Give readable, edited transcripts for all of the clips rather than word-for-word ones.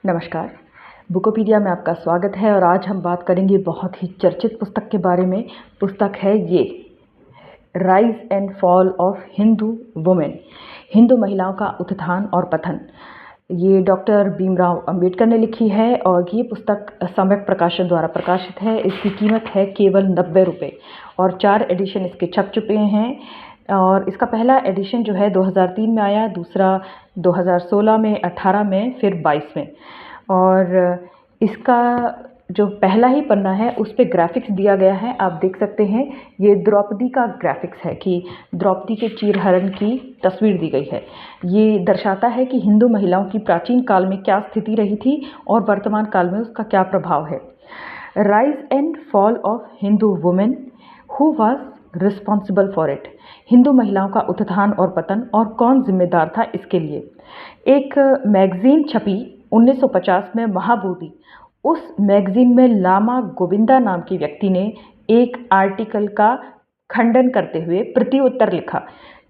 नमस्कार। बुकोपीडिया में आपका स्वागत है और आज हम बात करेंगे बहुत ही चर्चित पुस्तक के बारे में। पुस्तक है ये rise and fall of Hindu women, Hindu महिलाओं का उत्थान और पतन। ये डॉक्टर भीमराव अंबेडकर ने लिखी है और ये पुस्तक सम्यक प्रकाशन द्वारा प्रकाशित है। इसकी कीमत है केवल 90 रुपये और 4 एडिशन इसके छप चुके हैं। और इसका पहला एडिशन जो है 2003 में आया, दूसरा 2016 में, 18 में, फिर 22 में। और इसका जो पहला ही पन्ना है उस पे ग्राफिक्स दिया गया है, आप देख सकते हैं। ये द्रौपदी का ग्राफिक्स है कि द्रौपदी के चीरहरण की तस्वीर दी गई है। ये दर्शाता है कि हिंदू महिलाओं की प्राचीन काल में क्या स्थिति रही थी और वर्तमान काल में उसका क्या प्रभाव है। Rise and fall of Hindu women, who was responsible for it. Hindu महिलाओं का उत्थान और पतन और कौन जिम्मेदार था इसके लिए। एक मैगजीन छपी 1950 में, महाबोधि। उस मैगजीन में लामा गोविंदा नाम के व्यक्ति ने एक आर्टिकल का खंडन करते हुए प्रत्युत्तर लिखा।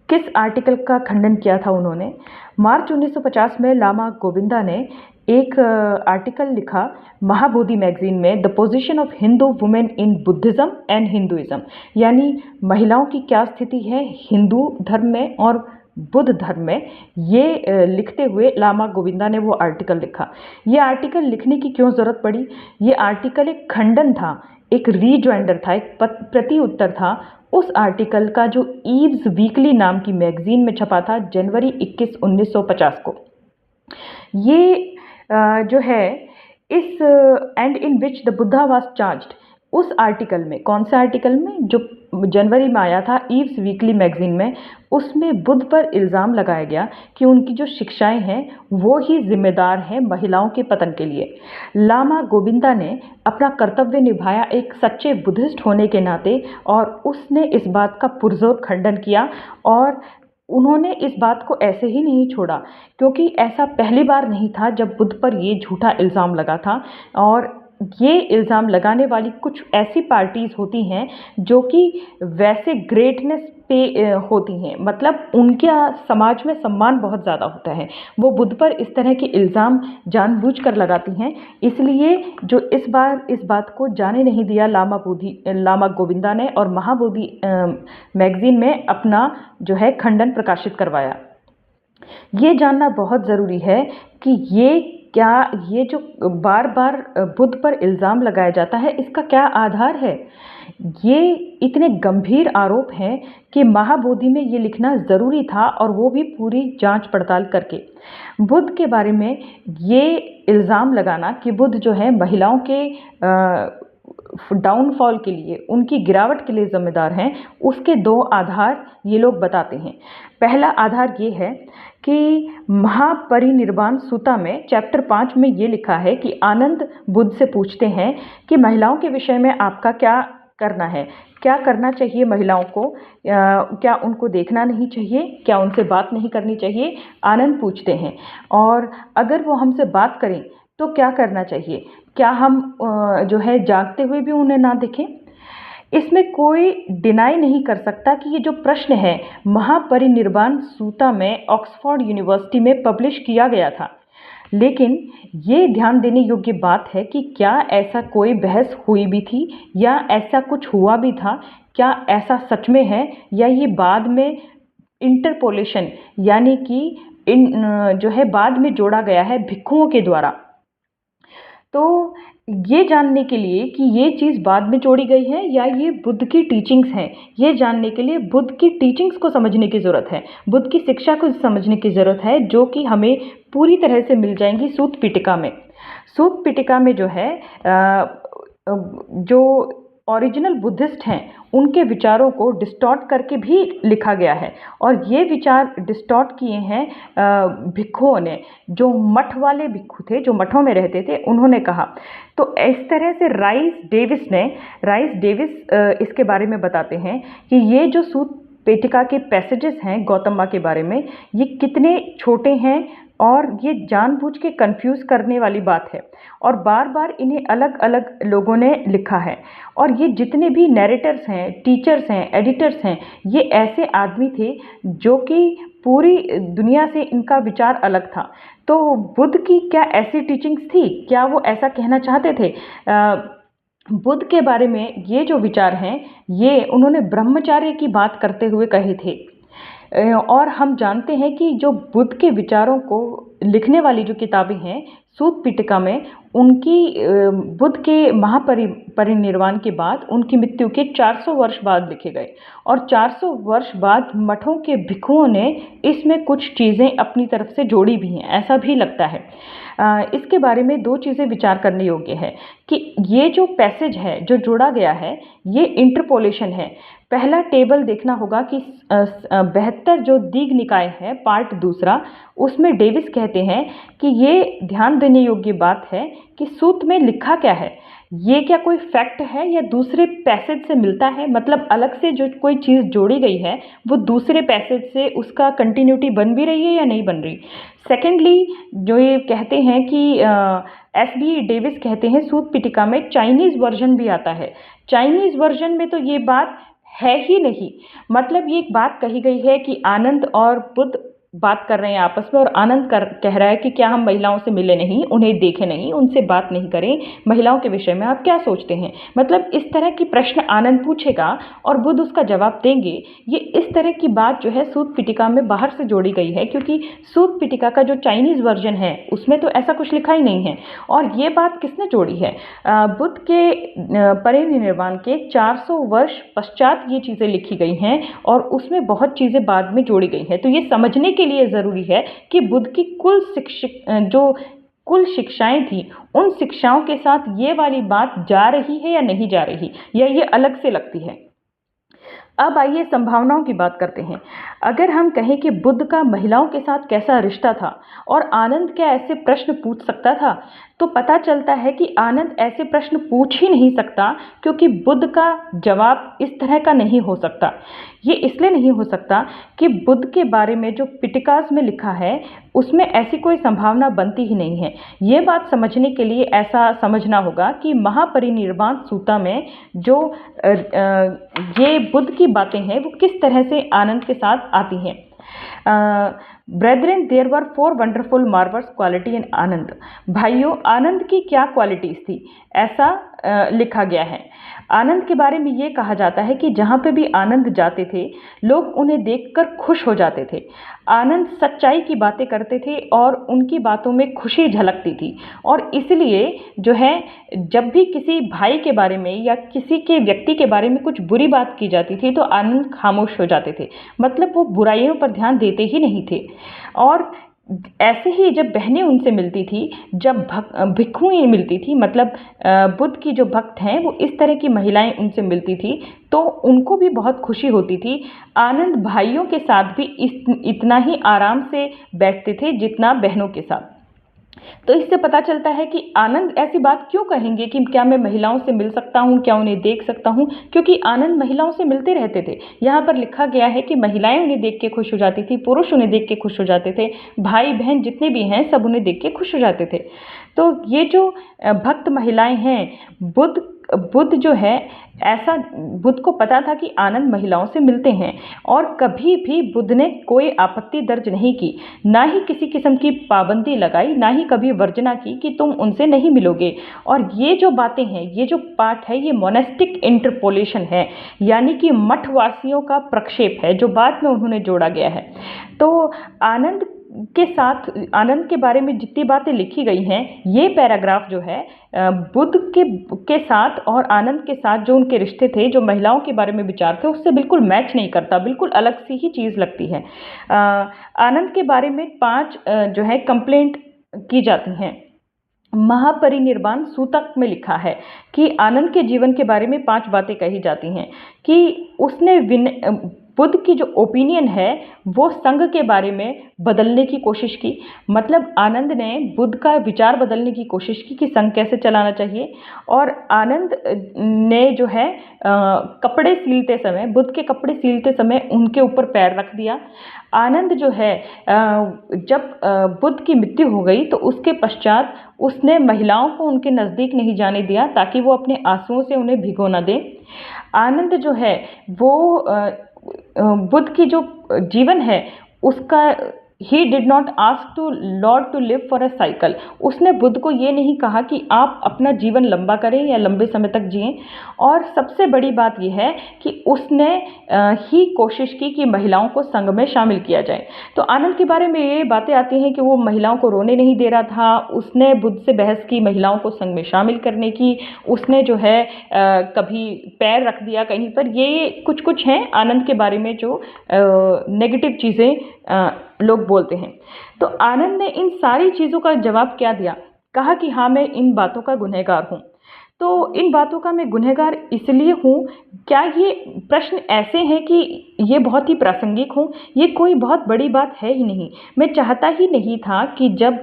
किस आर्टिकल का खंडन किया था उन्होंने? मार्च 1950 में लामा गोविंदा ने एक आर्टिकल लिखा महाबोधि मैगजीन में, the position of Hindu women in Buddhism and Hinduism, यानी महिलाओं की क्या स्थिति है हिंदू धर्म में और बुद्ध धर्म में। ये लिखते हुए लामा गोविंदा ने वो आर्टिकल लिखा। ये आर्टिकल लिखने की क्यों ज़रूरत पड़ी? ये आर्टिकल एक खंडन था, एक रीजॉइंडर था, एक प्रति उत्तर था उस आर्टिकल का जो ईव्स वीकली नाम की मैगजीन में छपा था जनवरी 21, 1950 को। ये जो है इस and in which the Buddha was charged, उस आर्टिकल में, कौन से आर्टिकल में, जो जनवरी में आया था ईव्स वीकली मैगजीन में, उसमें बुद्ध पर इल्ज़ाम लगाया गया कि उनकी जो शिक्षाएं हैं वो ही जिम्मेदार हैं महिलाओं के पतन के लिए। लामा गोविंदा ने अपना कर्तव्य निभाया एक सच्चे बुद्धिस्ट होने के नाते और उसने इस बात का पुरजोर खंडन किया। और उन्होंने इस बात को ऐसे ही नहीं छोड़ा, क्योंकि ऐसा पहली बार नहीं था जब बुद्ध पर ये झूठा इल्ज़ाम लगा था। और ये इल्ज़ाम लगाने वाली कुछ ऐसी पार्टीज़ होती हैं जो कि वैसे ग्रेटनेस पे होती हैं, मतलब उनके समाज में सम्मान बहुत ज़्यादा होता है। वो बुद्ध पर इस तरह के इल्ज़ाम जानबूझकर लगाती हैं। इसलिए जो इस बार इस बात को जाने नहीं दिया लामा गोविंदा ने, और महाबोधि मैगजीन में अपना जो है खंडन प्रकाशित करवाया। ये जानना बहुत ज़रूरी है कि ये जो बार बार बुद्ध पर इल्ज़ाम लगाया जाता है इसका क्या आधार है। ये इतने गंभीर आरोप हैं कि महाबोधि में ये लिखना ज़रूरी था, और वो भी पूरी जांच पड़ताल करके। बुद्ध के बारे में ये इल्ज़ाम लगाना कि बुद्ध जो है महिलाओं के डाउनफॉल के लिए, उनकी गिरावट के लिए ज़िम्मेदार हैं, उसके 2 आधार ये लोग बताते हैं। पहला आधार ये है कि महापरिनिर्वाण सूता में चैप्टर 5 में ये लिखा है कि आनंद बुद्ध से पूछते हैं कि महिलाओं के विषय में आपका क्या करना है, क्या करना चाहिए महिलाओं को, क्या उनको देखना नहीं चाहिए, क्या उनसे बात नहीं करनी चाहिए। आनंद पूछते हैं, और अगर वो हमसे बात करें तो क्या करना चाहिए, क्या हम जो है जागते हुए भी उन्हें ना देखें। इसमें कोई डिनाई नहीं कर सकता कि ये जो प्रश्न है महापरिनिर्वाण सूता में ऑक्सफोर्ड यूनिवर्सिटी में पब्लिश किया गया था। लेकिन ये ध्यान देने योग्य बात है कि क्या ऐसा कोई बहस हुई भी थी या ऐसा कुछ हुआ भी था, क्या ऐसा सच में है, या ये बाद में इंटरपोलेशन यानी कि जो है बाद में जोड़ा गया है भिक्षुओं के द्वारा। तो ये जानने के लिए कि ये चीज़ बाद में जोड़ी गई है या ये बुद्ध की टीचिंग्स हैं, ये जानने के लिए बुद्ध की टीचिंग्स को समझने की ज़रूरत है, बुद्ध की शिक्षा को समझने की ज़रूरत है, जो कि हमें पूरी तरह से मिल जाएंगी सूत पिटका में। सूत पिटका में जो है जो ओरिजिनल बुद्धिस्ट हैं उनके विचारों को डिस्टॉर्ट करके भी लिखा गया है, और ये विचार डिस्टॉर्ट किए हैं भिक्षुओं ने, जो मठ वाले भिक्षु थे, जो मठों में रहते थे, उन्होंने कहा। तो इस तरह से राइस डेविस इसके बारे में बताते हैं कि ये जो सूत पिटका के पैसेजेस हैं गौतम माँ के बारे में, ये कितने छोटे हैं, और ये जानबूझ के कंफ्यूज करने वाली बात है, और बार बार इन्हें अलग अलग लोगों ने लिखा है। और ये जितने भी नैरेटर्स हैं, टीचर्स हैं, एडिटर्स हैं, ये ऐसे आदमी थे जो कि पूरी दुनिया से इनका विचार अलग था। तो बुद्ध की क्या ऐसी टीचिंग्स थी? क्या वो ऐसा कहना चाहते थे? बुद्ध के बारे में ये जो विचार हैं, ये उन्होंने ब्रह्मचार्य की बात करते हुए कहे थे। और हम जानते हैं कि जो बुद्ध के विचारों को लिखने वाली जो किताबें हैं सूत पिटका में, उनकी बुद्ध के महापरिनिर्वाण के बाद उनकी मृत्यु के 400 वर्ष बाद लिखे गए, और 400 वर्ष बाद मठों के भिक्षुओं ने इसमें कुछ चीज़ें अपनी तरफ से जोड़ी भी हैं, ऐसा भी लगता है। इसके बारे में दो चीज़ें विचार करने योग्य है कि ये जो पैसेज है जो जोड़ा गया है, ये इंटरपोलेशन है। पहला टेबल देखना होगा कि 72 जो दीघ निकाय है, पार्ट दूसरा, उसमें डेविस कहते हैं कि ये ध्यान देने योग्य बात है कि सूत में लिखा क्या है, ये क्या कोई फैक्ट है या दूसरे पैसेज से मिलता है, मतलब अलग से जो कोई चीज़ जोड़ी गई है वो दूसरे पैसेज से उसका कंटिन्यूटी बन भी रही है या नहीं बन रही। सेकेंडली, जो ये कहते हैं कि एस.बी. डेविस कहते हैं सूत पिटका में चाइनीज़ वर्जन भी आता है। चाइनीज़ वर्जन में तो ये बात है ही नहीं। मतलब ये एक बात कही गई है कि आनंद और बुद्ध बात कर रहे हैं आपस में, और आनंद कह रहा है कि क्या हम महिलाओं से मिले नहीं, उन्हें देखे नहीं, उनसे बात नहीं करें, महिलाओं के विषय में आप क्या सोचते हैं। मतलब इस तरह की प्रश्न आनंद पूछेगा और बुद्ध उसका जवाब देंगे। ये इस तरह की बात जो है सूत पिटका में बाहर से जोड़ी गई है, क्योंकि सूत पिटका का जो चाइनीज़ वर्जन है उसमें तो ऐसा कुछ लिखा ही नहीं है। और ये बात किसने जोड़ी है? बुद्ध के परिनिर्वाण के 400 वर्ष पश्चात ये चीज़ें लिखी गई हैं, और उसमें बहुत चीज़ें बाद में जोड़ी गई हैं। तो ये समझने के लिए ज़रूरी है कि बुद्ध की कुल शिक्षाएं थी, उन शिक्षाओं के साथ ये वाली बात जा रही है या नहीं जा रही, या ये अलग से लगती है। अब आइए संभावनाओं की बात करते हैं। अगर हम कहें कि बुद्ध का महिलाओं के साथ कैसा रिश्ता था और आनंद क्या ऐसे प्रश्न पूछ सकता था, तो पता चलता है कि आनंद ऐसे प्रश्न पूछ ही नहीं सकता, क्योंकि बुद्ध का जवाब इस तरह का नहीं हो सकता। ये इसलिए नहीं हो सकता कि बुद्ध के बारे में जो पिटकास में लिखा है उसमें ऐसी कोई संभावना बनती ही नहीं है। ये बात समझने के लिए ऐसा समझना होगा कि महापरिनिर्वाण सूता में जो ये बुद्ध की बातें हैं वो किस तरह से आनंद के साथ आती हैं। Brethren, there were 4 wonderful marvels quality in Ananda. भाइयों, आनंद की क्या क्वालिटीज़ थी, ऐसा लिखा गया है। आनंद के बारे में ये कहा जाता है कि जहाँ पे भी आनंद जाते थे लोग उन्हें देखकर खुश हो जाते थे। आनंद सच्चाई की बातें करते थे और उनकी बातों में खुशी झलकती थी, और इसलिए जो है जब भी किसी भाई के बारे में या किसी के व्यक्ति के बारे में कुछ बुरी बात की जाती थी तो आनंद खामोश हो जाते थे। मतलब वो बुराइयों पर ध्यान देते ही नहीं थे। और ऐसे ही जब बहनें उनसे मिलती थी, जब भिक्षुएं मिलती थी, मतलब बुद्ध की जो भक्त हैं वो इस तरह की महिलाएं उनसे मिलती थी, तो उनको भी बहुत खुशी होती थी। आनंद भाइयों के साथ भी इतना ही आराम से बैठते थे जितना बहनों के साथ। तो इससे पता चलता है कि आनंद ऐसी बात क्यों कहेंगे कि क्या मैं महिलाओं से मिल सकता हूँ, क्या उन्हें देख सकता हूँ, क्योंकि आनंद महिलाओं से मिलते रहते थे। यहाँ पर लिखा गया है कि महिलाएं उन्हें देख के खुश हो जाती थी, पुरुष उन्हें देख के खुश हो जाते थे, भाई बहन जितने भी हैं सब उन्हें देख के खुश हो जाते थे। तो ये जो भक्त महिलाएं हैं, बुद्ध जो है, ऐसा बुद्ध को पता था कि आनंद महिलाओं से मिलते हैं, और कभी भी बुद्ध ने कोई आपत्ति दर्ज नहीं की, ना ही किसी किस्म की पाबंदी लगाई, ना ही कभी वर्जना की कि तुम उनसे नहीं मिलोगे। और ये जो बातें हैं, ये जो पाठ है, ये मोनेस्टिक इंटरपोलेशन है, यानी कि मठवासियों का प्रक्षेप है जो बाद में उन्होंने जोड़ा गया है। तो आनंद के बारे में जितनी बातें लिखी गई हैं, ये पैराग्राफ जो है बुद्ध के साथ और आनंद के साथ जो उनके रिश्ते थे, जो महिलाओं के बारे में विचार थे, उससे बिल्कुल मैच नहीं करता, बिल्कुल अलग सी ही चीज़ लगती है। आनंद के बारे में 5 जो है कंप्लेंट की जाती हैं। महापरिनिर्वाण सूतक में लिखा है कि आनंद के जीवन के बारे में 5 बातें कही जाती हैं कि उसने बुद्ध की जो ओपिनियन है वो संघ के बारे में बदलने की कोशिश की। मतलब आनंद ने बुद्ध का विचार बदलने की कोशिश की कि संघ कैसे चलाना चाहिए। और आनंद ने जो है कपड़े सीलते समय, बुद्ध के कपड़े सीलते समय उनके ऊपर पैर रख दिया। आनंद जो है जब बुद्ध की मृत्यु हो गई तो उसके पश्चात उसने महिलाओं को उनके नज़दीक नहीं जाने दिया ताकि वो अपने आंसुओं से उन्हें भिगो न दें। आनंद जो है वो बुद्ध की जो जीवन है उसका ही did not ask to lord to live for a cycle. उसने बुद्ध को ये नहीं कहा कि आप अपना जीवन लंबा करें या लंबे समय तक जिएं। और सबसे बड़ी बात यह है कि उसने ही कोशिश की कि महिलाओं को संघ में शामिल किया जाए। तो आनंद के बारे में ये बातें आती हैं कि वो महिलाओं को रोने नहीं दे रहा था, उसने बुद्ध से बहस की महिलाओं को संघ में शामिल करने की, उसने जो है कभी पैर रख दिया कहीं पर। ये कुछ कुछ हैं आनंद के बारे में जो नेगेटिव चीज़ें लोग बोलते हैं। तो आनंद ने इन सारी चीज़ों का जवाब क्या दिया? कहा कि हाँ, मैं इन बातों का गुनहगार हूँ। तो इन बातों का मैं गुनहगार इसलिए हूँ, क्या ये प्रश्न ऐसे हैं कि ये बहुत ही प्रासंगिक हों? ये कोई बहुत बड़ी बात है ही नहीं। मैं चाहता ही नहीं था कि जब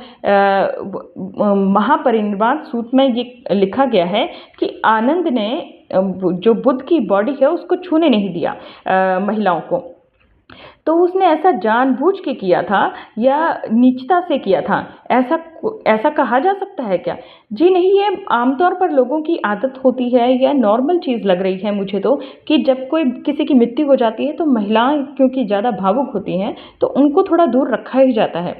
महापरिनिर्वाण सूत्र में ये लिखा गया है कि आनंद ने जो बुद्ध की बॉडी है उसको छूने नहीं दिया महिलाओं को, तो उसने ऐसा जानबूझ के किया था या नीचता से किया था? ऐसा कहा जा सकता है क्या? जी नहीं, ये आमतौर पर लोगों की आदत होती है या नॉर्मल चीज़ लग रही है मुझे तो, कि जब कोई किसी की मृत्यु हो जाती है तो महिलाएं क्योंकि ज़्यादा भावुक होती हैं तो उनको थोड़ा दूर रखा ही जाता है।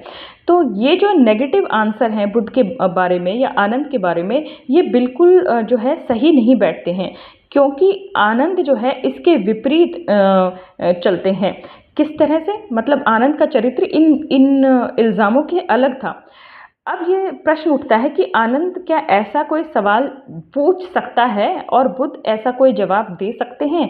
तो ये जो नेगेटिव आंसर हैं बुद्ध के बारे में या आनंद के बारे में, ये बिल्कुल जो है सही नहीं बैठते हैं, क्योंकि आनंद जो है इसके विपरीत चलते हैं। किस तरह से? मतलब आनंद का चरित्र इन इल्ज़ामों के अलग था। अब ये प्रश्न उठता है कि आनंद क्या ऐसा कोई सवाल पूछ सकता है और बुद्ध ऐसा कोई जवाब दे सकते हैं?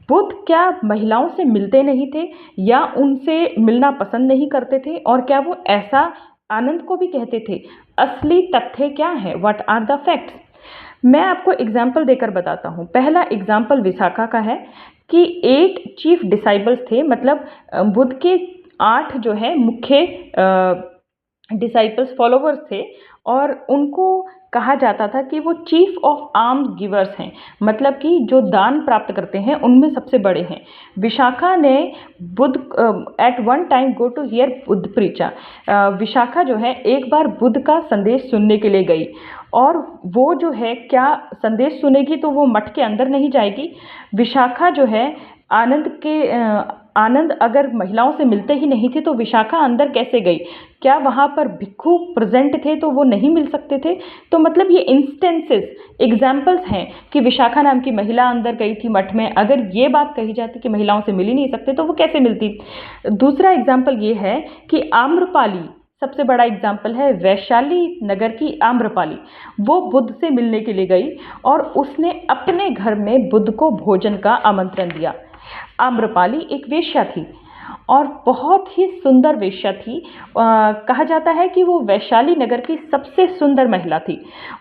बुद्ध क्या महिलाओं से मिलते नहीं थे या उनसे मिलना पसंद नहीं करते थे? और क्या वो ऐसा आनंद को भी कहते थे? असली तथ्य क्या है? What are the facts? मैं आपको एग्जाम्पल देकर बताता हूँ। पहला एग्जाम्पल विशाखा का है कि 8 चीफ डिसाइबल्स थे, मतलब बुद्ध के 8 जो है मुख्य डिसाइपल्स फॉलोवर्स थे, और उनको कहा जाता था कि वो चीफ ऑफ आर्म्स गिवर्स हैं, मतलब कि जो दान प्राप्त करते हैं उनमें सबसे बड़े हैं। विशाखा ने Buddha at one time go to hear Buddha preach. Vishakha जो है एक बार बुद्ध का संदेश सुनने के लिए गई, और वो जो है क्या संदेश सुनेगी तो वो मठ के अंदर नहीं जाएगी। विशाखा जो है आनंद अगर महिलाओं से मिलते ही नहीं थे तो विशाखा अंदर कैसे गई? क्या वहाँ पर भिक्षु प्रेजेंट थे तो वो नहीं मिल सकते थे? तो मतलब ये इंस्टेंसेस, एग्जाम्पल्स हैं कि विशाखा नाम की महिला अंदर गई थी मठ में। अगर ये बात कही जाती कि महिलाओं से मिल ही नहीं सकते तो वो कैसे मिलती? दूसरा एग्जाम्पल ये है कि आम्रपाली, सबसे बड़ा एग्जाम्पल है वैशाली नगर की आम्रपाली। वो बुद्ध से मिलने के लिए गई और उसने अपने घर में बुद्ध को भोजन का आमंत्रण दिया। आम्रपाली एक वेश्या थी और बहुत ही सुंदर वेश्या थी। कहा जाता है कि वो वैशाली नगर की सबसे सुंदर महिला थी।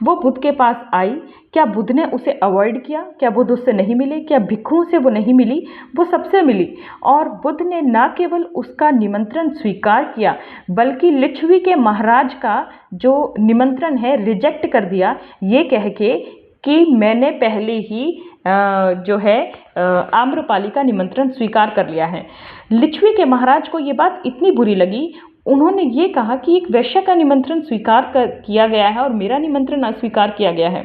वो बुद्ध के पास आई। क्या बुद्ध ने उसे अवॉइड किया? क्या बुद्ध उससे नहीं मिले? क्या भिक्षुओं से वो नहीं मिली? वो सबसे मिली, और बुद्ध ने न केवल उसका निमंत्रण स्वीकार किया बल्कि लिच्छवी के महाराज का जो निमंत्रण है रिजेक्ट कर दिया, ये कह के कि मैंने पहले ही जो है आम्रपाली का निमंत्रण स्वीकार कर लिया है। लिच्छवी के महाराज को ये बात इतनी बुरी लगी, उन्होंने ये कहा कि एक वैश्य का निमंत्रण स्वीकार किया गया है और मेरा निमंत्रण अस्वीकार किया गया है।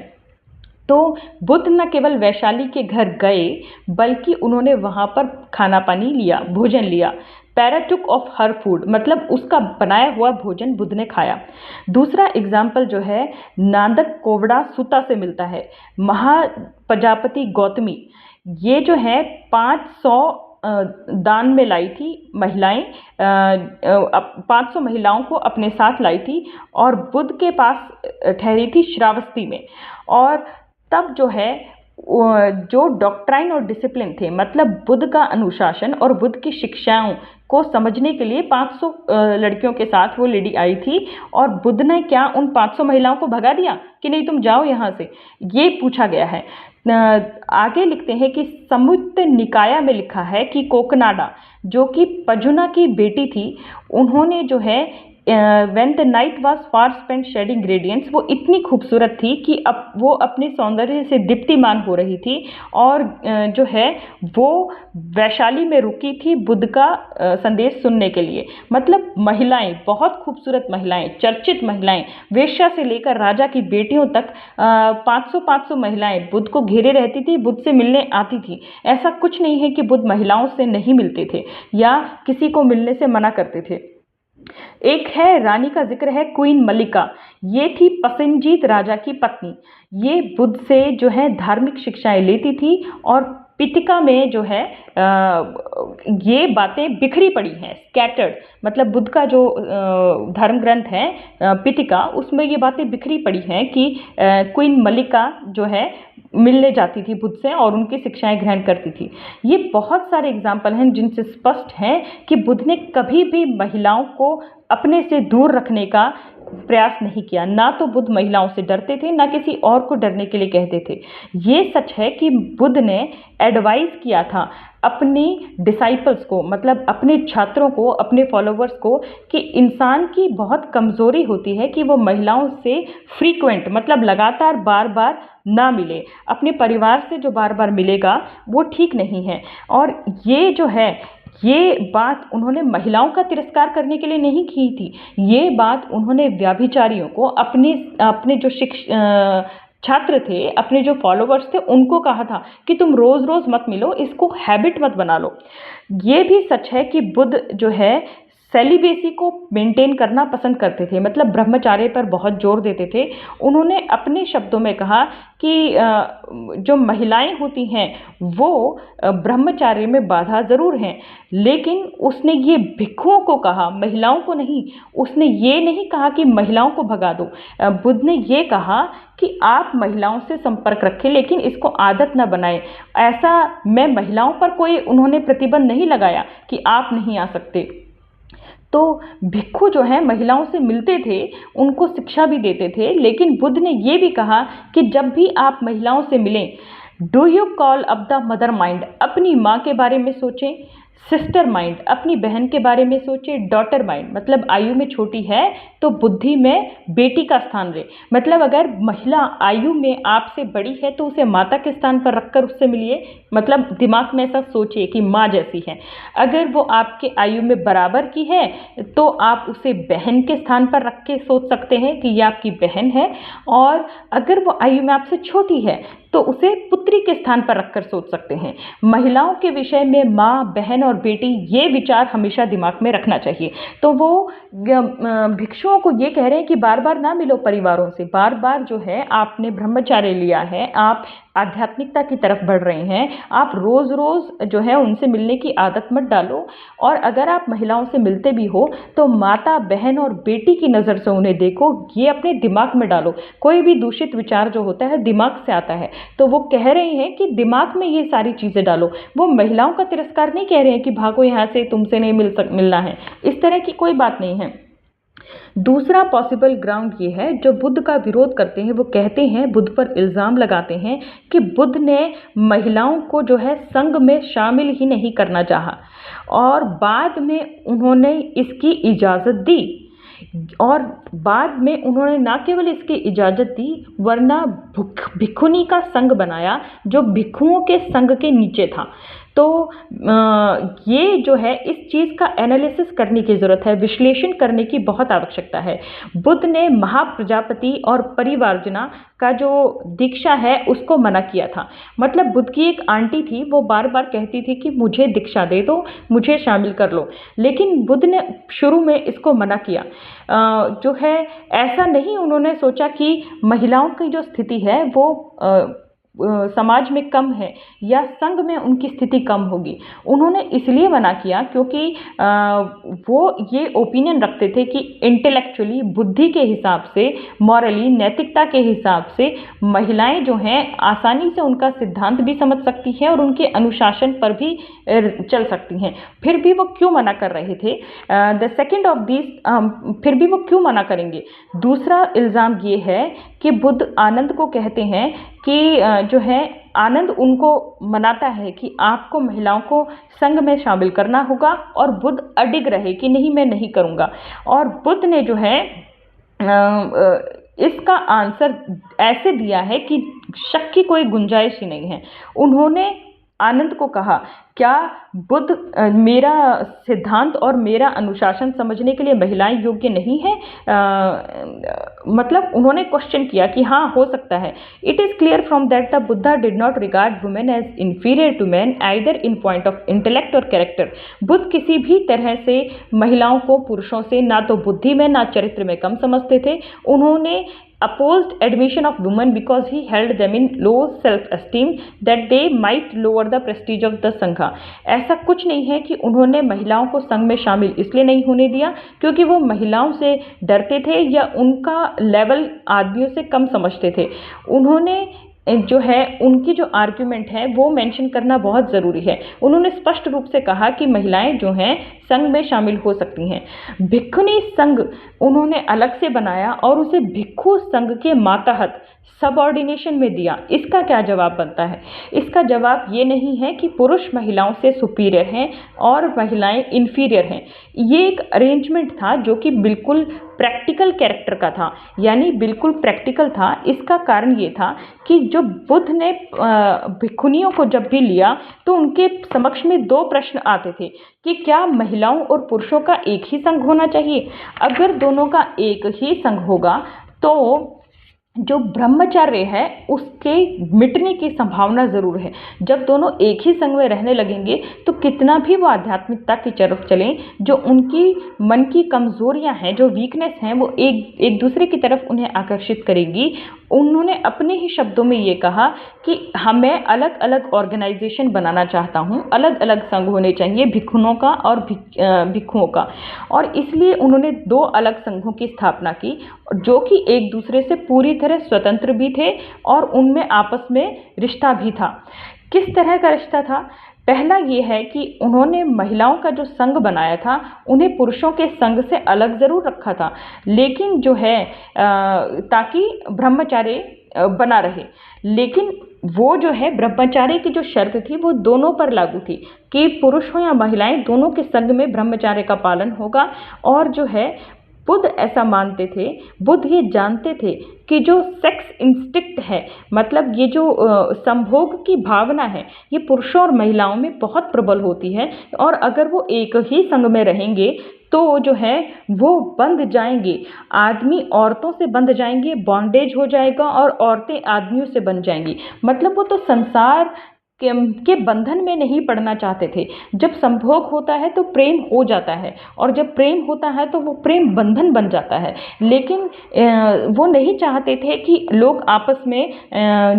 तो बुद्ध न केवल वैशाली के घर गए बल्कि उन्होंने वहाँ पर खाना पानी लिया, भोजन लिया। पैराटुक ऑफ हर फूड, मतलब उसका बनाया हुआ भोजन बुद्ध ने खाया। दूसरा एग्जाम्पल जो है नांदक कोवड़ा सुता से मिलता है। महाप्रजापति गौतमी, ये जो है 500 दान में लाई थी महिलाएं, 500 महिलाओं को अपने साथ लाई थी और बुद्ध के पास ठहरी थी श्रावस्ती में। और तब जो है जो डॉक्ट्राइन और डिसिप्लिन थे, मतलब बुद्ध का अनुशासन और बुद्ध की शिक्षाओं को समझने के लिए 500 लड़कियों के साथ वो लेडी आई थी, और बुद्ध ने क्या उन 500 महिलाओं को भगा दिया कि नहीं तुम जाओ यहाँ से? ये पूछा गया है। आगे लिखते हैं कि संयुक्त निकाया में लिखा है कि कोकनाडा, जो कि पजुना की बेटी थी, उन्होंने जो है when the night was far spent shedding radiance, वो इतनी खूबसूरत थी कि अब वो अपने सौंदर्य से दीप्तिमान हो रही थी और जो है वो वैशाली में रुकी थी बुद्ध का संदेश सुनने के लिए। मतलब महिलाएं, बहुत खूबसूरत महिलाएं, चर्चित महिलाएं, वेश्या से लेकर राजा की बेटियों तक 500 महिलाएं बुद्ध को घेरे रहती थी, बुद्ध से मिलने आती थी। ऐसा कुछ नहीं है कि बुद्ध महिलाओं से नहीं मिलते थे या किसी को मिलने से मना करते थे। एक है, रानी का जिक्र है, क्वीन मलिका। ये थी पसंजीत राजा की पत्नी। ये बुद्ध से जो है धार्मिक शिक्षाएं लेती थी और पिटिका में जो है ये बातें बिखरी पड़ी हैं, स्कैटर्ड। मतलब बुद्ध का जो धर्म ग्रंथ है पिटिका, उसमें ये बातें बिखरी पड़ी हैं कि क्वीन मलिका जो है मिलने जाती थी बुद्ध से और उनकी शिक्षाएं ग्रहण करती थी। ये बहुत सारे एग्जाम्पल हैं जिनसे स्पष्ट है कि बुद्ध ने कभी भी महिलाओं को अपने से दूर रखने का प्रयास नहीं किया। ना तो बुद्ध महिलाओं से डरते थे, ना किसी और को डरने के लिए कहते थे। ये सच है कि बुद्ध ने एडवाइस किया था अपनी डिसाइपल्स को, मतलब अपने छात्रों को, अपने फॉलोवर्स को, कि इंसान की बहुत कमज़ोरी होती है कि वो महिलाओं से फ्रीक्वेंट, मतलब लगातार बार बार ना मिले। अपने परिवार से जो बार बार मिलेगा वो ठीक नहीं है। और ये जो है, ये बात उन्होंने महिलाओं का तिरस्कार करने के लिए नहीं की थी। ये बात उन्होंने व्यभिचारियों को, अपने जो छात्र थे, अपने जो फॉलोवर्स थे, उनको कहा था कि तुम रोज़ रोज़ मत मिलो, इसको हैबिट मत बना लो। ये भी सच है कि बुद्ध जो है सेलिबेसी को मेंटेन करना पसंद करते थे, मतलब ब्रह्मचार्य पर बहुत जोर देते थे। उन्होंने अपने शब्दों में कहा कि जो महिलाएं होती हैं वो ब्रह्मचार्य में बाधा ज़रूर हैं, लेकिन उसने ये भिक्षुओं को कहा, महिलाओं को नहीं। उसने ये नहीं कहा कि महिलाओं को भगा दो। बुद्ध ने ये कहा कि आप महिलाओं से संपर्क रखें, लेकिन इसको आदत न बनाएं। ऐसा मैं महिलाओं पर कोई उन्होंने प्रतिबंध नहीं लगाया कि आप नहीं आ सकते। तो भिक्षु जो है महिलाओं से मिलते थे, उनको शिक्षा भी देते थे, लेकिन बुद्ध ने ये भी कहा कि जब भी आप महिलाओं से मिलें, do you call up the mother mind, अपनी माँ के बारे में सोचें, सिस्टर माइंड, अपनी बहन के बारे में सोचें, डॉटर माइंड, मतलब आयु में छोटी है तो बुद्धि में बेटी का स्थान रहे। मतलब अगर महिला आयु में आपसे बड़ी है तो उसे माता के स्थान पर रखकर उससे मिलिए, मतलब दिमाग में ऐसा सोचिए कि माँ जैसी है। अगर वो आपके आयु में बराबर की है तो आप उसे बहन के स्थान पर रख के सोच सकते हैं कि ये आपकी बहन है, और अगर वो आयु में आपसे छोटी है तो उसे पुत्री के स्थान पर रखकर सोच सकते हैं। महिलाओं के विषय में माँ, बहन और बेटी, ये विचार हमेशा दिमाग में रखना चाहिए। तो वो भिक्षुओं को ये कह रहे हैं कि बार बार ना मिलो परिवारों से, बार बार जो है आपने ब्रह्मचार्य लिया है, आप आध्यात्मिकता की तरफ बढ़ रहे हैं, आप रोज़ रोज़ जो है उनसे मिलने की आदत मत डालो। और अगर आप महिलाओं से मिलते भी हो तो माता, बहन और बेटी की नज़र से उन्हें देखो, ये अपने दिमाग में डालो। कोई भी दूषित विचार जो होता है दिमाग से आता है, तो वो कह रहे हैं कि दिमाग में ये सारी चीज़ें डालो। वो महिलाओं का तिरस्कार नहीं कह रहे हैं कि भागो यहाँ से, तुमसे नहीं मिलना है, इस तरह की कोई बात नहीं है। दूसरा पॉसिबल ग्राउंड ये है, जो बुद्ध का विरोध करते हैं वो कहते हैं, बुद्ध पर इल्ज़ाम लगाते हैं कि बुद्ध ने महिलाओं को जो है संघ में शामिल ही नहीं करना चाहा और बाद में उन्होंने इसकी इजाज़त दी। और बाद में उन्होंने ना केवल इसकी इजाज़त दी, वरना भिक्षुनी का संघ बनाया जो भिक्षुओं के संघ के नीचे था। तो ये जो है, इस चीज़ का एनालिसिस करने की ज़रूरत है, विश्लेषण करने की बहुत आवश्यकता है। बुद्ध ने महाप्रजापति और परिवार्जना का जो दीक्षा है उसको मना किया था। मतलब बुद्ध की एक आंटी थी, वो बार बार कहती थी कि मुझे दीक्षा दे दो, मुझे शामिल कर लो, लेकिन बुद्ध ने शुरू में इसको मना किया। जो है, ऐसा नहीं उन्होंने सोचा कि महिलाओं की जो स्थिति है वो समाज में कम है या संघ में उनकी स्थिति कम होगी। उन्होंने इसलिए मना किया क्योंकि वो ये ओपिनियन रखते थे कि इंटेलेक्चुअली, बुद्धि के हिसाब से, मॉरली, नैतिकता के हिसाब से महिलाएं जो हैं आसानी से उनका सिद्धांत भी समझ सकती हैं और उनके अनुशासन पर भी चल सकती हैं। फिर भी वो क्यों मना कर रहे थे? द सेकेंड ऑफ दिस, फिर भी वो क्यों मना करेंगे? दूसरा इल्ज़ाम ये है कि बुद्ध आनंद को कहते हैं कि जो है आनंद उनको मनाता है कि आपको महिलाओं को संघ में शामिल करना होगा, और बुद्ध अडिग रहे कि नहीं, मैं नहीं करूँगा। और बुद्ध ने जो है इसका आंसर ऐसे दिया है कि शक की कोई गुंजाइश ही नहीं है। उन्होंने आनंद को कहा, क्या बुद्ध मेरा सिद्धांत और मेरा अनुशासन समझने के लिए महिलाएं योग्य नहीं हैं? मतलब उन्होंने क्वेश्चन किया कि हाँ, हो सकता है। It is clear from that the Buddha did not regard women as inferior to man either in point of intellect और कैरेक्टर। बुद्ध किसी भी तरह से महिलाओं को पुरुषों से ना तो बुद्धि में ना चरित्र में कम समझते थे। उन्होंने opposed admission of women because he held them in low self-esteem that they might lower the prestige of the संघा। ऐसा कुछ नहीं है कि उन्होंने महिलाओं को संघ में शामिल इसलिए नहीं होने दिया क्योंकि वो महिलाओं से डरते थे या उनका लेवल आदमियों से कम समझते थे। उन्होंने जो है उनकी जो आर्ग्यूमेंट है वो मेंशन करना बहुत ज़रूरी है। उन्होंने स्पष्ट रूप से कहा कि महिलाएं जो हैं संघ में शामिल हो सकती हैं। भिक्षुणी संघ उन्होंने अलग से बनाया और उसे भिक्षु संघ के मातहत सबऑर्डिनेशन में दिया। इसका क्या जवाब बनता है? इसका जवाब ये नहीं है कि पुरुष महिलाओं से सुपीरियर हैं और महिलाएं इन्फीरियर हैं। ये एक अरेंजमेंट था जो कि बिल्कुल प्रैक्टिकल कैरेक्टर का था, यानी बिल्कुल प्रैक्टिकल था। इसका कारण ये था कि जो बुद्ध ने भिक्षुणियों को जब भी लिया तो उनके समक्ष में दो प्रश्न आते थे कि क्या महिलाओं और पुरुषों का एक ही संघ होना चाहिए? अगर दोनों का एक ही संघ होगा तो जो ब्रह्मचर्य है उसके मिटने की संभावना ज़रूर है। जब दोनों एक ही संग में रहने लगेंगे तो कितना भी वो आध्यात्मिकता की तरफ चलें, जो उनकी मन की कमज़ोरियां हैं, जो वीकनेस हैं, वो एक दूसरे की तरफ उन्हें आकर्षित करेगी। उन्होंने अपने ही शब्दों में ये कहा कि मैं अलग अलग ऑर्गेनाइजेशन बनाना चाहता हूँ, अलग अलग संघ होने चाहिए भिक्षुओं का और भिक्षुओं का, और इसलिए उन्होंने दो अलग संघों की स्थापना की जो कि एक दूसरे से पूरी तरह स्वतंत्र भी थे और उनमें आपस में रिश्ता भी था। किस तरह का रिश्ता था? पहला ये है कि उन्होंने महिलाओं का जो संघ बनाया था उन्हें पुरुषों के संघ से अलग ज़रूर रखा था, लेकिन जो है ताकि ब्रह्मचार्य बना रहे। लेकिन वो जो है ब्रह्मचार्य की जो शर्त थी वो दोनों पर लागू थी कि पुरुष हो या महिलाएं दोनों के संघ में ब्रह्मचार्य का पालन होगा। और जो है बुद्ध ऐसा मानते थे, बुद्ध ये जानते थे कि जो सेक्स इंस्टिक्ट है, मतलब ये जो संभोग की भावना है, ये पुरुषों और महिलाओं में बहुत प्रबल होती है, और अगर वो एक ही संघ में रहेंगे तो जो है वो बंध जाएंगे, आदमी औरतों से बंध जाएंगे, बॉन्डेज हो जाएगा, और औरतें आदमियों से बन जाएंगी। मतलब वो तो संसार के बंधन में नहीं पड़ना चाहते थे। जब संभोग होता है तो प्रेम हो जाता है, और जब प्रेम होता है तो वो प्रेम बंधन बन जाता है। लेकिन वो नहीं चाहते थे कि लोग आपस में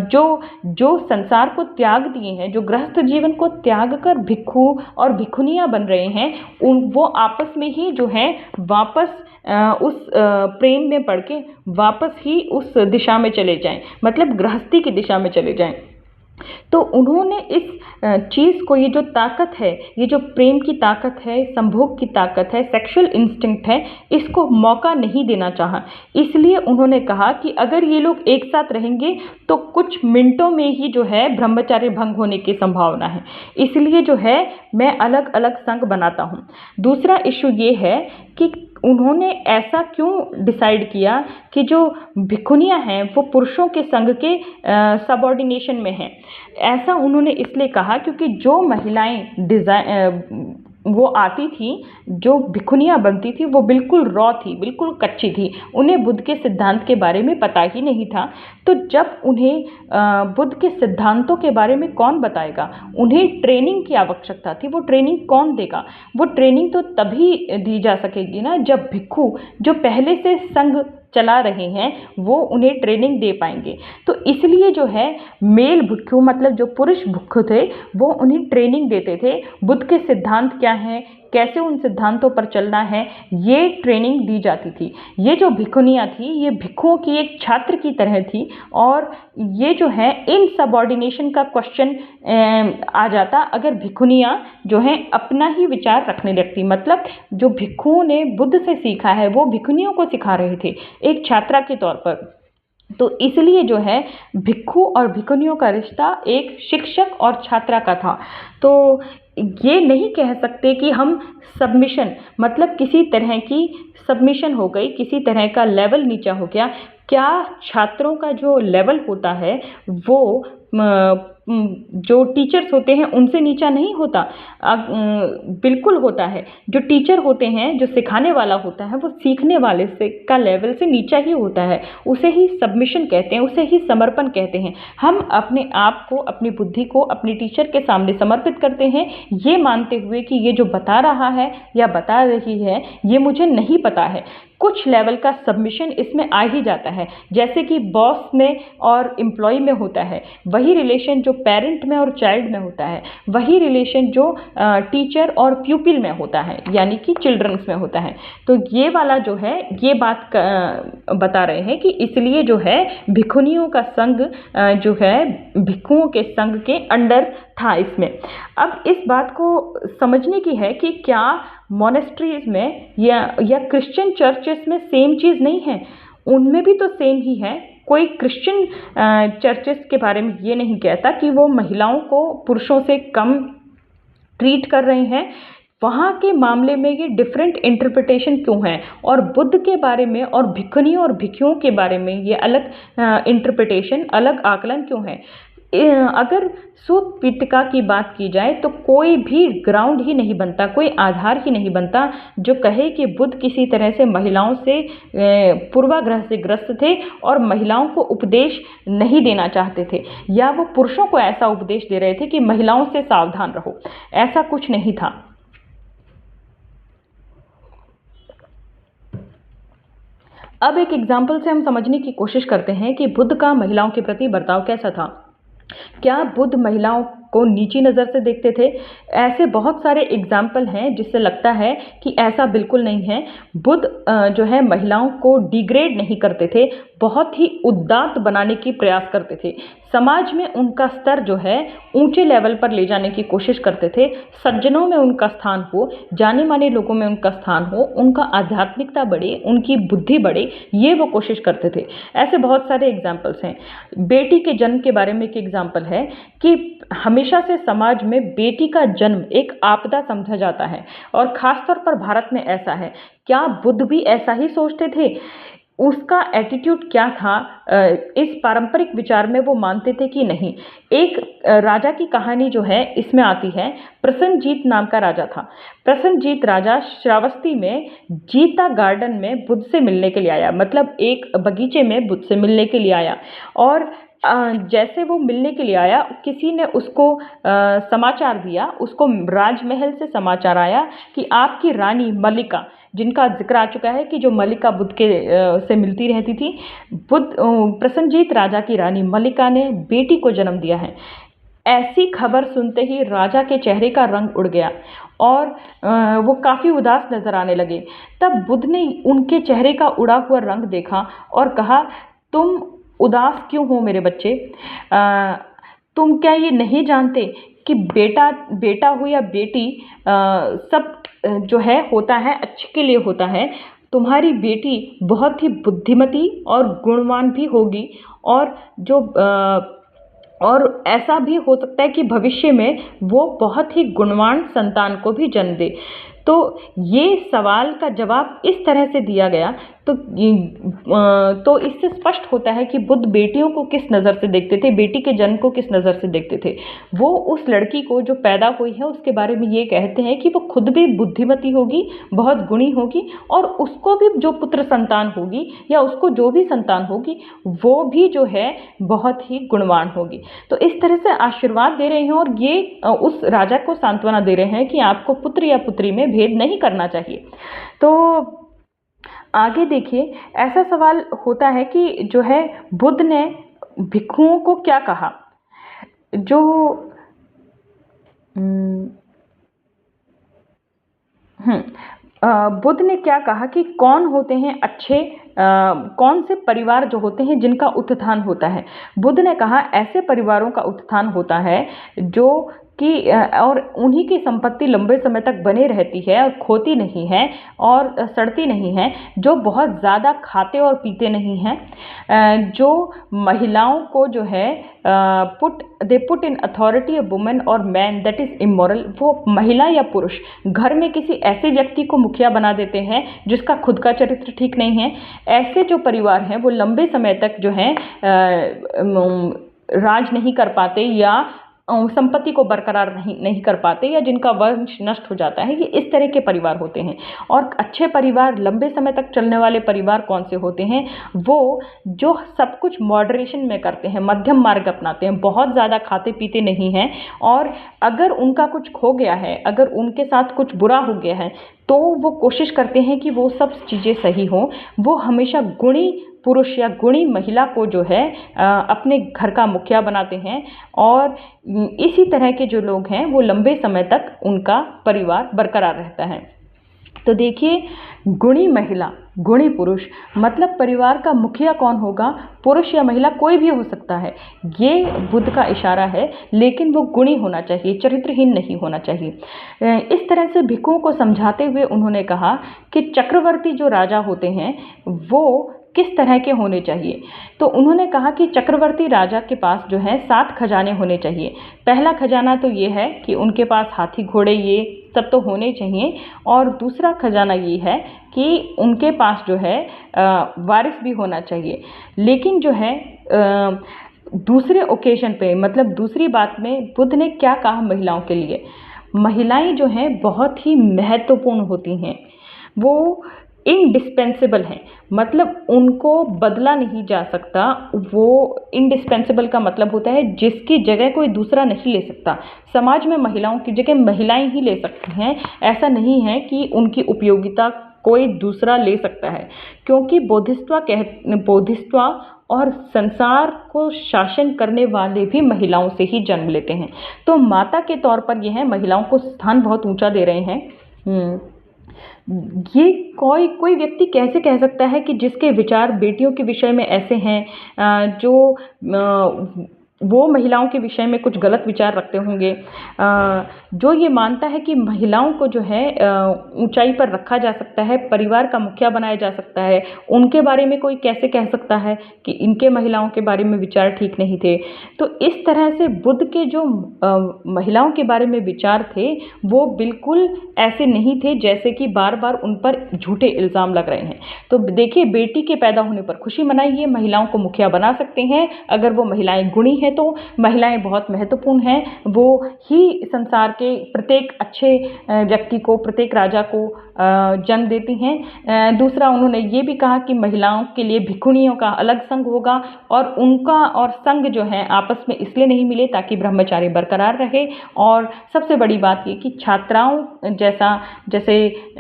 जो संसार को त्याग दिए हैं, जो गृहस्थ जीवन को त्याग कर भिक्षु और भिक्षुनियाँ बन रहे हैं, वो आपस में ही जो है वापस उस प्रेम में पड़ के वापस ही उस दिशा में चले जाएं, मतलब गृहस्थी की दिशा में चले जाएं। तो उन्होंने इस चीज़ को, ये जो ताकत है, ये जो प्रेम की ताकत है, संभोग की ताकत है, सेक्सुअल इंस्टिंक्ट है, इसको मौका नहीं देना चाहा। इसलिए उन्होंने कहा कि अगर ये लोग एक साथ रहेंगे तो कुछ मिनटों में ही जो है ब्रह्मचर्य भंग होने की संभावना है। इसलिए जो है मैं अलग अलग संघ बनाता हूँ। दूसरा इशू ये है कि उन्होंने ऐसा क्यों डिसाइड किया कि जो भिक्षुनियाँ हैं वो पुरुषों के संघ के सबऑर्डिनेशन में हैं। ऐसा उन्होंने इसलिए कहा क्योंकि जो महिलाएं वो आती थी, जो भिक्षुनियाँ बनती थी, वो बिल्कुल रॉ थी, बिल्कुल कच्ची थी, उन्हें बुद्ध के सिद्धांत के बारे में पता ही नहीं था। तो जब उन्हें बुद्ध के सिद्धांतों के बारे में कौन बताएगा? उन्हें ट्रेनिंग की आवश्यकता थी। वो ट्रेनिंग कौन देगा? वो ट्रेनिंग तो तभी दी जा सकेगी ना जब भिक्षु जो पहले से संघ चला रहे हैं वो उन्हें ट्रेनिंग दे पाएंगे। तो इसलिए जो है मेल भिक्षु, मतलब जो पुरुष भिक्षु थे, वो उन्हें ट्रेनिंग देते थे। बुद्ध के सिद्धांत क्या हैं, कैसे उन सिद्धांतों पर चलना है, ये ट्रेनिंग दी जाती थी। ये जो भिक्षुनियाँ थी ये भिक्षुओं की एक छात्र की तरह थी, और ये जो है इन सबऑर्डिनेशन का क्वेश्चन आ जाता अगर भिक्षुनियाँ जो हैं अपना ही विचार रखने लगती। मतलब जो भिक्षुओं ने बुद्ध से सीखा है वो भिक्षुनियों को सिखा रहे थे एक छात्रा के तौर पर। तो इसलिए जो है भिक्षु और भिक्षुनियों का रिश्ता एक शिक्षक और छात्रा का था। तो ये नहीं कह सकते कि हम सबमिशन, मतलब किसी तरह की सबमिशन हो गई, किसी तरह का लेवल नीचा हो गया। क्या छात्रों का जो लेवल होता है वो जो टीचर्स होते हैं उनसे नीचा नहीं होता? बिल्कुल होता है। जो टीचर होते हैं, जो सिखाने वाला होता है, वो सीखने वाले से का लेवल से नीचा ही होता है। उसे ही सबमिशन कहते हैं, उसे ही समर्पण कहते हैं। हम अपने आप को, अपनी बुद्धि को अपने टीचर के सामने समर्पित करते हैं, ये मानते हुए कि ये जो बता रहा है या बता रही है ये मुझे नहीं पता है। कुछ लेवल का सबमिशन इसमें आ ही जाता है। जैसे कि बॉस में और एम्प्लॉय में होता है, वही रिलेशन जो पेरेंट में और चाइल्ड में होता है, वही रिलेशन जो टीचर और प्यूपिल में होता है, यानी कि चिल्ड्रंस में होता है। तो ये वाला जो है, ये बात बता रहे हैं कि इसलिए जो है भिक्षुनियों का संघ जो है भिक्षुओं के संघ के अंडर था इसमें। अब इस बात को समझने की है कि क्या मोनेस्ट्रीज में या क्रिश्चियन चर्चेस में सेम चीज़ नहीं है? उनमें भी तो सेम ही है। कोई क्रिश्चियन चर्चेस के बारे में ये नहीं कहता कि वो महिलाओं को पुरुषों से कम ट्रीट कर रहे हैं। वहाँ के मामले में ये डिफरेंट इंटरप्रिटेशन क्यों है, और बुद्ध के बारे में और भिक्षुनियों और भिक्षुओं के बारे में ये अलग इंटरप्रिटेशन, अलग आकलन क्यों है? अगर सूत पिटका की बात की जाए तो कोई भी ग्राउंड ही नहीं बनता, कोई आधार ही नहीं बनता जो कहे कि बुद्ध किसी तरह से महिलाओं से पूर्वाग्रह से ग्रस्त थे और महिलाओं को उपदेश नहीं देना चाहते थे, या वो पुरुषों को ऐसा उपदेश दे रहे थे कि महिलाओं से सावधान रहो। ऐसा कुछ नहीं था। अब एक एग्जाम्पल से हम समझने की कोशिश करते हैं कि बुद्ध का महिलाओं के प्रति बर्ताव कैसा था। क्या बुद्ध महिलाओं को नीची नज़र से देखते थे? ऐसे बहुत सारे एग्जाम्पल हैं जिससे लगता है कि ऐसा बिल्कुल नहीं है। बुद्ध जो है महिलाओं को डिग्रेड नहीं करते थे, बहुत ही उदात्त बनाने की प्रयास करते थे। समाज में उनका स्तर जो है ऊंचे लेवल पर ले जाने की कोशिश करते थे। सज्जनों में उनका स्थान हो, जाने माने लोगों में उनका स्थान हो, उनका आध्यात्मिकता बढ़े, उनकी बुद्धि बढ़े, ये वो कोशिश करते थे। ऐसे बहुत सारे एग्जाम्पल्स हैं। बेटी के जन्म के बारे में एक एग्जाम्पल है कि हमेशा से समाज में बेटी का जन्म एक आपदा समझा जाता है, और ख़ासतौर पर भारत में ऐसा है। क्या बुद्ध भी ऐसा ही सोचते थे? उसका एटीट्यूड क्या था? इस पारंपरिक विचार में वो मानते थे कि नहीं? एक राजा की कहानी जो है इसमें आती है। प्रसन्नजीत नाम का राजा था। प्रसन्नजीत राजा श्रावस्ती में जीता गार्डन में बुद्ध से मिलने के लिए आया, मतलब एक बगीचे में बुद्ध से मिलने के लिए आया। और जैसे वो मिलने के लिए आया, किसी ने उसको समाचार दिया, उसको राजमहल से समाचार आया कि आपकी रानी मल्लिका, जिनका जिक्र आ चुका है कि जो मल्लिका बुद्ध के से मिलती रहती थी, प्रसन्नजीत राजा की रानी मल्लिका ने बेटी को जन्म दिया है। ऐसी खबर सुनते ही राजा के चेहरे का रंग उड़ गया और वो काफ़ी उदास नजर आने लगे। तब बुद्ध ने उनके चेहरे का उड़ा हुआ रंग देखा और कहा, तुम उदास क्यों हो मेरे बच्चे? तुम क्या ये नहीं जानते कि बेटा हो या बेटी सब जो है होता है अच्छे के लिए होता है। तुम्हारी बेटी बहुत ही बुद्धिमती और गुणवान भी होगी, और ऐसा भी हो सकता है कि भविष्य में वो बहुत ही गुणवान संतान को भी जन्म दे। तो ये सवाल का जवाब इस तरह से दिया गया तो इससे स्पष्ट होता है कि बुद्ध बेटियों को किस नज़र से देखते थे, बेटी के जन्म को किस नज़र से देखते थे। वो उस लड़की को जो पैदा हुई है उसके बारे में ये कहते हैं कि वो खुद भी बुद्धिमती होगी, बहुत गुणी होगी, और उसको भी जो पुत्र संतान होगी या उसको जो भी संतान होगी वो भी जो है बहुत ही गुणवान होगी। तो इस तरह से आशीर्वाद दे रहे हैं और ये उस राजा को सांत्वना दे रहे हैं कि आपको पुत्र या पुत्री में भेद नहीं करना चाहिए। तो आगे देखिए, ऐसा सवाल होता है कि जो है बुद्ध ने भिक्षुओं को क्या कहा? जो बुद्ध ने क्या कहा कि कौन होते हैं अच्छे, कौन से परिवार जो होते हैं जिनका उत्थान होता है? बुद्ध ने कहा ऐसे परिवारों का उत्थान होता है जो कि और उन्हीं की संपत्ति लंबे समय तक बने रहती है और खोती नहीं है और सड़ती नहीं है, जो बहुत ज़्यादा खाते और पीते नहीं हैं, जो महिलाओं को जो है put in authority a women और मैन दैट इज़ इमोरल। वो महिला या पुरुष घर में किसी ऐसे व्यक्ति को मुखिया बना देते हैं जिसका खुद का चरित्र ठीक नहीं है। ऐसे जो परिवार हैं वो लंबे समय तक जो है राज नहीं कर पाते या संपत्ति को बरकरार नहीं कर पाते, या जिनका वंश नष्ट हो जाता है, ये इस तरह के परिवार होते हैं। और अच्छे परिवार, लंबे समय तक चलने वाले परिवार कौन से होते हैं? वो जो सब कुछ मॉडरेशन में करते हैं, मध्यम मार्ग अपनाते हैं, बहुत ज़्यादा खाते पीते नहीं हैं, और अगर उनका कुछ खो गया है, अगर उनके साथ कुछ बुरा हो गया है, तो वो कोशिश करते हैं कि वो सब चीज़ें सही हों। वो हमेशा गुणी पुरुष या गुणी महिला को जो है अपने घर का मुखिया बनाते हैं, और इसी तरह के जो लोग हैं वो लंबे समय तक उनका परिवार बरकरार रहता है। तो देखिए, गुणी महिला, गुणी पुरुष, मतलब परिवार का मुखिया कौन होगा? पुरुष या महिला कोई भी हो सकता है, ये बुद्ध का इशारा है, लेकिन वो गुणी होना चाहिए, चरित्रहीन नहीं होना चाहिए। इस तरह से भिक्षुओं को समझाते हुए उन्होंने कहा कि चक्रवर्ती जो राजा होते हैं वो किस तरह के होने चाहिए। तो उन्होंने कहा कि चक्रवर्ती राजा के पास जो है 7 खजाने होने चाहिए। पहला खजाना तो ये है कि उनके पास हाथी घोड़े ये सब तो होने चाहिए, और दूसरा खजाना ये है कि उनके पास जो है वारिस भी होना चाहिए। लेकिन जो है दूसरे ओकेजन पे, मतलब दूसरी बात में बुद्ध ने क्या कहा महिलाओं के लिए? महिलाएं जो हैं बहुत ही महत्वपूर्ण होती हैं, वो इंडिस्पेंसेबल हैं, मतलब उनको बदला नहीं जा सकता। वो इंडिस्पेंसेबल का मतलब होता है जिसकी जगह कोई दूसरा नहीं ले सकता। समाज में महिलाओं की जगह महिलाएं ही ले सकती हैं। ऐसा नहीं है कि उनकी उपयोगिता कोई दूसरा ले सकता है, क्योंकि बोधिसत्व और संसार को शासन करने वाले भी महिलाओं से ही जन्म लेते हैं। तो माता के तौर पर यह है, महिलाओं को स्थान बहुत ऊंचा दे रहे हैं। ये कोई व्यक्ति कैसे कह सकता है कि जिसके विचार बेटियों के विषय में ऐसे हैं, जो वो महिलाओं के विषय में कुछ गलत विचार रखते होंगे, जो ये मानता है कि महिलाओं को जो है ऊंचाई पर रखा जा सकता है, परिवार का मुखिया बनाया जा सकता है, उनके बारे में कोई कैसे कह सकता है कि इनके महिलाओं के बारे में विचार ठीक नहीं थे? तो इस तरह से बुद्ध के जो महिलाओं के बारे में विचार थे वो बिल्कुल ऐसे नहीं थे जैसे कि बार बार उन पर झूठे इल्ज़ाम लग रहे हैं। तो देखिए, बेटी के पैदा होने पर खुशी मनाइए, महिलाओं को मुखिया बना सकते हैं। अगर वो महिलाएं गुणी हैं तो महिलाएं बहुत महत्वपूर्ण हैं, वो ही संसार के प्रत्येक अच्छे व्यक्ति को, प्रत्येक राजा को जन्म देती हैं। दूसरा, उन्होंने ये भी कहा कि महिलाओं के लिए भिक्षुणियों का अलग संघ होगा, और उनका और संघ जो है आपस में इसलिए नहीं मिले ताकि ब्रह्मचार्य बरकरार रहे। और सबसे बड़ी बात ये कि छात्राओं जैसे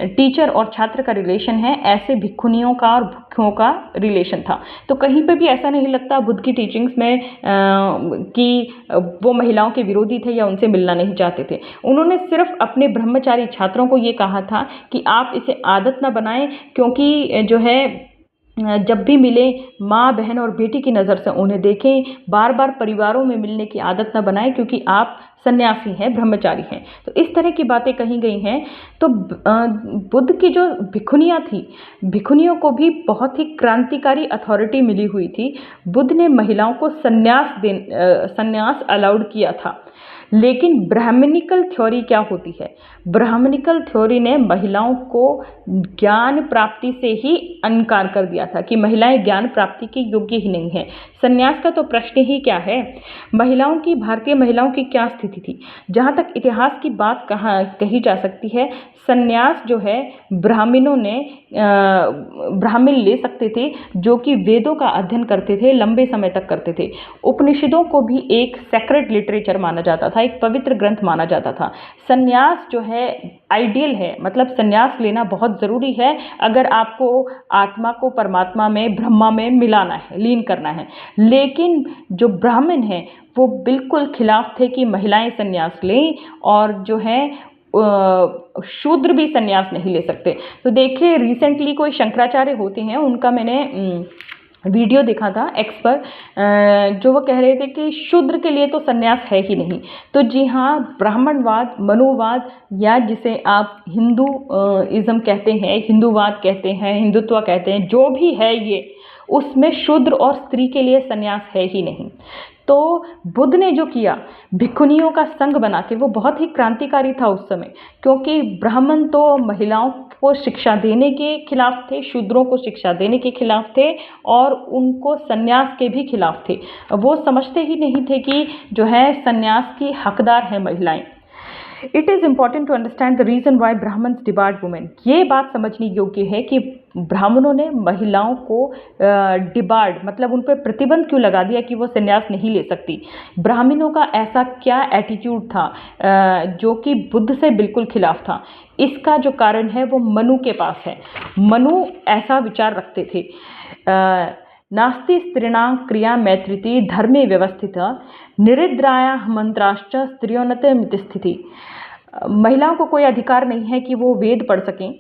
टीचर और छात्र का रिलेशन है, ऐसे भिक्षुणियों का और भिक्षुओं का रिलेशन था। तो कहीं पे भी ऐसा नहीं लगता बुद्ध की टीचिंग्स में कि वो महिलाओं के विरोधी थे या उनसे मिलना नहीं चाहते थे। उन्होंने सिर्फ अपने ब्रह्मचारी छात्रों को ये कहा था कि आप इसे आदत न बनाएं, क्योंकि जो है जब भी मिले माँ, बहन और बेटी की नज़र से उन्हें देखें, बार बार परिवारों में मिलने की आदत न बनाएं, क्योंकि आप सन्यासी हैं, ब्रह्मचारी हैं। तो इस तरह की बातें कही गई हैं। तो बुद्ध की जो भिक्षुनियाँ थी, भिक्षुनियों को भी बहुत ही क्रांतिकारी अथॉरिटी मिली हुई थी। बुद्ध ने महिलाओं को सन्यास अलाउड किया था। लेकिन ब्राह्मणिकल थ्योरी क्या होती है? ब्राह्मणिकल थ्योरी ने महिलाओं को ज्ञान प्राप्ति से ही इनकार कर दिया था कि महिलाएं ज्ञान प्राप्ति के योग्य ही नहीं हैं। सन्यास का तो प्रश्न ही क्या है? भारतीय महिलाओं की क्या स्थिति थी? जहाँ तक इतिहास की बात कही जा सकती है, सन्यास जो है ब्राह्मण ले सकते थे, जो कि वेदों का अध्ययन करते थे, लंबे समय तक करते थे। उपनिषदों को भी एक सेक्रेड लिटरेचर माना जाता था, एक पवित्र ग्रंथ माना जाता था। सन्यास जो है आइडियल है, मतलब सन्यास लेना बहुत ज़रूरी है अगर आपको आत्मा को परमात्मा में, ब्रह्मा में मिलाना है, लीन करना है। लेकिन जो ब्राह्मण हैं वो बिल्कुल खिलाफ थे कि महिलाएं सन्यास लें, और जो है शूद्र भी सन्यास नहीं ले सकते। तो देखिए, रिसेंटली कोई शंकराचार्य होते हैं, उनका मैंने वीडियो देखा था एक्स पर, जो वो कह रहे थे कि शूद्र के लिए तो संन्यास है ही नहीं। तो जी हाँ, ब्राह्मणवाद, मनुवाद, या जिसे आप हिंदू इज़्म कहते हैं, हिंदूवाद कहते हैं, हिंदुत्व कहते हैं, जो भी है ये, उसमें शूद्र और स्त्री के लिए संन्यास है ही नहीं। तो बुद्ध ने जो किया भिक्षुनियों का संघ बना के, वो बहुत ही क्रांतिकारी था उस समय, क्योंकि ब्राह्मण तो महिलाओं को शिक्षा देने के खिलाफ थे, शूद्रों को शिक्षा देने के खिलाफ थे, और उनको संन्यास के भी खिलाफ थे। वो समझते ही नहीं थे कि जो है संन्यास की हकदार है महिलाएं। It is important to understand the reason why Brahmans debarred women. ये बात समझने योग्य है कि ब्राह्मणों ने महिलाओं को डिबार्ड मतलब उन पर प्रतिबंध क्यों लगा दिया कि वो संन्यास नहीं ले सकती। ब्राह्मणों का ऐसा क्या एटीट्यूड था जो कि बुद्ध से बिल्कुल खिलाफ था। इसका जो कारण है वो मनु के पास है। मनु ऐसा विचार रखते थे, नास्ति स्त्रीणां क्रिया मैत्रिति धर्मे व्यवस्थिता निरिद्राया मंत्राश्च स्त्रियोन्नत मिति स्थिति। महिलाओं को कोई अधिकार नहीं है कि वो वेद पढ़ सकें,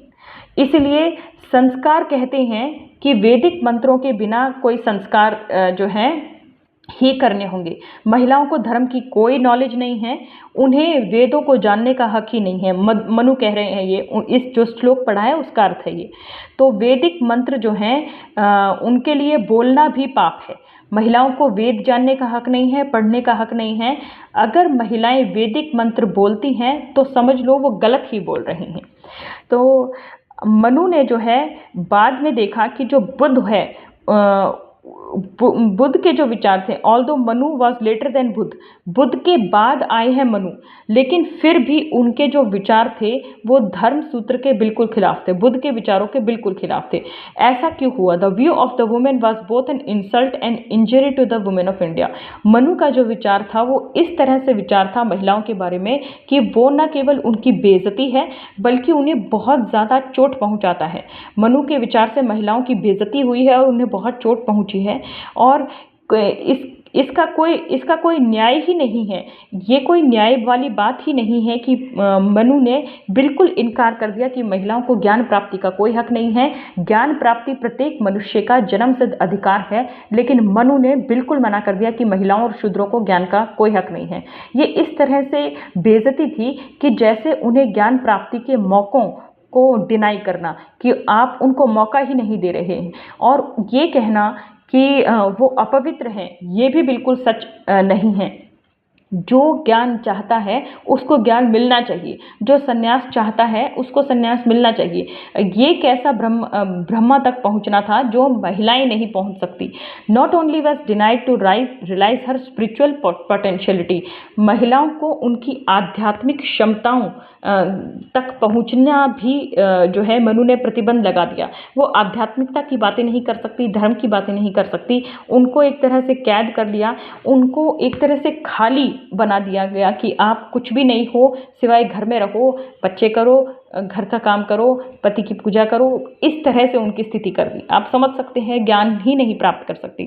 इसलिए संस्कार कहते हैं कि वैदिक मंत्रों के बिना कोई संस्कार जो है ही करने होंगे। महिलाओं को धर्म की कोई नॉलेज नहीं है, उन्हें वेदों को जानने का हक ही नहीं है। मनु कह रहे हैं ये, इस जो श्लोक पढ़ा है उसका अर्थ है ये। तो वैदिक मंत्र जो हैं उनके लिए बोलना भी पाप है। महिलाओं को वेद जानने का हक नहीं है, पढ़ने का हक नहीं है। अगर महिलाएं वैदिक मंत्र बोलती हैं तो समझ लो वो गलत ही बोल रही हैं। तो मनु ने जो है बाद में देखा कि जो बुद्ध है, बुद्ध के जो विचार थे, although Manu was later than Buddha, Buddha के बाद आए हैं मनु, लेकिन फिर भी उनके जो विचार थे वो धर्म सूत्र के बिल्कुल खिलाफ थे, बुद्ध के विचारों के बिल्कुल खिलाफ थे। ऐसा क्यों हुआ? The view of the women was both an insult and injury to the women of India. Manu का जो विचार था वो इस तरह से विचार था महिलाओं के बारे में कि वो न केवल उनकी बेइज्जती है बल्कि उन्हें बहुत ज़्यादा चोट पहुंचाता है। मनु के विचार से महिलाओं की बेइज्जती हुई है और उन्हें बहुत चोट पहुंची है, और इसका कोई न्याय ही नहीं है। ये कोई न्याय वाली बात ही नहीं है कि मनु ने बिल्कुल इनकार कर दिया कि महिलाओं को ज्ञान प्राप्ति का कोई हक नहीं है। ज्ञान प्राप्ति प्रत्येक मनुष्य का जन्मसिद्ध अधिकार है, लेकिन मनु ने बिल्कुल मना कर दिया कि महिलाओं और शूद्रों को ज्ञान का कोई हक नहीं है। ये इस तरह से बेइज्जती थी कि जैसे उन्हें ज्ञान प्राप्ति के मौक़ों को डिनाई करना, कि आप उनको मौका ही नहीं दे रहे हैं, और ये कहना कि वो अपवित्र हैं, ये भी बिल्कुल सच नहीं है। जो ज्ञान चाहता है उसको ज्ञान मिलना चाहिए, जो संन्यास चाहता है उसको संन्यास मिलना चाहिए। ये कैसा ब्रह्मा तक पहुंचना था जो महिलाएं नहीं पहुंच सकती। Not only was denied to realise her spiritual potentiality, महिलाओं को उनकी आध्यात्मिक क्षमताओं तक पहुंचना भी जो है मनु ने प्रतिबंध लगा दिया। वो आध्यात्मिकता की बातें नहीं कर सकती, धर्म की बातें नहीं कर सकती, उनको एक तरह से कैद कर लिया, उनको एक तरह से खाली बना दिया गया कि आप कुछ भी नहीं हो सिवाय घर में रहो, बच्चे करो, घर का काम करो, पति की पूजा करो। इस तरह से उनकी स्थिति कर दी। आप समझ सकते हैं, ज्ञान ही नहीं प्राप्त कर सकती।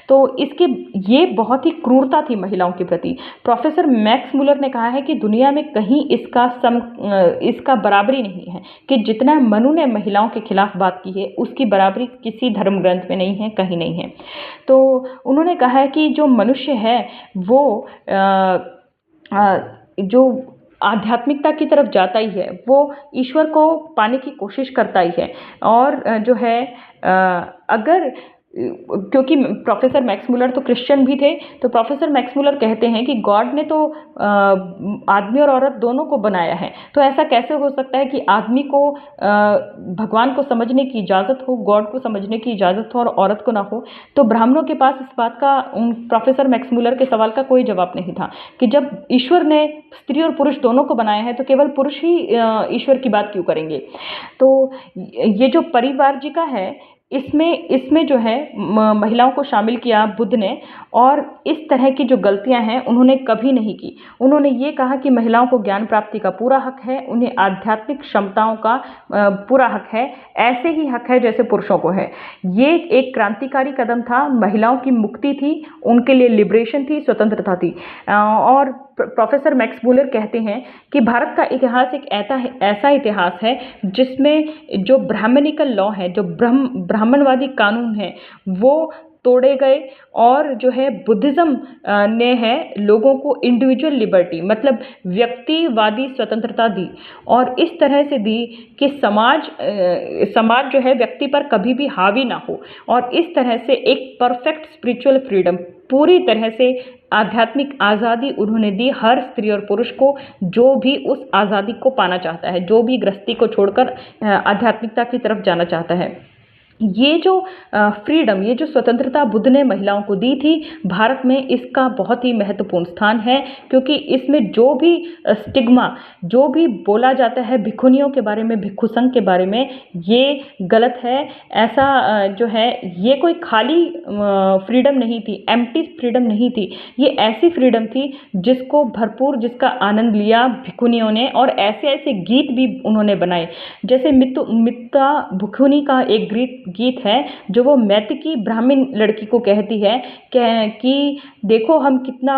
तो ये बहुत ही क्रूरता थी महिलाओं के प्रति। प्रोफेसर मैक्स मुलर ने कहा है कि दुनिया में कहीं इसका बराबरी नहीं है, कि जितना मनु ने महिलाओं के खिलाफ बात की है उसकी बराबरी किसी धर्म ग्रंथ में नहीं है, कहीं नहीं है। तो उन्होंने कहा है कि जो मनुष्य है वो जो आध्यात्मिकता की तरफ जाता ही है, वो ईश्वर को पाने की कोशिश करता ही है। और जो है अगर क्योंकि प्रोफेसर मैक्स मुलर तो क्रिश्चियन भी थे, तो प्रोफेसर मैक्स मुलर कहते हैं कि गॉड ने तो आदमी और औरत दोनों को बनाया है, तो ऐसा कैसे हो सकता है कि आदमी को भगवान को समझने की इजाज़त हो, गॉड को समझने की इजाज़त हो और औरत को ना हो। तो ब्राह्मणों के पास इस बात का प्रोफेसर मैक्स मुलर के सवाल का कोई जवाब नहीं था कि जब ईश्वर ने स्त्री और पुरुष दोनों को बनाया है तो केवल पुरुष ही ईश्वर की बात क्यों करेंगे। तो ये जो परिवारजिका है, इसमें जो है महिलाओं को शामिल किया बुद्ध ने, और इस तरह की जो गलतियां हैं उन्होंने कभी नहीं की। उन्होंने ये कहा कि महिलाओं को ज्ञान प्राप्ति का पूरा हक है, उन्हें आध्यात्मिक क्षमताओं का पूरा हक है, ऐसे ही हक है जैसे पुरुषों को है। ये एक क्रांतिकारी कदम था, महिलाओं की मुक्ति थी, उनके लिए लिबरेशन थी, स्वतंत्रता थी। और प्रोफेसर मैक्स मुलर कहते हैं कि भारत का इतिहास एक ऐसा इतिहास है जिसमें जो ब्राह्मणिकल लॉ है, जो ब्राह्मणवादी कानून है, वो तोड़े गए और जो है बुद्धिज़्म ने है लोगों को इंडिविजुअल लिबर्टी मतलब व्यक्तिवादी स्वतंत्रता दी और इस तरह से दी कि समाज जो है व्यक्ति पर कभी भी हावी ना हो और इस तरह से एक परफेक्ट स्पिरिचुअल फ्रीडम पूरी तरह से आध्यात्मिक आज़ादी उन्होंने दी हर स्त्री और पुरुष को जो भी उस आज़ादी को पाना चाहता है, जो भी गृहस्थी को छोड़कर आध्यात्मिकता की तरफ जाना चाहता है। ये जो फ्रीडम, ये जो स्वतंत्रता बुद्ध ने महिलाओं को दी थी, भारत में इसका बहुत ही महत्वपूर्ण स्थान है क्योंकि इसमें जो भी स्टिग्मा, जो भी बोला जाता है भिखुनियों के बारे में, भिक्षु संघ के बारे में, ये गलत है। ऐसा जो है ये कोई खाली फ्रीडम नहीं थी, एम्प्टी फ्रीडम नहीं थी, ये ऐसी फ्रीडम थी जिसको भरपूर, जिसका आनंद लिया भिखुनियों ने और ऐसे ऐसे गीत भी उन्होंने बनाए। जैसे मित्ता भिखुनी का एक गीत है जो वो मैथिकी ब्राह्मण लड़की को कहती है कि देखो हम कितना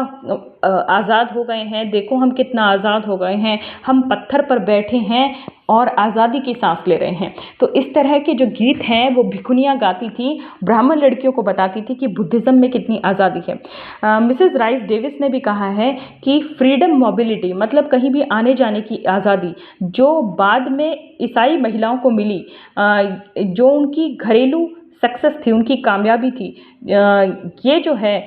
आज़ाद हो गए हैं, देखो हम कितना आज़ाद हो गए हैं, हम पत्थर पर बैठे हैं और आज़ादी की सांस ले रहे हैं। तो इस तरह के जो गीत हैं वो भिखुनियाँ गाती थी, ब्राह्मण लड़कियों को बताती थी कि बुद्धिज़्म में कितनी आज़ादी है। मिसेस राइस डेविस ने भी कहा है कि फ्रीडम मोबिलिटी मतलब कहीं भी आने जाने की आज़ादी जो बाद में ईसाई महिलाओं को मिली, जो उनकी घरेलू सक्सेस थी, उनकी कामयाबी थी, ये जो है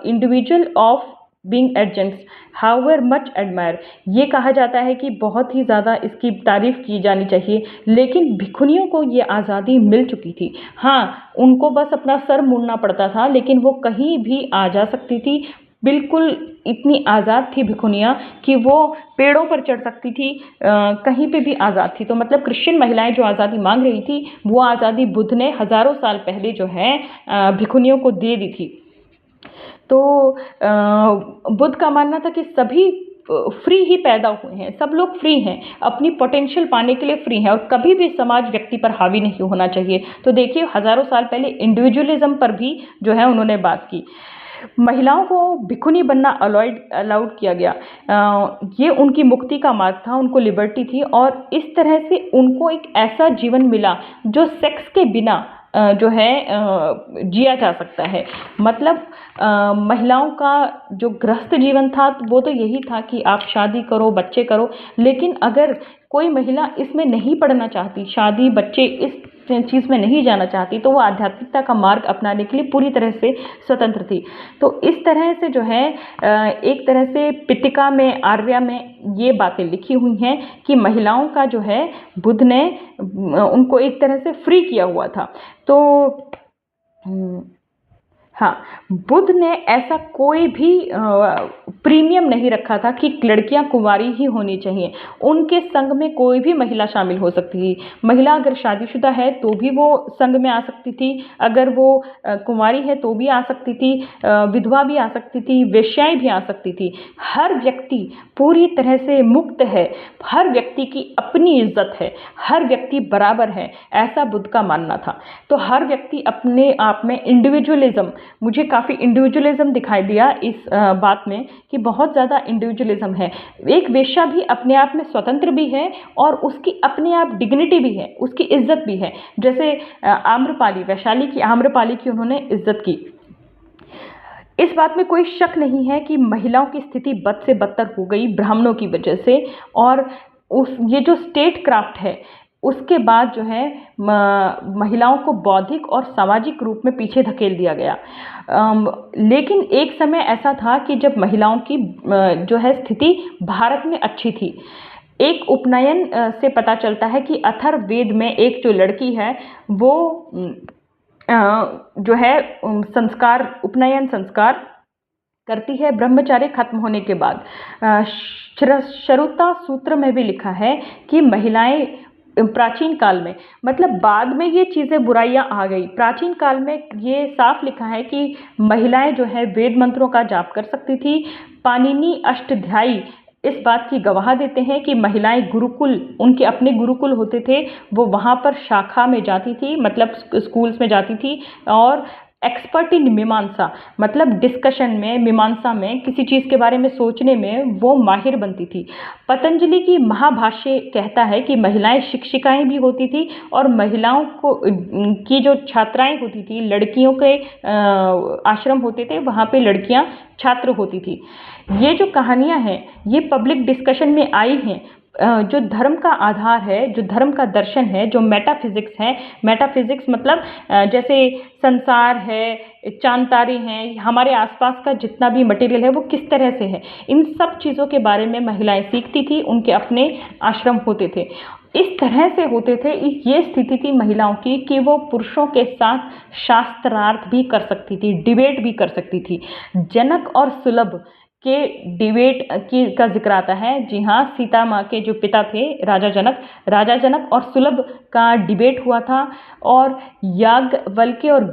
individual of being agents however much admire, ये कहा जाता है कि बहुत ही ज़्यादा इसकी तारीफ़ की जानी चाहिए। लेकिन भिखुनियों को ये आज़ादी मिल चुकी थी। हाँ, उनको बस अपना सर मुड़ना पड़ता था लेकिन वो कहीं भी आ जा सकती थी। बिल्कुल इतनी आज़ाद थी भिखुनियाँ कि वो पेड़ों पर चढ़ सकती थी, कहीं पे भी आज़ाद थी। तो मतलब क्रिश्चियन महिलाएं जो आज़ादी मांग रही थी वो आज़ादी बुद्ध ने हज़ारों साल पहले जो है भिखुनियों को दे दी थी। तो बुद्ध का मानना था कि सभी फ्री ही पैदा हुए हैं, सब लोग फ्री हैं, अपनी पोटेंशियल पाने के लिए फ्री हैं और कभी भी समाज व्यक्ति पर हावी नहीं होना चाहिए। तो देखिए हज़ारों साल पहले इंडिविजुअलिज्म पर भी जो है उन्होंने बात की। महिलाओं को भिखुनी बनना अलाउड किया गया, ये उनकी मुक्ति का मार्ग था, उनको लिबर्टी थी और इस तरह से उनको एक ऐसा जीवन मिला जो सेक्स के बिना जो है जिया जा सकता है। मतलब महिलाओं का जो गृहस्थ जीवन था वो तो यही था कि आप शादी करो, बच्चे करो, लेकिन अगर कोई महिला इसमें नहीं पढ़ना चाहती, शादी बच्चे इस चीज़ में नहीं जाना चाहती, तो वो आध्यात्मिकता का मार्ग अपनाने के लिए पूरी तरह से स्वतंत्र थी। तो इस तरह से जो है एक तरह से पिटिका में, आर्या में ये बातें लिखी हुई हैं कि महिलाओं का जो है बुद्ध ने उनको एक तरह से फ्री किया हुआ था। तो हाँ, बुद्ध ने ऐसा कोई भी प्रीमियम नहीं रखा था कि लड़कियां कुंवारी ही होनी चाहिए। उनके संघ में कोई भी महिला शामिल हो सकती थी। महिला अगर शादीशुदा है तो भी वो संघ में आ सकती थी, अगर वो कुंवारी है तो भी आ सकती थी, विधवा भी आ सकती थी, वेश्याएं भी आ सकती थी। हर व्यक्ति पूरी तरह से मुक्त है, हर व्यक्ति की अपनी इज्जत है, हर व्यक्ति बराबर है, ऐसा बुद्ध का मानना था। तो हर व्यक्ति अपने आप में इंडिविजुअलिज्म, मुझे काफ़ी इंडिविजुअलिज्म दिखाई दिया इस बात में कि बहुत ज़्यादा इंडिविजुअलिज्म है। एक वेश्या भी अपने आप में स्वतंत्र भी है और उसकी अपने आप डिग्निटी भी है, उसकी इज्जत भी है। जैसे आम्रपाली, वैशाली की आम्रपाली की उन्होंने इज्जत की। इस बात में कोई शक नहीं है कि महिलाओं की स्थिति बद से बदतर हो गई ब्राह्मणों की वजह से, और ये जो स्टेट क्राफ्ट है उसके बाद जो है महिलाओं को बौद्धिक और सामाजिक रूप में पीछे धकेल दिया गया। लेकिन एक समय ऐसा था कि जब महिलाओं की जो है स्थिति भारत में अच्छी थी। एक उपनयन से पता चलता है कि अथर्ववेद में एक जो लड़की है वो जो है उपनयन संस्कार करती है ब्रह्मचार्य खत्म होने के बाद। श्रुता सूत्र में भी लिखा है कि महिलाएं प्राचीन काल में, मतलब बाद में ये चीज़ें बुराइयां आ गई, प्राचीन काल में ये साफ लिखा है कि महिलाएं जो है वेद मंत्रों का जाप कर सकती थी। पाणिनि अष्टाध्यायी इस बात की गवाह देते हैं कि महिलाएं गुरुकुल, उनके अपने गुरुकुल होते थे, वो वहाँ पर शाखा में जाती थी, मतलब स्कूल्स में जाती थी और एक्सपर्ट इन मीमांसा, मतलब डिस्कशन में, मीमांसा में, किसी चीज़ के बारे में सोचने में वो माहिर बनती थी। पतंजलि की महाभाष्य कहता है कि महिलाएं शिक्षिकाएं भी होती थी और महिलाओं को की जो छात्राएं होती थी, लड़कियों के आश्रम होते थे, वहाँ पे लड़कियां छात्र होती थी। ये जो कहानियाँ हैं ये पब्लिक डिस्कशन में आई हैं। जो धर्म का आधार है, जो धर्म का दर्शन है, जो मेटाफिजिक्स है, मेटाफिजिक्स मतलब जैसे संसार है, चांद तारे हैं, हमारे आसपास का जितना भी मटेरियल है वो किस तरह से है, इन सब चीज़ों के बारे में महिलाएं सीखती थी। उनके अपने आश्रम होते थे, इस तरह से होते थे। ये स्थिति थी महिलाओं की कि वो पुरुषों के साथ शास्त्रार्थ भी कर सकती थी, डिबेट भी कर सकती थी। जनक और सुलभ के डिबेट की का जिक्र आता है। जी हाँ, सीता माँ के जो पिता थे राजा जनक और सुलभ का डिबेट हुआ था। और याज्ञवल्क्य और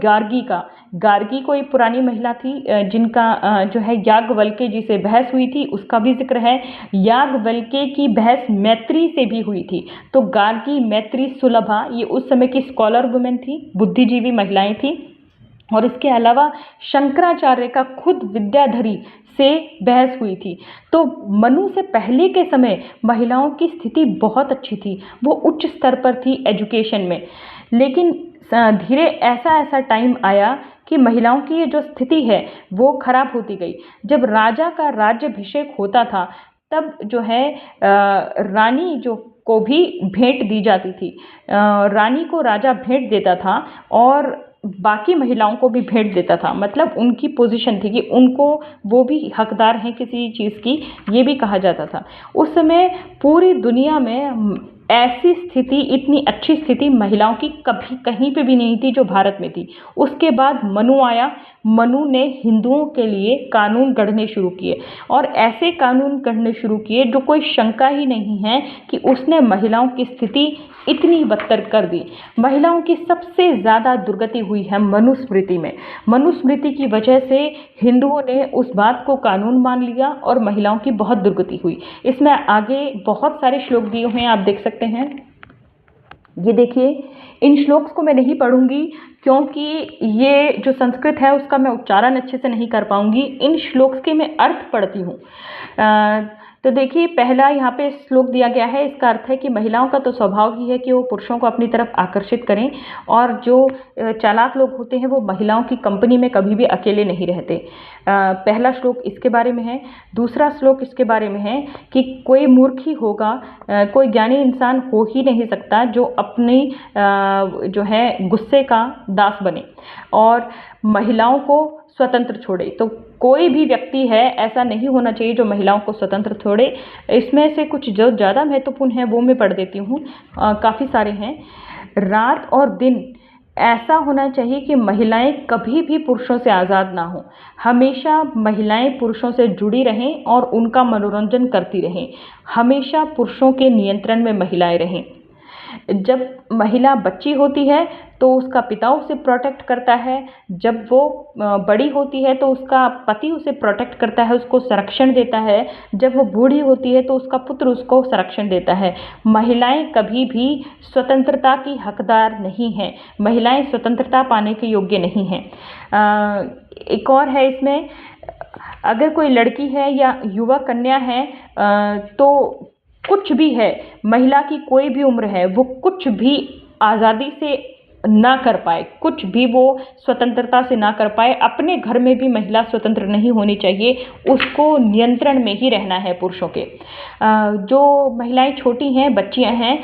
गार्गी कोई पुरानी महिला थी जिनका जो है याज्ञवल्क्य जी से बहस हुई थी, उसका भी जिक्र है। याज्ञवल्क्य की बहस मैत्री से भी हुई थी। तो गार्गी, मैत्री, सुलभा ये उस समय की स्कॉलर वुमेन थी, बुद्धिजीवी महिलाएं थी। और इसके अलावा शंकराचार्य का खुद विद्याधरी से बहस हुई थी। तो मनु से पहले के समय महिलाओं की स्थिति बहुत अच्छी थी, वो उच्च स्तर पर थी एजुकेशन में। लेकिन धीरे ऐसा टाइम आया कि महिलाओं की ये जो स्थिति है वो खराब होती गई। जब राजा का राज्याभिषेक होता था तब जो है रानी जो को भी भेंट दी जाती थी। रानी को राजा भेंट देता था और बाकी महिलाओं को भी भेंट देता था। मतलब उनकी पोजीशन थी कि उनको वो भी हकदार हैं किसी चीज़ की, ये भी कहा जाता था। उस समय पूरी दुनिया में ऐसी स्थिति, इतनी अच्छी स्थिति महिलाओं की कभी कहीं पे भी नहीं थी जो भारत में थी। उसके बाद मनु आया। मनु ने हिंदुओं के लिए कानून गढ़ने शुरू किए और ऐसे कानून गढ़ने शुरू किए जो कोई शंका ही नहीं है कि उसने महिलाओं की स्थिति इतनी बदतर कर दी। महिलाओं की सबसे ज़्यादा दुर्गति हुई है मनुस्मृति में। मनुस्मृति की वजह से हिंदुओं ने उस बात को कानून मान लिया और महिलाओं की बहुत दुर्गति हुई। इसमें आगे बहुत सारे श्लोक दिए हुए हैं, आप देख सकते हैं। ये देखिए, इन श्लोक्स को मैं नहीं पढ़ूंगी क्योंकि ये जो संस्कृत है उसका मैं उच्चारण अच्छे से नहीं कर पाऊंगी। इन श्लोक्स के मैं अर्थ पढ़ती हूँ। तो देखिए, पहला यहाँ पे श्लोक दिया गया है, इसका अर्थ है कि महिलाओं का तो स्वभाव ही है कि वो पुरुषों को अपनी तरफ आकर्षित करें और जो चालाक लोग होते हैं वो महिलाओं की कंपनी में कभी भी अकेले नहीं रहते। पहला श्लोक इसके बारे में है। दूसरा श्लोक इसके बारे में है कि कोई मूर्ख ही होगा, कोई ज्ञानी इंसान हो ही नहीं सकता जो अपनी जो है गुस्से का दास बने और महिलाओं को स्वतंत्र छोड़े। तो कोई भी व्यक्ति है ऐसा नहीं होना चाहिए जो महिलाओं को स्वतंत्र छोड़े। इसमें से कुछ जो ज़्यादा महत्वपूर्ण है वो मैं पढ़ देती हूँ, काफ़ी सारे हैं। रात और दिन ऐसा होना चाहिए कि महिलाएं कभी भी पुरुषों से आज़ाद ना हों। हमेशा महिलाएं पुरुषों से जुड़ी रहें और उनका मनोरंजन करती रहें। हमेशा पुरुषों के नियंत्रण में महिलाएं रहें। जब महिला बच्ची होती है तो उसका पिता उसे प्रोटेक्ट करता है। जब वो बड़ी होती है तो उसका पति उसे प्रोटेक्ट करता है, उसको संरक्षण देता है। जब वो बूढ़ी होती है तो उसका पुत्र उसको संरक्षण देता है। महिलाएं कभी भी स्वतंत्रता की हकदार नहीं हैं। महिलाएं स्वतंत्रता पाने के योग्य नहीं हैं। एक और है इसमें, अगर कोई लड़की है या युवा कन्या है तो कुछ भी है, महिला की कोई भी उम्र है, वो कुछ भी आज़ादी से ना कर पाए, कुछ भी वो स्वतंत्रता से ना कर पाए। अपने घर में भी महिला स्वतंत्र नहीं होनी चाहिए, उसको नियंत्रण में ही रहना है पुरुषों के। जो महिलाएं छोटी हैं, बच्चियां हैं,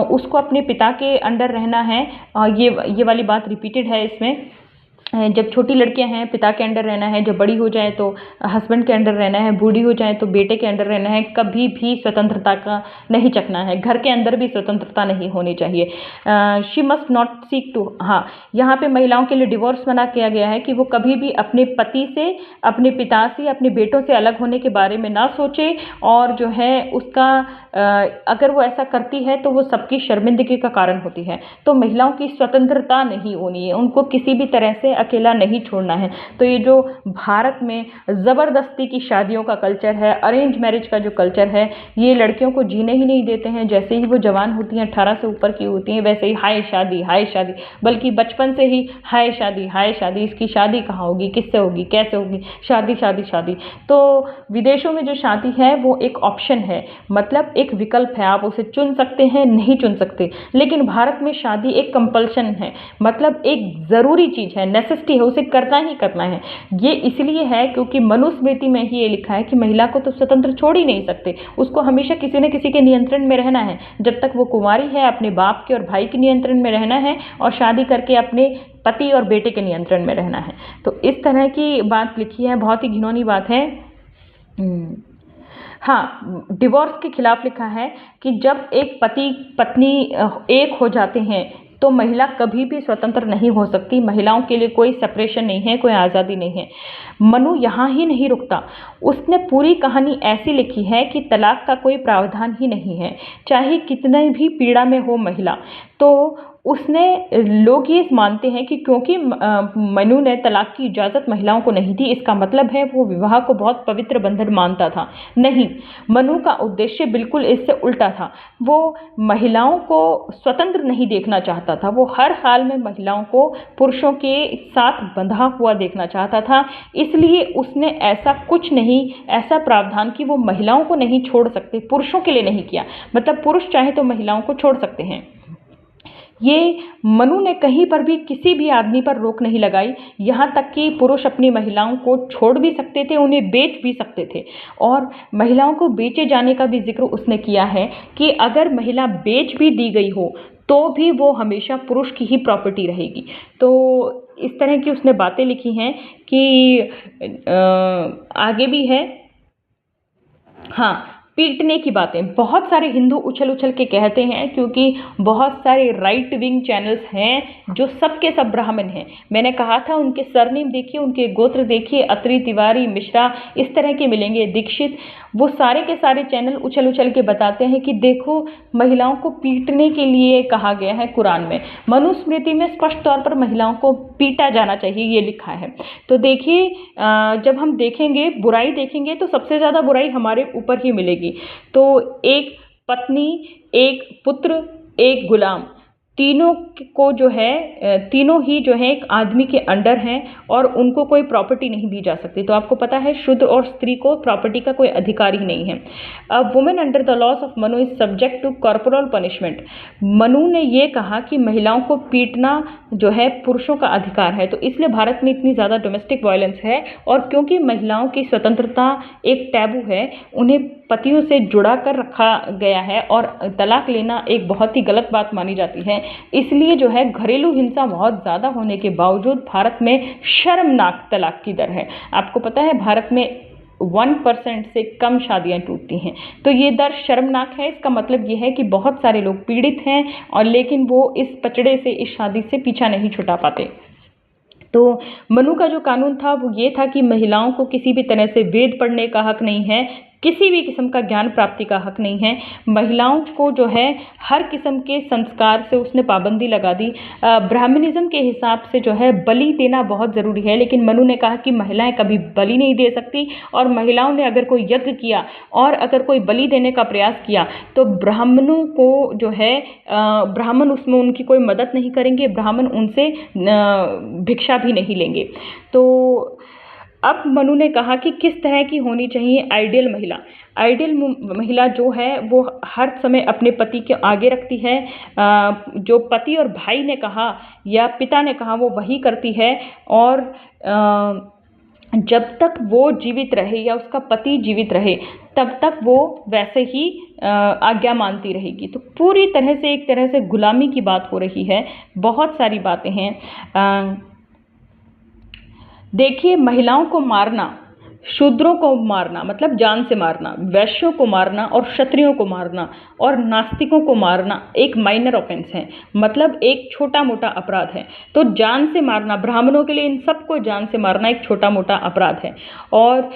उसको अपने पिता के अंडर रहना है। ये वाली बात रिपीटेड है इसमें। जब छोटी लड़कियां हैं पिता के अंडर रहना है, जब बड़ी हो जाए तो हस्बैंड के अंडर रहना है, बूढ़ी हो जाए तो बेटे के अंडर रहना है। कभी भी स्वतंत्रता का नहीं चखना है, घर के अंदर भी स्वतंत्रता नहीं होनी चाहिए। She must not seek to, हाँ, यहाँ पे महिलाओं के लिए डिवोर्स मना किया गया है कि वो कभी भी अपने पति से, अपने पिता से, अपने बेटों से अलग होने के बारे में ना सोचे। और जो है उसका अगर वो ऐसा करती है तो वो सबकी शर्मिंदगी का कारण होती है। तो महिलाओं की स्वतंत्रता नहीं होनी है, उनको किसी भी तरह से अकेला नहीं छोड़ना है। तो ये जो भारत में ज़बरदस्ती की शादियों का कल्चर है, अरेंज मैरिज का जो कल्चर है, ये लड़कियों को जीने ही नहीं देते हैं। जैसे ही वो जवान होती हैं, 18 से ऊपर की होती हैं, वैसे ही हाय शादी, बल्कि बचपन से ही हाय शादी, इसकी शादी कहाँ होगी, किससे होगी, कैसे होगी, शादी शादी शादी। तो विदेशों में जो शादी है वो एक ऑप्शन है, मतलब एक विकल्प है, आप उसे चुन सकते हैं, नहीं चुन सकते। लेकिन भारत में शादी एक कंपल्शन है, मतलब एक ज़रूरी चीज़ है, नेसेसिटी है, उसे करना ही करना है। ये इसलिए है क्योंकि मनुस्मृति में ही ये लिखा है कि महिला को तो स्वतंत्र छोड़ ही नहीं सकते, उसको हमेशा किसी न किसी के नियंत्रण में रहना है। जब तक वो कुंवारी है अपने बाप के और भाई के नियंत्रण में रहना है, और शादी करके अपने पति और बेटे के नियंत्रण में रहना है। तो इस तरह की बात लिखी है, बहुत ही घिनौनी बात है। हाँ, डिवोर्स के खिलाफ लिखा है कि जब एक पति पत्नी एक हो जाते हैं तो महिला कभी भी स्वतंत्र नहीं हो सकती। महिलाओं के लिए कोई सेपरेशन नहीं है, कोई आज़ादी नहीं है। मनु यहाँ ही नहीं रुकता, उसने पूरी कहानी ऐसी लिखी है कि तलाक का कोई प्रावधान ही नहीं है, चाहे कितने भी पीड़ा में हो महिला। तो उसने, लोग ये मानते हैं कि क्योंकि मनु ने तलाक की इजाज़त महिलाओं को नहीं दी, इसका मतलब है वो विवाह को बहुत पवित्र बंधन मानता था। नहीं, मनु का उद्देश्य बिल्कुल इससे उल्टा था। वो महिलाओं को स्वतंत्र नहीं देखना चाहता था, वो हर हाल में महिलाओं को पुरुषों के साथ बंधा हुआ देखना चाहता था। इसलिए उसने ऐसा कुछ नहीं, ऐसा प्रावधान कि वो महिलाओं को नहीं छोड़ सकते, पुरुषों के लिए नहीं किया। मतलब पुरुष चाहे तो महिलाओं को छोड़ सकते हैं। ये मनु ने कहीं पर भी किसी भी आदमी पर रोक नहीं लगाई, यहाँ तक कि पुरुष अपनी महिलाओं को छोड़ भी सकते थे, उन्हें बेच भी सकते थे। और महिलाओं को बेचे जाने का भी जिक्र उसने किया है कि अगर महिला बेच भी दी गई हो तो भी वो हमेशा पुरुष की ही प्रॉपर्टी रहेगी। तो इस तरह की उसने बातें लिखी हैं कि आगे भी है। हाँ, पीटने की बातें बहुत सारे हिंदू उछल उछल के कहते हैं, क्योंकि बहुत सारे राइट विंग चैनल्स हैं जो सब के सब ब्राह्मण हैं। मैंने कहा था उनके सरनेम देखिए, उनके गोत्र देखिए, अत्री, तिवारी, मिश्रा, इस तरह के मिलेंगे, दीक्षित। वो सारे के सारे चैनल उछल उछल के बताते हैं कि देखो महिलाओं को पीटने के लिए कहा गया है कुरान में। मनुस्मृति में स्पष्ट तौर पर महिलाओं को पीटा जाना चाहिए ये लिखा है। तो देखिए, जब हम देखेंगे, बुराई देखेंगे तो सबसे ज़्यादा बुराई हमारे ऊपर ही मिलेगी। तो एक पत्नी, एक पुत्र, एक गुलाम, तीनों को जो है, तीनों ही जो है एक आदमी के अंडर हैं और उनको कोई प्रॉपर्टी नहीं दी जा सकती। तो आपको पता है शूद्र और स्त्री को प्रॉपर्टी का कोई अधिकार ही नहीं है। अब women under the laws of Manu is subject to corporal punishment. Manu ने ये कहा कि महिलाओं को पीटना जो है पुरुषों का अधिकार है, तो इसलिए भारत में इतनी ज़्यादा डोमेस्टिक वायलेंस है। और क्योंकि महिलाओं की स्वतंत्रता एक टैबू है, उन्हें पतियों से जुड़ा कर रखा गया है और तलाक लेना एक बहुत ही गलत बात मानी जाती है, इसलिए जो है घरेलू हिंसा बहुत ज़्यादा होने के बावजूद भारत में शर्मनाक तलाक की दर है। आपको पता है भारत में 1% से कम शादियां टूटती हैं। तो ये दर शर्मनाक है। इसका मतलब ये है कि बहुत सारे लोग पीड़ित हैं और लेकिन वो इस पचड़े से, इस शादी से पीछा नहीं छुटा पाते। तो मनु का जो कानून था वो ये था कि महिलाओं को किसी भी तरह से वेद पढ़ने का हक नहीं है, किसी भी किस्म का ज्ञान प्राप्ति का हक नहीं है। महिलाओं को जो है हर किस्म के संस्कार से उसने पाबंदी लगा दी। ब्राह्मणिज्म के हिसाब से जो है बलि देना बहुत ज़रूरी है, लेकिन मनु ने कहा कि महिलाएं कभी बलि नहीं दे सकती, और महिलाओं ने अगर कोई यज्ञ किया और अगर कोई बलि देने का प्रयास किया तो ब्राह्मणों को जो है, ब्राह्मण उसमें उनकी कोई मदद नहीं करेंगे, ब्राह्मण उनसे भिक्षा भी नहीं लेंगे। तो अब मनु ने कहा कि किस तरह की होनी चाहिए आइडियल महिला। आइडियल महिला जो है वो हर समय अपने पति के आगे रखती है, जो पति और भाई ने कहा या पिता ने कहा वो वही करती है, और जब तक वो जीवित रहे या उसका पति जीवित रहे तब तक वो वैसे ही आज्ञा मानती रहेगी। तो पूरी तरह से एक तरह से गुलामी की बात हो रही है। बहुत सारी बातें हैं। देखिए, महिलाओं को मारना, शूद्रों को मारना मतलब जान से मारना, वैश्यों को मारना और क्षत्रियों को मारना और नास्तिकों को मारना एक माइनर ऑफेंस है, मतलब एक छोटा मोटा अपराध है। तो जान से मारना, ब्राह्मणों के लिए इन सबको जान से मारना एक छोटा मोटा अपराध है। और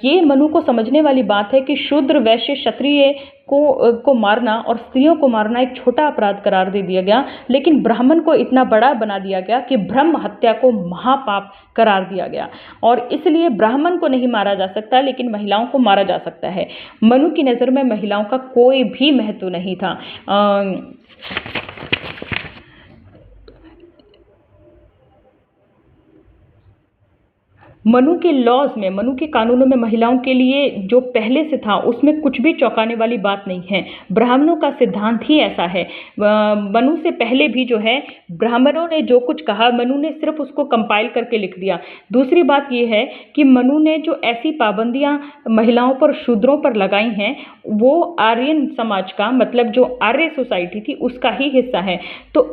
ये मनु को समझने वाली बात है कि शूद्र, वैश्य, क्षत्रिय को मारना और स्त्रियों को मारना एक छोटा अपराध करार दे दिया गया, लेकिन ब्राह्मण को इतना बड़ा बना दिया गया कि ब्रह्म हत्या को महापाप करार दिया गया। और इसलिए ब्राह्मण को नहीं मारा जा सकता, लेकिन महिलाओं को मारा जा सकता है। मनु की नज़र में महिलाओं का कोई भी महत्व नहीं था। मनु के लॉज में, मनु के कानूनों में महिलाओं के लिए जो पहले से था उसमें कुछ भी चौंकाने वाली बात नहीं है। ब्राह्मणों का सिद्धांत ही ऐसा है। मनु से पहले भी जो है ब्राह्मणों ने जो कुछ कहा, मनु ने सिर्फ उसको कंपाइल करके लिख दिया। दूसरी बात यह है कि मनु ने जो ऐसी पाबंदियां महिलाओं पर, शूद्रों पर लगाई हैं, वो आर्यन समाज का, मतलब जो आर्य सोसाइटी थी उसका ही हिस्सा है। तो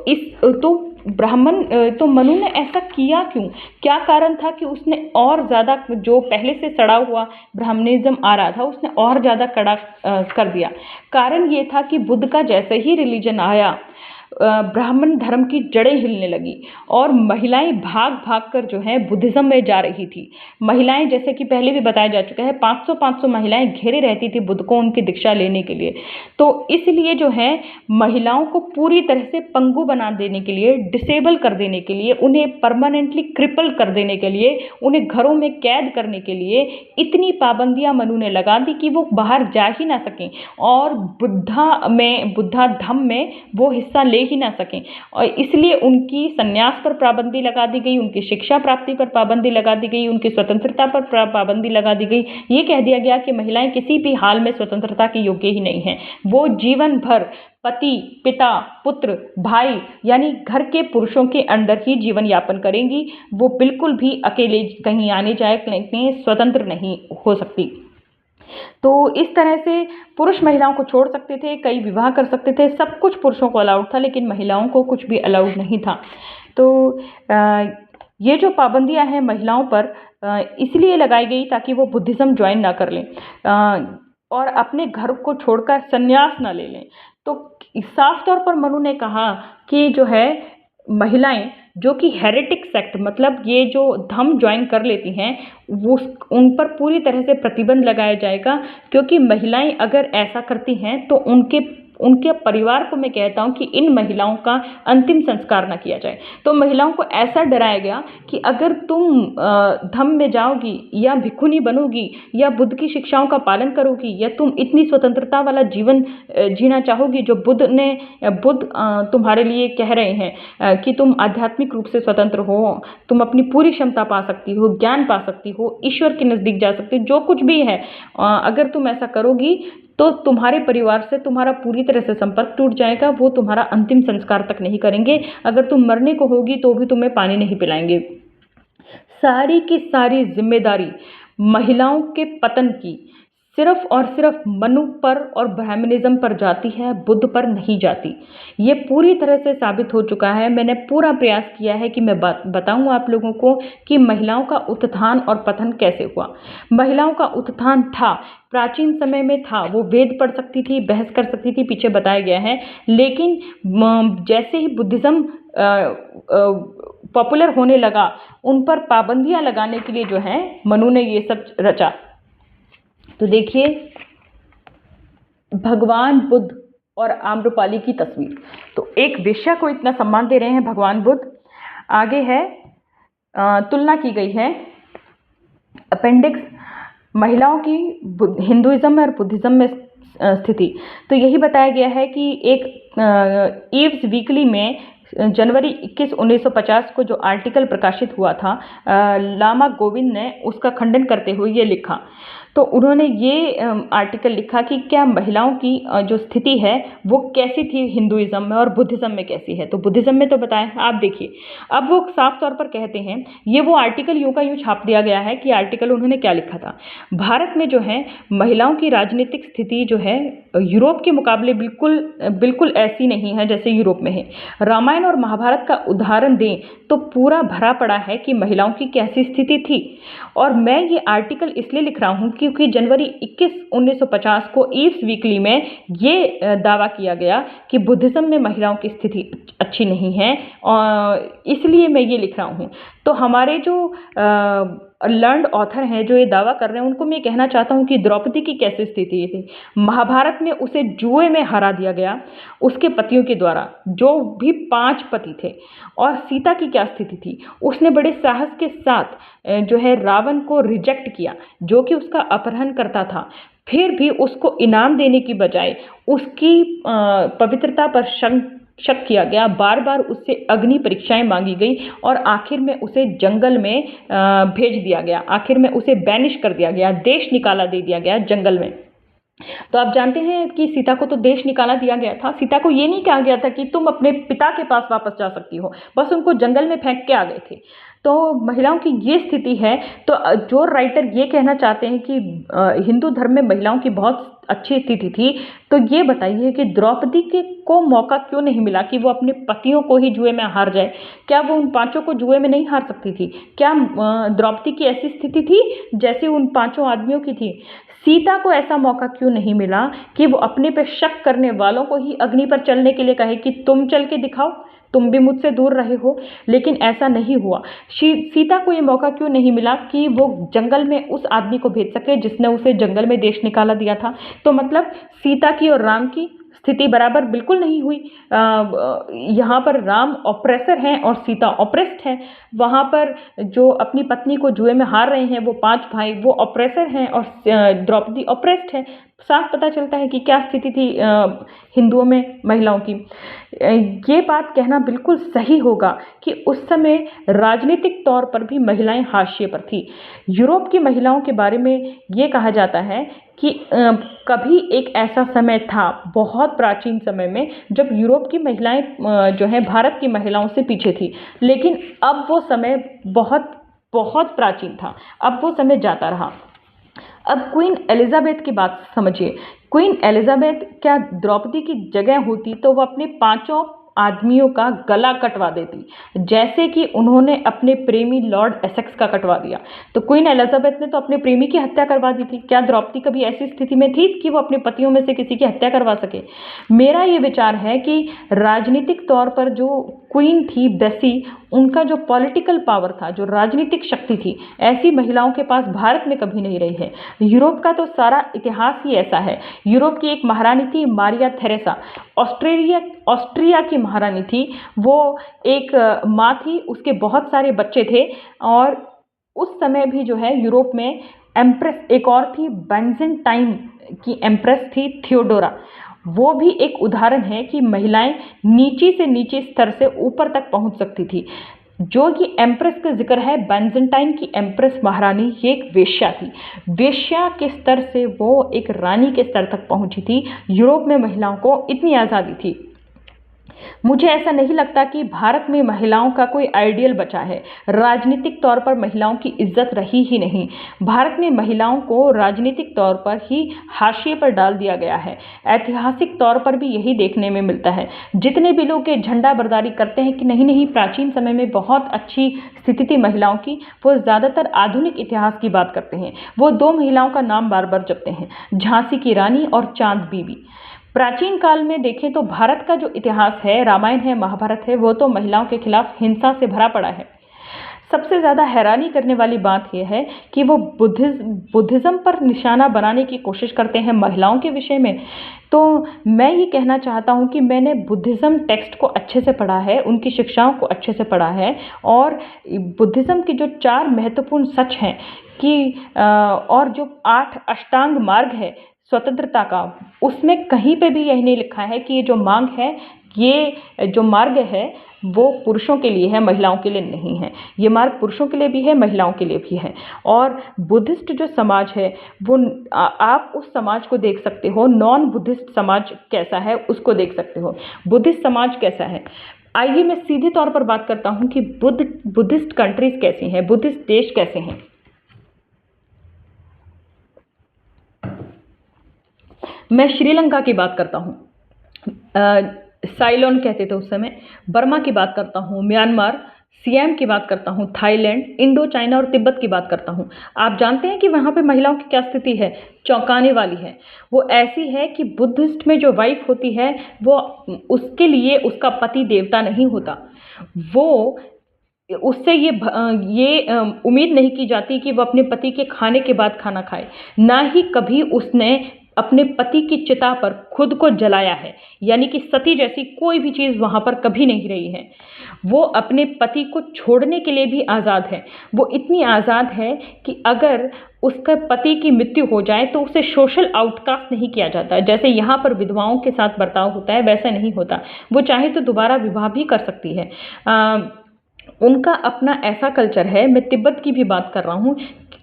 मनु ने ऐसा किया क्यों? क्या कारण था कि उसने और ज़्यादा, जो पहले से सड़ा हुआ ब्राह्मणिज्म आ रहा था, उसने और ज़्यादा कड़ा कर दिया? कारण ये था कि बुद्ध का जैसे ही रिलीजन आया, ब्राह्मण धर्म की जड़ें हिलने लगी और महिलाएं भाग भाग कर जो है बुद्धिज्म में जा रही थी। महिलाएं, जैसे कि पहले भी बताया जा चुका है, 500 महिलाएं घेरे रहती थी बुद्ध को उनकी दीक्षा लेने के लिए। तो इसलिए जो है महिलाओं को पूरी तरह से पंगु बना देने के लिए, डिसेबल कर देने के लिए, उन्हें परमानेंटली क्रिपल कर देने के लिए, उन्हें घरों में कैद करने के लिए इतनी पाबंदियां मनु ने लगा दी कि वो बाहर जा ही ना सकें और बुद्धा धम्म में वो हिस्सा ले ही ना सकें। और इसलिए उनकी संन्यास पर पाबंदी लगा दी गई, उनकी शिक्षा प्राप्ति पर पाबंदी लगा दी गई, उनकी स्वतंत्रता पर पाबंदी लगा दी गई। ये कह दिया गया कि महिलाएं किसी भी हाल में स्वतंत्रता के योग्य ही नहीं हैं। वो जीवन भर पति, पिता, पुत्र, भाई यानी घर के पुरुषों के अंडर ही जीवन यापन करेंगी। वो बिल्कुल भी अकेले कहीं आने जाने स्वतंत्र नहीं हो सकती। तो इस तरह से पुरुष महिलाओं को छोड़ सकते थे, कई विवाह कर सकते थे, सब कुछ पुरुषों को अलाउड था, लेकिन महिलाओं को कुछ भी अलाउड नहीं था। तो ये जो पाबंदियां हैं महिलाओं पर इसलिए लगाई गई ताकि वो बुद्धिज्म ज्वाइन ना कर लें और अपने घर को छोड़कर संन्यास ना ले लें। तो साफ तौर पर मनु ने कहा कि जो है महिलाएं जो कि हेरेटिक सेक्ट, मतलब ये जो धर्म ज्वाइन कर लेती हैं, वो उन पर पूरी तरह से प्रतिबंध लगाया जाएगा, क्योंकि महिलाएं अगर ऐसा करती हैं तो उनके परिवार को मैं कहता हूं कि इन महिलाओं का अंतिम संस्कार न किया जाए। तो महिलाओं को ऐसा डराया गया कि अगर तुम धम्म में जाओगी या भिक्षुणी बनोगी या बुद्ध की शिक्षाओं का पालन करोगी या तुम इतनी स्वतंत्रता वाला जीवन जीना चाहोगी जो बुद्ध तुम्हारे लिए कह रहे हैं कि तुम आध्यात्मिक रूप से स्वतंत्र हो, तुम अपनी पूरी क्षमता पा सकती हो, ज्ञान पा सकती हो, ईश्वर के नज़दीक जा सकती हो, जो कुछ भी है, अगर तुम ऐसा करोगी तो तुम्हारे परिवार से तुम्हारा पूरी तरह से संपर्क टूट जाएगा। वो तुम्हारा अंतिम संस्कार तक नहीं करेंगे। अगर तुम मरने को होगी तो भी तुम्हें पानी नहीं पिलाएंगे। सारी की सारी जिम्मेदारी महिलाओं के पतन की सिर्फ और सिर्फ मनु पर और ब्राह्मणिज्म पर जाती है, बुद्ध पर नहीं जाती। ये पूरी तरह से साबित हो चुका है। मैंने पूरा प्रयास किया है कि मैं बताऊं आप लोगों को कि महिलाओं का उत्थान और पतन कैसे हुआ। महिलाओं का उत्थान था, प्राचीन समय में था, वो वेद पढ़ सकती थी, बहस कर सकती थी, पीछे बताया गया है। लेकिन जैसे ही बुद्धिज्म पॉपुलर होने लगा, उन पर पाबंदियां लगाने के लिए जो है मनु ने ये सब रचा। तो देखिए भगवान बुद्ध और आम्रपाली की तस्वीर। तो एक वेश्या को इतना सम्मान दे रहे हैं भगवान बुद्ध। आगे है तुलना की गई है अपेंडिक्स महिलाओं की हिंदुइज्म और बुद्धिज्म में स्थिति। तो यही बताया गया है कि एक ईव्स वीकली में जनवरी 21, 1950 को जो आर्टिकल प्रकाशित हुआ था, लामा गोविंद ने उसका खंडन करते हुए ये लिखा। तो उन्होंने ये आर्टिकल लिखा कि क्या महिलाओं की जो स्थिति है वो कैसी थी हिंदुइज्म में और बुद्धिज्म में कैसी है। तो बुद्धिज्म में तो बताएं, आप देखिए अब वो साफ तौर पर कहते हैं, ये वो आर्टिकल यूं का यूं छाप दिया गया है कि आर्टिकल उन्होंने क्या लिखा था। भारत में जो है महिलाओं की राजनीतिक स्थिति जो है यूरोप के मुकाबले बिल्कुल ऐसी नहीं है जैसे यूरोप में है। रामायण और महाभारत का उदाहरण दें तो पूरा भरा पड़ा है कि महिलाओं की कैसी स्थिति थी। और मैं ये आर्टिकल इसलिए लिख रहा हूँ क्योंकि जनवरी 21, 1950 को ईव्स वीकली में ये दावा किया गया कि बुद्धिज्म में महिलाओं की स्थिति अच्छी नहीं है, और इसलिए मैं ये लिख रहा हूँ। तो हमारे जो लर्नड ऑथर हैं जो ये दावा कर रहे हैं, उनको मैं कहना चाहता हूँ कि द्रौपदी की कैसी स्थिति थी। महाभारत में उसे जुए में हरा दिया गया उसके पतियों के द्वारा, जो भी 5 पति थे। और सीता की क्या स्थिति थी, उसने बड़े साहस के साथ जो है रावण को रिजेक्ट किया, जो कि उसका अपहरण करता था। फिर भी उसको इनाम देने की बजाय उसकी पवित्रता पर शक किया गया, बार बार उससे अग्नि परीक्षाएं मांगी गई और आखिर में उसे जंगल में भेज दिया गया, आखिर में उसे बैनिश कर दिया गया, देश निकाला दे दिया गया जंगल में। तो आप जानते हैं कि सीता को तो देश निकाला दिया गया था। सीता को ये नहीं कहा गया था कि तुम अपने पिता के पास वापस जा सकती हो, बस उनको जंगल में फेंक के आ गए थे। तो महिलाओं की ये स्थिति है। तो जो राइटर ये कहना चाहते हैं कि हिंदू धर्म में महिलाओं की बहुत अच्छी स्थिति थी, तो ये बताइए कि द्रौपदी के को मौका क्यों नहीं मिला कि वो अपने पतियों को ही जुए में हार जाए? क्या वो उन 5 को जुए में नहीं हार सकती थी? क्या द्रौपदी की ऐसी स्थिति थी जैसे उन 5 आदमियों की थी? सीता को ऐसा मौका क्यों नहीं मिला कि वो अपने पे शक करने वालों को ही अग्नि पर चलने के लिए कहे कि तुम चल के दिखाओ, तुम भी मुझसे दूर रहे हो? लेकिन ऐसा नहीं हुआ। सीता को ये मौका क्यों नहीं मिला कि वो जंगल में उस आदमी को भेज सके जिसने उसे जंगल में देश निकाला दिया था? तो मतलब सीता की और राम की स्थिति बराबर बिल्कुल नहीं हुई। यहाँ पर राम ऑप्रेसर हैं और सीता ऑप्रेस्ड है। वहाँ पर जो अपनी पत्नी को जुए में हार रहे हैं वो 5 भाई, वो ऑप्रेसर हैं और द्रौपदी ऑप्रेस्ड है। साफ पता चलता है कि क्या स्थिति थी हिंदुओं में महिलाओं की। ये बात कहना बिल्कुल सही होगा कि उस समय राजनीतिक तौर पर भी महिलाएं हाशिए पर थी। यूरोप की महिलाओं के बारे में ये कहा जाता है कि कभी एक ऐसा समय था बहुत प्राचीन समय में जब यूरोप की महिलाएं जो है भारत की महिलाओं से पीछे थी, लेकिन अब वो समय बहुत बहुत प्राचीन था, अब वो समय जाता रहा। अब क्वीन एलिजाबेथ की बात समझिए। क्वीन एलिजाबेथ क्या द्रौपदी की जगह होती तो वो अपने 5 आदमियों का गला कटवा देती, जैसे कि उन्होंने अपने प्रेमी लॉर्ड एसेक्स का कटवा दिया। तो क्वीन एलिजाबेथ ने तो अपने प्रेमी की हत्या करवा दी थी। क्या द्रौपदी कभी ऐसी स्थिति में थी कि वो अपने पतियों में से किसी की हत्या करवा सके? मेरा ये विचार है कि राजनीतिक तौर पर जो क्वीन थी बेसी, उनका जो पॉलिटिकल पावर था, जो राजनीतिक शक्ति थी, ऐसी महिलाओं के पास भारत में कभी नहीं रही है। यूरोप का तो सारा इतिहास ही ऐसा है। यूरोप की एक महारानी थी मारिया थेरेसा, ऑस्ट्रिया की महारानी थी। वो एक माँ थी, उसके बहुत सारे बच्चे थे। और उस समय भी जो है यूरोप में एम्प्रेस एक और थी, बाइजेंटाइन की एम्प्रेस थी थियोडोरा। वो भी एक उदाहरण है कि महिलाएं नीचे से नीचे स्तर से ऊपर तक पहुंच सकती थी। जो कि एम्प्रेस का जिक्र है, बाइजेंटाइन की एम्प्रेस महारानी, ये एक वेश्या थी। वेश्या के स्तर से वो एक रानी के स्तर तक पहुंची थी। यूरोप में महिलाओं को इतनी आज़ादी थी। मुझे ऐसा नहीं लगता कि भारत में महिलाओं का कोई आइडियल बचा है। राजनीतिक तौर पर महिलाओं की इज्जत रही ही नहीं। भारत में महिलाओं को राजनीतिक तौर पर ही हाशिए पर डाल दिया गया है। ऐतिहासिक तौर पर भी यही देखने में मिलता है। जितने भी लोग ये झंडा बरदारी करते हैं कि नहीं नहीं प्राचीन समय में बहुत अच्छी स्थिति थी महिलाओं की, वो ज़्यादातर आधुनिक इतिहास की बात करते हैं। वो 2 महिलाओं का नाम बार बार जपते हैं, झांसी की रानी और चांद बीबी। प्राचीन काल में देखें तो भारत का जो इतिहास है, रामायण है, महाभारत है, वो तो महिलाओं के खिलाफ हिंसा से भरा पड़ा है। सबसे ज़्यादा हैरानी करने वाली बात यह है कि वो बुद्धिज़्म पर निशाना बनाने की कोशिश करते हैं महिलाओं के विषय में। तो मैं ये कहना चाहता हूँ कि मैंने बुद्धिज़्म टेक्स्ट को अच्छे से पढ़ा है, उनकी शिक्षाओं को अच्छे से पढ़ा है, और बुद्धिज़्म के जो 4 महत्वपूर्ण सच हैं कि और जो 8 अष्टांग मार्ग है स्वतंत्रता का, उसमें कहीं पे भी यही नहीं लिखा है कि ये जो मांग है, ये जो मार्ग है वो पुरुषों के लिए है, महिलाओं के लिए नहीं है। ये मार्ग पुरुषों के लिए भी है, महिलाओं के लिए भी है। और बुद्धिस्ट जो समाज है वो आप उस समाज को देख सकते हो। नॉन बुद्धिस्ट समाज कैसा है उसको देख सकते हो। बुद्धिस्ट समाज कैसा है, आइए मैं सीधे तौर पर बात करता हूँ कि बुद्धिस्ट कंट्रीज कैसी हैं, बुद्धिस्ट देश कैसे हैं। मैं श्रीलंका की बात करता हूँ, साइलोन कहते थे उस समय। बर्मा की बात करता हूँ, म्यांमार, सियाम की बात करता हूँ, थाईलैंड, इंडो चाइना और तिब्बत की बात करता हूँ। आप जानते हैं कि वहाँ पे महिलाओं की क्या स्थिति है? चौंकाने वाली है। वो ऐसी है कि बुद्धिस्ट में जो वाइफ होती है वो उसके लिए उसका पति देवता नहीं होता, वो उससे ये उम्मीद नहीं की जाती कि वो अपने पति के खाने के बाद खाना खाए। ना ही कभी उसने अपने पति की चिता पर खुद को जलाया है, यानी कि सती जैसी कोई भी चीज़ वहाँ पर कभी नहीं रही है। वो अपने पति को छोड़ने के लिए भी आज़ाद है। वो इतनी आज़ाद है कि अगर उसका पति की मृत्यु हो जाए तो उसे सोशल आउटकास्ट नहीं किया जाता। जैसे यहाँ पर विधवाओं के साथ बर्ताव होता है, वैसा नहीं होता। वो चाहे तो दोबारा विवाह भी कर सकती है। उनका अपना ऐसा कल्चर है, मैं तिब्बत की भी बात कर रहा हूँ,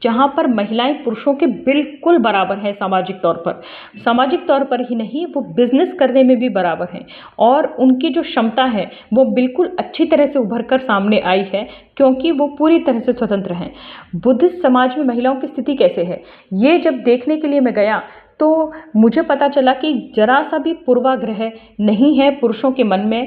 जहाँ पर महिलाएं पुरुषों के बिल्कुल बराबर हैं सामाजिक तौर पर। सामाजिक तौर पर ही नहीं, वो बिजनेस करने में भी बराबर हैं और उनकी जो क्षमता है वो बिल्कुल अच्छी तरह से उभर कर सामने आई है, क्योंकि वो पूरी तरह से स्वतंत्र हैं। बुद्धिस्ट समाज में महिलाओं की स्थिति कैसे है, ये जब देखने के लिए मैं गया तो मुझे पता चला कि जरा सा भी पूर्वाग्रह नहीं है पुरुषों के मन में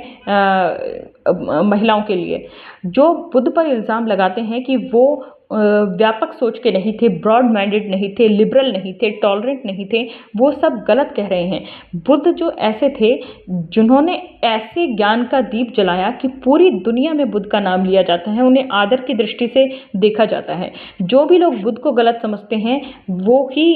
महिलाओं के लिए। जो बुद्ध पर इल्ज़ाम लगाते हैं कि वो व्यापक सोच के नहीं थे, ब्रॉड माइंडेड नहीं थे, लिबरल नहीं थे, टॉलरेंट नहीं थे, वो सब गलत कह रहे हैं। बुद्ध जो ऐसे थे जिन्होंने ऐसे ज्ञान का दीप जलाया कि पूरी दुनिया में बुद्ध का नाम लिया जाता है, उन्हें आदर की दृष्टि से देखा जाता है। जो भी लोग बुद्ध को गलत समझते हैं वो ही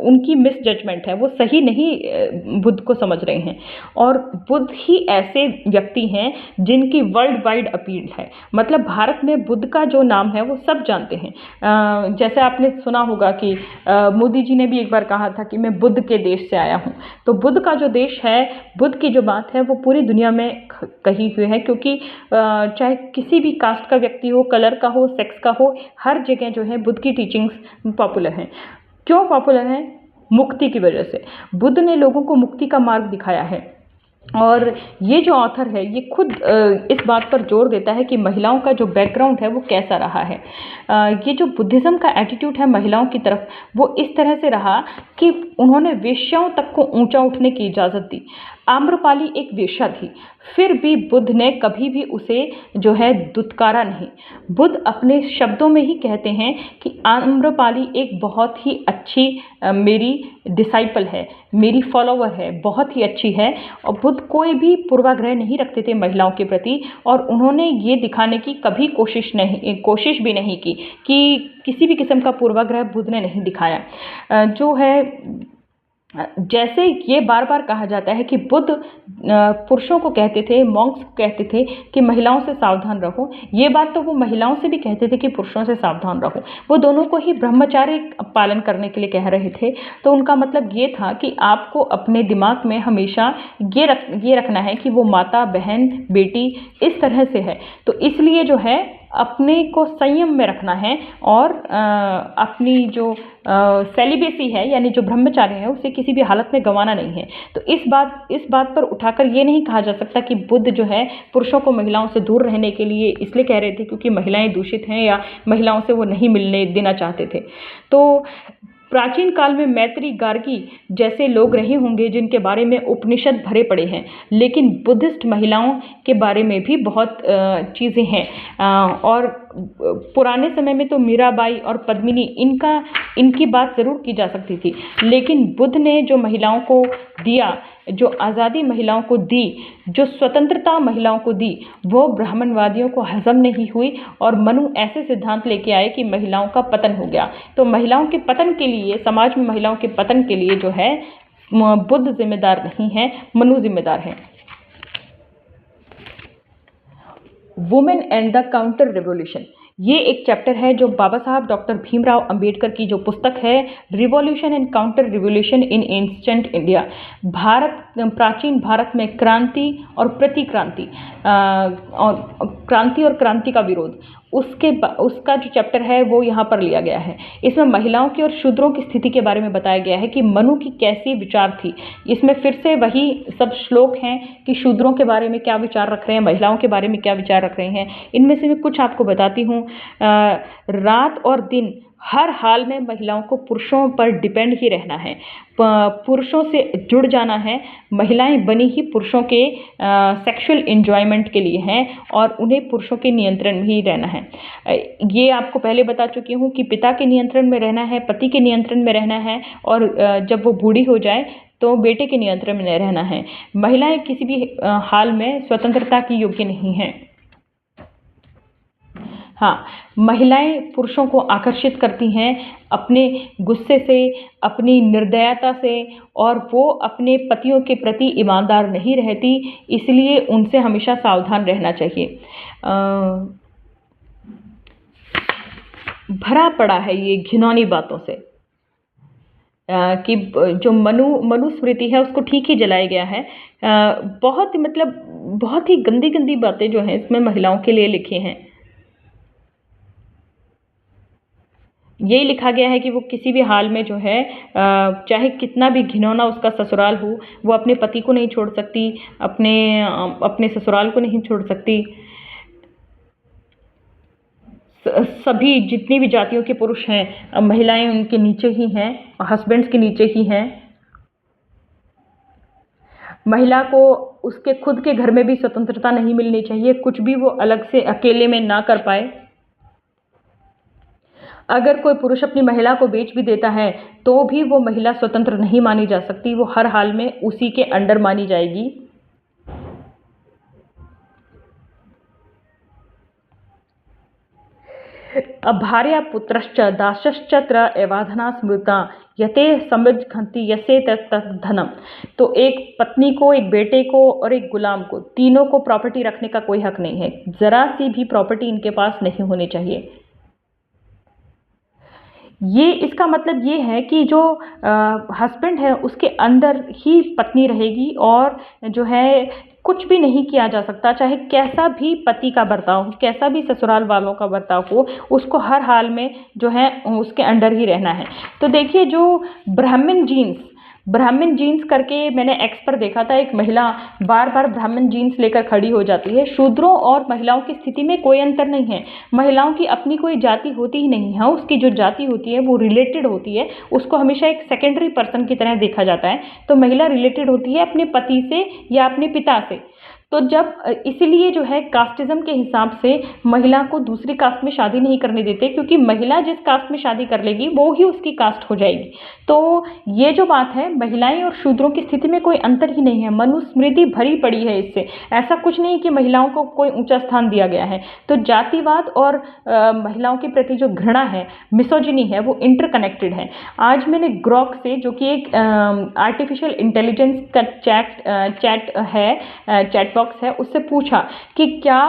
उनकी मिस जजमेंट है, वो सही नहीं बुद्ध को समझ रहे हैं। और बुद्ध ही ऐसे व्यक्ति हैं जिनकी वर्ल्ड वाइड अपील है। मतलब भारत में बुद्ध का जो नाम है वो सब जानते हैं। जैसे आपने सुना होगा कि मोदी जी ने भी एक बार कहा था कि मैं बुद्ध के देश से आया हूँ। तो बुद्ध का जो देश है, बुद्ध की जो बात है वो पूरी दुनिया में कही हुई है, क्योंकि चाहे किसी भी कास्ट का व्यक्ति हो, कलर का हो, सेक्स का हो, हर जगह जो है बुद्ध की टीचिंग्स पॉपुलर हैं। क्यों पॉपुलर हैं? मुक्ति की वजह से। बुद्ध ने लोगों को मुक्ति का मार्ग दिखाया है। और ये जो ऑथर है ये खुद इस बात पर जोर देता है कि महिलाओं का जो बैकग्राउंड है वो कैसा रहा है। ये जो बुद्धिज़्म का एटीट्यूड है महिलाओं की तरफ, वो इस तरह से रहा कि उन्होंने वेश्याओं तक को ऊंचा उठने की इजाज़त दी। आम्रपाली एक वेश्या थी, फिर भी बुद्ध ने कभी भी उसे जो है दुत्कारा नहीं। बुद्ध अपने शब्दों में ही कहते हैं कि आम्रपाली एक बहुत ही अच्छी मेरी डिसाइपल है, मेरी फॉलोवर है, बहुत ही अच्छी है। और बुद्ध कोई भी पूर्वाग्रह नहीं रखते थे महिलाओं के प्रति, और उन्होंने ये दिखाने की कभी कोशिश भी नहीं की कि किसी भी किस्म का पूर्वाग्रह बुद्ध ने नहीं दिखाया। जो है जैसे ये बार बार कहा जाता है कि बुद्ध पुरुषों को कहते थे, मॉन्क्स को कहते थे कि महिलाओं से सावधान रहो। ये बात तो वो महिलाओं से भी कहते थे कि पुरुषों से सावधान रहो। वो दोनों को ही ब्रह्मचार्य पालन करने के लिए कह रहे थे। तो उनका मतलब ये था कि आपको अपने दिमाग में हमेशा ये रखना है कि वो माता, बहन, बेटी इस तरह से है। तो इसलिए जो है अपने को संयम में रखना है और अपनी जो सेलिबेसी है यानी जो ब्रह्मचार्य है उसे किसी भी हालत में गंवाना नहीं है। तो इस बात पर उठाकर ये नहीं कहा जा सकता कि बुद्ध जो है पुरुषों को महिलाओं से दूर रहने के लिए इसलिए कह रहे थे क्योंकि महिलाएं दूषित हैं या महिलाओं से वो नहीं मिलने देना चाहते थे। तो प्राचीन काल में मैत्री, गार्गी जैसे लोग रहे होंगे जिनके बारे में उपनिषद भरे पड़े हैं, लेकिन बुद्धिस्ट महिलाओं के बारे में भी बहुत चीज़ें हैं। और पुराने समय में तो मीराबाई और पद्मिनी इनकी बात ज़रूर की जा सकती थी, लेकिन बुद्ध ने जो महिलाओं को दिया, जो आज़ादी महिलाओं को दी, जो स्वतंत्रता महिलाओं को दी, वो ब्राह्मणवादियों को हजम नहीं हुई और मनु ऐसे सिद्धांत लेके आए कि महिलाओं का पतन हो गया। तो महिलाओं के पतन के लिए, समाज में महिलाओं के पतन के लिए जो है बुद्ध जिम्मेदार नहीं है, मनु जिम्मेदार है। Women and the counter revolution, ये एक चैप्टर है जो बाबा साहब डॉक्टर भीमराव अंबेडकर की जो पुस्तक है revolution and counter revolution in ancient India, प्राचीन भारत में क्रांति और प्रतिक्रांति, और क्रांति और क्रांति का विरोध, उसका जो चैप्टर है वो यहाँ पर लिया गया है। इसमें महिलाओं की और शूद्रों की स्थिति के बारे में बताया गया है कि मनु की कैसी विचार थी। इसमें फिर से वही सब श्लोक हैं कि शूद्रों के बारे में क्या विचार रख रहे हैं, महिलाओं के बारे में क्या विचार रख रहे हैं। इनमें से मैं कुछ आपको बताती हूँ। रात और दिन हर हाल में महिलाओं को पुरुषों पर डिपेंड ही रहना है, पुरुषों से जुड़ जाना है। महिलाएं बनी ही पुरुषों के सेक्सुअल एंजॉयमेंट के लिए हैं और उन्हें पुरुषों के नियंत्रण में ही रहना है। ये आपको पहले बता चुकी हूँ कि पिता के नियंत्रण में रहना है, पति के नियंत्रण में रहना है, और जब वो बूढ़ी हो जाए तो बेटे के नियंत्रण में रहना है। महिलाएं किसी भी हाल में स्वतंत्रता की योग्य नहीं हैं। हाँ, महिलाएं पुरुषों को आकर्षित करती हैं अपने गुस्से से, अपनी निर्दयता से, और वो अपने पतियों के प्रति ईमानदार नहीं रहती, इसलिए उनसे हमेशा सावधान रहना चाहिए। भरा पड़ा है ये घिनौनी बातों से, कि जो मनुस्मृति है उसको ठीक ही जलाया गया है। बहुत मतलब बहुत ही गंदी गंदी बातें जो हैं इसमें महिलाओं के लिए लिखी हैं। यही लिखा गया है कि वो किसी भी हाल में जो है, चाहे कितना भी घिनौना उसका ससुराल हो, वो अपने पति को नहीं छोड़ सकती, अपने ससुराल को नहीं छोड़ सकती। सभी जितनी भी जातियों के पुरुष हैं, महिलाएं उनके नीचे ही हैं, हस्बैंड्स के नीचे ही हैं। महिला को उसके खुद के घर में भी स्वतंत्रता नहीं मिलनी चाहिए, कुछ भी वो अलग से अकेले में ना कर पाए। अगर कोई पुरुष अपनी महिला को बेच भी देता है तो भी वो महिला स्वतंत्र नहीं मानी जा सकती, वो हर हाल में उसी के अंडर मानी जाएगी। अभार्या पुत्रश्च दासश्चत्र एवाधना स्मृता यते समृद्धि यसे तत् धनम। तो एक पत्नी को, एक बेटे को और एक गुलाम को, तीनों को प्रॉपर्टी रखने का कोई हक नहीं है। जरा सी भी प्रॉपर्टी इनके पास नहीं होनी चाहिए। ये इसका मतलब ये है कि जो हस्बैंड है उसके अंदर ही पत्नी रहेगी, और जो है कुछ भी नहीं किया जा सकता, चाहे कैसा भी पति का बर्ताव हो, कैसा भी ससुराल वालों का बर्ताव हो, उसको हर हाल में जो है उसके अंडर ही रहना है। तो देखिए, जो ब्राह्मण जीन्स करके मैंने एक्स पर देखा था, एक महिला बार बार ब्राह्मण जीन्स लेकर खड़ी हो जाती है। शूद्रों और महिलाओं की स्थिति में कोई अंतर नहीं है। महिलाओं की अपनी कोई जाति होती ही नहीं है, उसकी जो जाति होती है वो रिलेटेड होती है, उसको हमेशा एक सेकेंडरी पर्सन की तरह देखा जाता है। तो महिला रिलेटेड होती है अपने पति से या अपने पिता से। तो जब इसलिए जो है कास्टिज्म के हिसाब से महिला को दूसरी कास्ट में शादी नहीं करने देते, क्योंकि महिला जिस कास्ट में शादी कर लेगी वो ही उसकी कास्ट हो जाएगी। तो ये जो बात है, महिलाएं और शूद्रों की स्थिति में कोई अंतर ही नहीं है। मनुस्मृति भरी पड़ी है इससे। ऐसा कुछ नहीं कि महिलाओं को कोई ऊंचा स्थान दिया गया है। तो जातिवाद और महिलाओं के प्रति जो घृणा है, मिसोजिनी है, वो इंटरकनेक्टेड है। आज मैंने ग्रॉक से, जो कि एक आर्टिफिशियल इंटेलिजेंस का चैट बॉक्स है, उससे पूछा कि क्या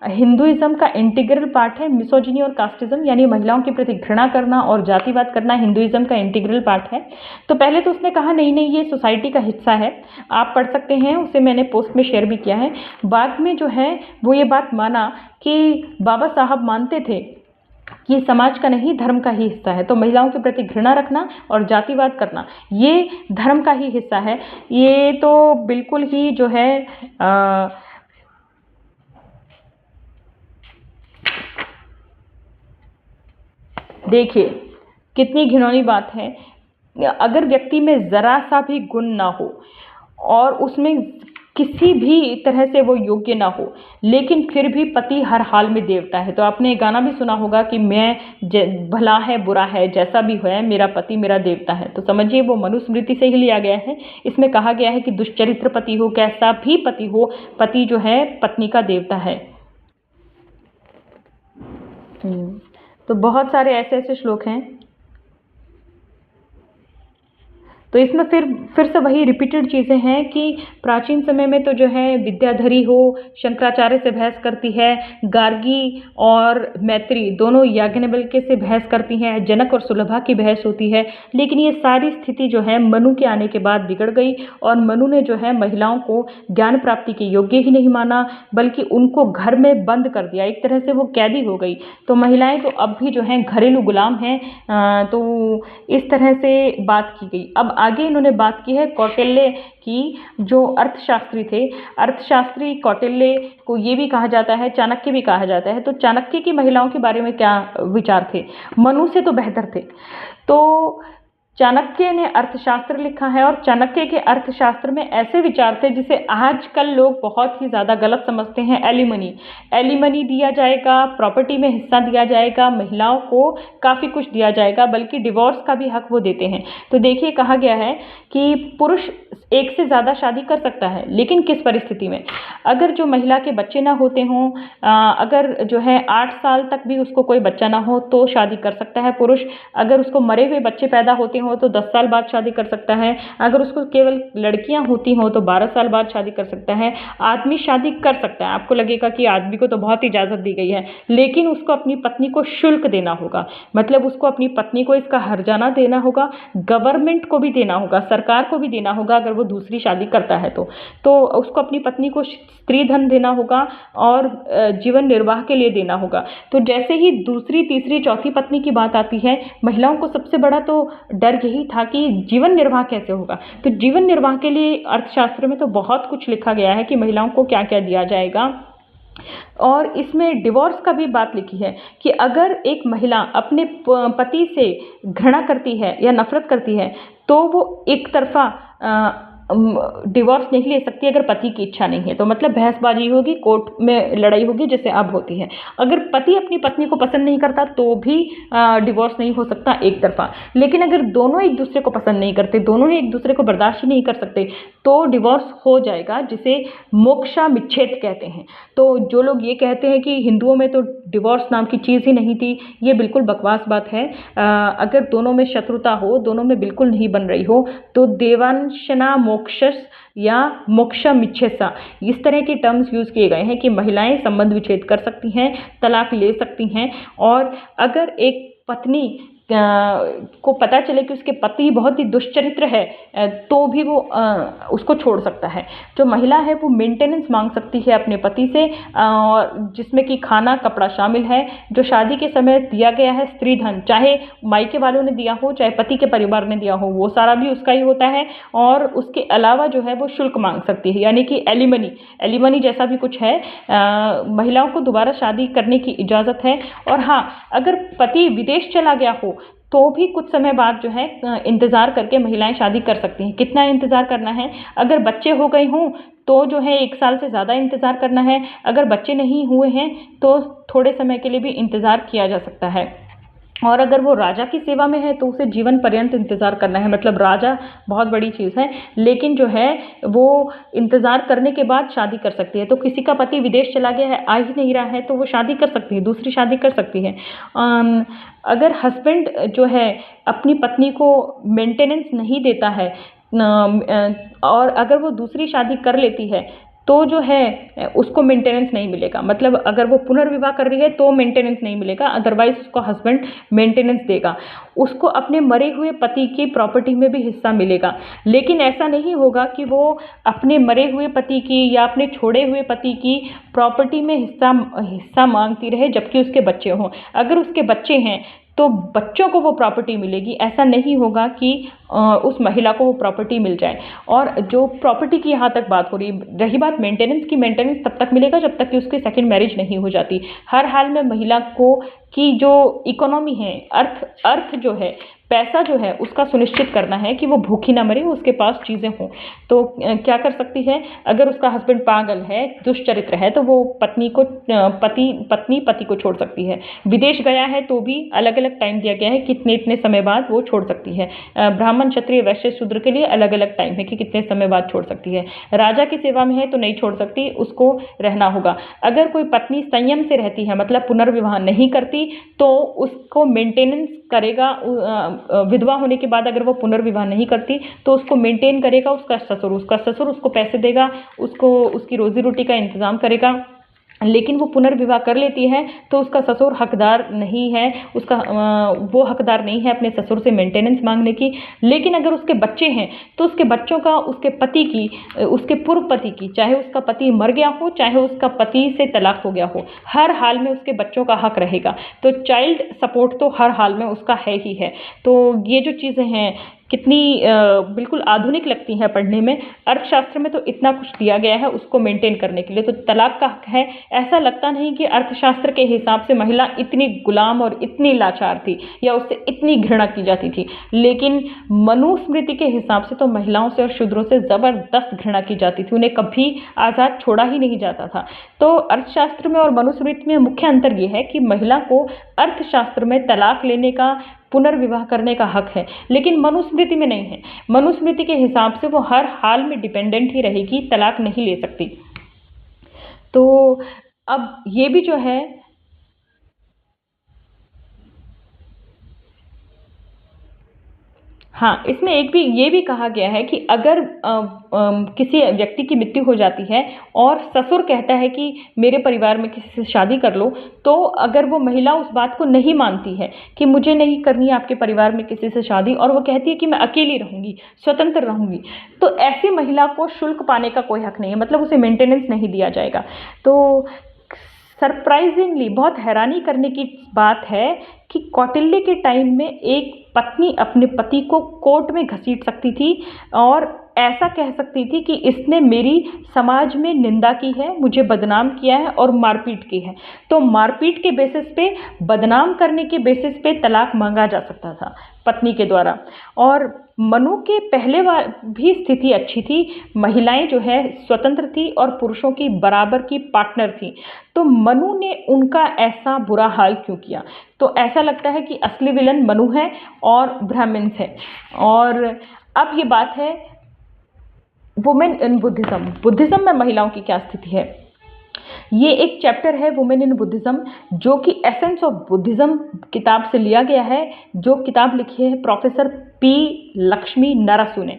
हिंदुइज्म का इंटीग्रल पार्ट है मिसोजिनी और कास्टिज्म, यानी महिलाओं के प्रति घृणा करना और जातिवाद करना हिंदुइज्म का इंटीग्रल पार्ट है। तो पहले तो उसने कहा नहीं नहीं, ये सोसाइटी का हिस्सा है, आप पढ़ सकते हैं, उसे मैंने पोस्ट में शेयर भी किया है। बाद में जो है वो ये बात माना कि बाबा साहब मानते थे कि समाज का नहीं, धर्म का ही हिस्सा है। तो महिलाओं के प्रति घृणा रखना और जातिवाद करना ये धर्म का ही हिस्सा है। ये तो बिल्कुल ही जो है देखिए कितनी घिनौनी बात है। अगर व्यक्ति में ज़रा सा भी गुण ना हो और उसमें किसी भी तरह से वो योग्य ना हो, लेकिन फिर भी पति हर हाल में देवता है। तो आपने गाना भी सुना होगा कि मैं भला है बुरा है जैसा भी है, मेरा पति मेरा देवता है। तो समझिए वो मनुस्मृति से ही लिया गया है। इसमें कहा गया है कि दुष्चरित्र पति हो, कैसा भी पति हो, पति जो है पत्नी का देवता है। तो बहुत सारे ऐसे ऐसे श्लोक हैं। तो इसमें फिर से वही रिपीटेड चीज़ें हैं कि प्राचीन समय में तो जो है विद्याधरी हो शंकराचार्य से बहस करती है, गार्गी और मैत्री दोनों याज्ञवल्क्य से बहस करती हैं, जनक और सुलभा की बहस होती है। लेकिन ये सारी स्थिति जो है मनु के आने के बाद बिगड़ गई, और मनु ने जो है महिलाओं को ज्ञान प्राप्ति के योग्य ही नहीं माना, बल्कि उनको घर में बंद कर दिया। एक तरह से वो कैदी हो गई। तो महिलाएं तो अब भी जो हैं घरेलू गुलाम हैं। तो इस तरह से बात की गई। अब आगे इन्होंने बात की है कौटिल्य की, जो अर्थशास्त्री थे। अर्थशास्त्री कौटिल्य को ये भी कहा जाता है, चाणक्य भी कहा जाता है। तो चाणक्य की महिलाओं के बारे में क्या विचार थे? मनु से तो बेहतर थे। तो चाणक्य ने अर्थशास्त्र लिखा है और चाणक्य के अर्थशास्त्र में ऐसे विचार थे जिसे आजकल लोग बहुत ही ज़्यादा गलत समझते हैं। एलिमनी, एलिमनी दिया जाएगा, प्रॉपर्टी में हिस्सा दिया जाएगा, महिलाओं को काफ़ी कुछ दिया जाएगा, बल्कि डिवोर्स का भी हक वो देते हैं। तो देखिए, कहा गया है कि पुरुष एक से ज़्यादा शादी कर सकता है, लेकिन किस परिस्थिति में? अगर जो महिला के बच्चे ना होते हों, अगर जो है 8 साल तक भी उसको कोई बच्चा ना हो तो शादी कर सकता है पुरुष। अगर उसको मरे हुए बच्चे पैदा होते हों तो 10 साल बाद शादी कर सकता है। अगर उसको केवल लड़कियां होती हों तो 12 साल बाद शादी कर सकता है। आदमी शादी कर सकता है। आपको लगेगा कि आदमी को तो बहुत इजाज़त दी गई है, लेकिन उसको अपनी पत्नी को शुल्क देना होगा, मतलब उसको अपनी पत्नी को इसका हर्जाना देना होगा, गवर्नमेंट को भी देना होगा, सरकार को भी देना होगा। अगर वो दूसरी शादी करता है तो उसको अपनी पत्नी को स्त्री धन देना होगा और जीवन निर्वाह के लिए देना होगा। तो जैसे ही दूसरी, तीसरी, चौथी पत्नी की बात आती है, महिलाओं को सबसे बड़ा तो डर यही था कि जीवन निर्वाह कैसे होगा। तो जीवन निर्वाह के लिए अर्थशास्त्र में तो बहुत कुछ लिखा गया है कि महिलाओं को क्या क्या दिया जाएगा। और इसमें डिवोर्स का भी बात लिखी है कि अगर एक महिला अपने पति से घृणा करती है या नफरत करती है तो वो एक तरफा डिवोर्स नहीं ले सकती अगर पति की इच्छा नहीं है। तो मतलब बहसबाजी होगी, कोर्ट में लड़ाई होगी, जैसे अब होती है। अगर पति अपनी पत्नी को पसंद नहीं करता तो भी डिवोर्स नहीं हो सकता एक तरफा। लेकिन अगर दोनों एक दूसरे को पसंद नहीं करते, दोनों ही एक दूसरे को बर्दाश्त ही नहीं कर सकते, तो डिवोर्स हो जाएगा, जिसे मोक्षामिच्छेद कहते हैं। तो जो लोग ये कहते हैं कि हिंदुओं में तो डिवोर्स नाम की चीज़ ही नहीं थी, ये बिल्कुल बकवास बात है। अगर दोनों में शत्रुता हो, दोनों में बिल्कुल नहीं बन रही हो, तो देवांशना मोक्षस या मोक्षामिच्छेसा, इस तरह के टर्म्स यूज़ किए गए हैं कि महिलाएं संबंध विच्छेद कर सकती हैं, तलाक ले सकती हैं। और अगर एक पत्नी को पता चले कि उसके पति बहुत ही दुष्चरित्र है तो भी वो उसको छोड़ सकता है। जो महिला है वो मेंटेनेंस मांग सकती है अपने पति से, जिसमें कि खाना कपड़ा शामिल है। जो शादी के समय दिया गया है स्त्री धन, चाहे मायके वालों ने दिया हो चाहे पति के परिवार ने दिया हो, वो सारा भी उसका ही होता है। और उसके अलावा जो है वो शुल्क मांग सकती है, यानी कि एलिमनी जैसा भी कुछ है। महिलाओं को दोबारा शादी करने की इजाज़त है। और हाँ, अगर पति विदेश चला गया हो तो भी कुछ समय बाद जो है इंतज़ार करके महिलाएं शादी कर सकती हैं। कितना इंतज़ार करना है? अगर बच्चे हो गए हों तो जो है 1 साल से ज़्यादा इंतज़ार करना है। अगर बच्चे नहीं हुए हैं तो थोड़े समय के लिए भी इंतज़ार किया जा सकता है। और अगर वो राजा की सेवा में है तो उसे जीवन पर्यंत इंतज़ार करना है। मतलब राजा बहुत बड़ी चीज़ है, लेकिन जो है वो इंतज़ार करने के बाद शादी कर सकती है। तो किसी का पति विदेश चला गया है, आ ही नहीं रहा है, तो वो शादी कर सकती है, दूसरी शादी कर सकती है। अगर हस्बैंड जो है अपनी पत्नी को मेंटेनेंस नहीं देता है और अगर वो दूसरी शादी कर लेती है तो जो है उसको मेंटेनेंस नहीं मिलेगा। मतलब अगर वो पुनर्विवाह कर रही है तो मेंटेनेंस नहीं मिलेगा, अदरवाइज उसको हस्बैंड मेंटेनेंस देगा। उसको अपने मरे हुए पति की प्रॉपर्टी में भी हिस्सा मिलेगा। लेकिन ऐसा नहीं होगा कि वो अपने मरे हुए पति की या अपने छोड़े हुए पति की प्रॉपर्टी में हिस्सा मांगती रहे जबकि उसके बच्चे हों। अगर उसके बच्चे हैं तो बच्चों को वो प्रॉपर्टी मिलेगी। ऐसा नहीं होगा कि उस महिला को वो प्रॉपर्टी मिल जाए। और जो प्रॉपर्टी की यहाँ तक बात हो रही बात मेंटेनेंस की, मेंटेनेंस तब तक मिलेगा जब तक कि उसकी सेकंड मैरिज नहीं हो जाती। हर हाल में महिला को की जो इकोनॉमी है, अर्थ जो है, पैसा जो है, उसका सुनिश्चित करना है कि वो भूखी ना मरे, उसके पास चीज़ें हों। तो क्या कर सकती है? अगर उसका हस्बैंड पागल है, दुष्चरित्र है, तो वो पत्नी पति को छोड़ सकती है। विदेश गया है तो भी अलग अलग टाइम दिया गया है, कितने इतने समय बाद वो छोड़ सकती है। ब्राह्मण, क्षत्रिय, वैश्य, शूद्र के लिए अलग अलग टाइम है कि कितने समय बाद छोड़ सकती है। राजा की सेवा में है तो नहीं छोड़ सकती, उसको रहना होगा। अगर कोई पत्नी संयम से रहती है, मतलब पुनर्विवाह नहीं करती, तो उसको मेंटेनेंस करेगा। विधवा होने के बाद अगर वो पुनर्विवाह नहीं करती तो उसको मेंटेन करेगा उसका ससुर उसको पैसे देगा, उसको उसकी रोजी रोटी का इंतजाम करेगा। लेकिन वो पुनर्विवाह कर लेती है तो उसका ससुर हकदार नहीं है, वो हकदार नहीं है अपने ससुर से मेंटेनेंस मांगने की। लेकिन अगर उसके बच्चे हैं तो उसके बच्चों का उसके पति की, उसके पूर्व पति की, चाहे उसका पति मर गया हो चाहे उसका पति से तलाक हो गया हो, हर हाल में उसके बच्चों का हक रहेगा। तो चाइल्ड सपोर्ट तो हर हाल में उसका है ही है। तो ये जो चीज़ें हैं कितनी बिल्कुल आधुनिक लगती हैं पढ़ने में। अर्थशास्त्र में तो इतना कुछ दिया गया है उसको मेंटेन करने के लिए। तो तलाक का हक है, ऐसा लगता नहीं कि अर्थशास्त्र के हिसाब से महिला इतनी गुलाम और इतनी लाचार थी या उससे इतनी घृणा की जाती थी, लेकिन मनुस्मृति के हिसाब से तो महिलाओं से और शूद्रों से ज़बरदस्त घृणा की जाती थी, उन्हें कभी आज़ाद छोड़ा ही नहीं जाता था। तो अर्थशास्त्र में और मनुस्मृति में मुख्य अंतर ये है कि महिला को अर्थशास्त्र में तलाक लेने का, पुनर्विवाह करने का हक है, लेकिन मनुस्मृति में नहीं है। मनुस्मृति के हिसाब से वो हर हाल में डिपेंडेंट ही रहेगी, तलाक नहीं ले सकती। तो अब ये भी जो है हाँ, इसमें एक भी ये भी कहा गया है कि अगर किसी व्यक्ति की मृत्यु हो जाती है और ससुर कहता है कि मेरे परिवार में किसी से शादी कर लो, तो अगर वो महिला उस बात को नहीं मानती है कि मुझे नहीं करनी है आपके परिवार में किसी से शादी, और वो कहती है कि मैं अकेली रहूँगी, स्वतंत्र रहूँगी, तो ऐसी महिला को शुल्क पाने का कोई हक नहीं है, मतलब उसे मेंटेनेंस नहीं दिया जाएगा। तो सरप्राइजिंगली, बहुत हैरानी करने की बात है कि कौटिल्य के टाइम में एक पत्नी अपने पति को कोर्ट में घसीट सकती थी और ऐसा कह सकती थी कि इसने मेरी समाज में निंदा की है, मुझे बदनाम किया है और मारपीट की है। तो मारपीट के बेसिस पे, बदनाम करने के बेसिस पे तलाक मांगा जा सकता था पत्नी के द्वारा। और मनु के पहले भी स्थिति अच्छी थी, महिलाएं जो है स्वतंत्र थी और पुरुषों की बराबर की पार्टनर थी। तो मनु ने उनका ऐसा बुरा हाल क्यों किया? तो ऐसा लगता है कि असली विलन मनु है और ब्राह्मण्स है। और अब ये बात है वुमेन इन बुद्धिज्म। बुद्धिज्म में महिलाओं की क्या स्थिति है? ये एक चैप्टर है वुमेन इन बुद्धिज्म, जो कि एसेंस ऑफ बुद्धिज्म किताब से लिया गया है, जो किताब लिखी है प्रोफेसर पी लक्ष्मी नरसु ने।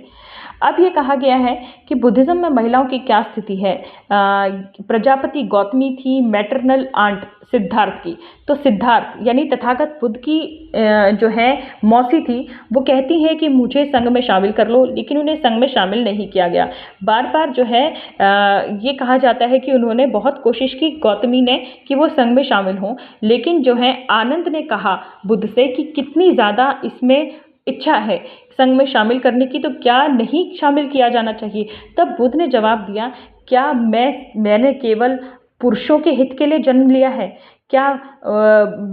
अब ये कहा गया है कि बुद्धिज्म में महिलाओं की क्या स्थिति है। प्रजापति गौतमी थी मैटरनल आंट सिद्धार्थ की। तो सिद्धार्थ यानी तथागत बुद्ध की जो है मौसी थी, वो कहती हैं कि मुझे संघ में शामिल कर लो, लेकिन उन्हें संघ में शामिल नहीं किया गया। बार बार जो है ये कहा जाता है कि उन्होंने बहुत कोशिश की गौतमी ने कि वो संघ में शामिल हों, लेकिन जो है आनंद ने कहा बुद्ध से कि कितनी ज़्यादा इसमें इच्छा है संघ में शामिल करने की, तो क्या नहीं शामिल किया जाना चाहिए? तब बुद्ध ने जवाब दिया, क्या मैंने केवल पुरुषों के हित के लिए जन्म लिया है? क्या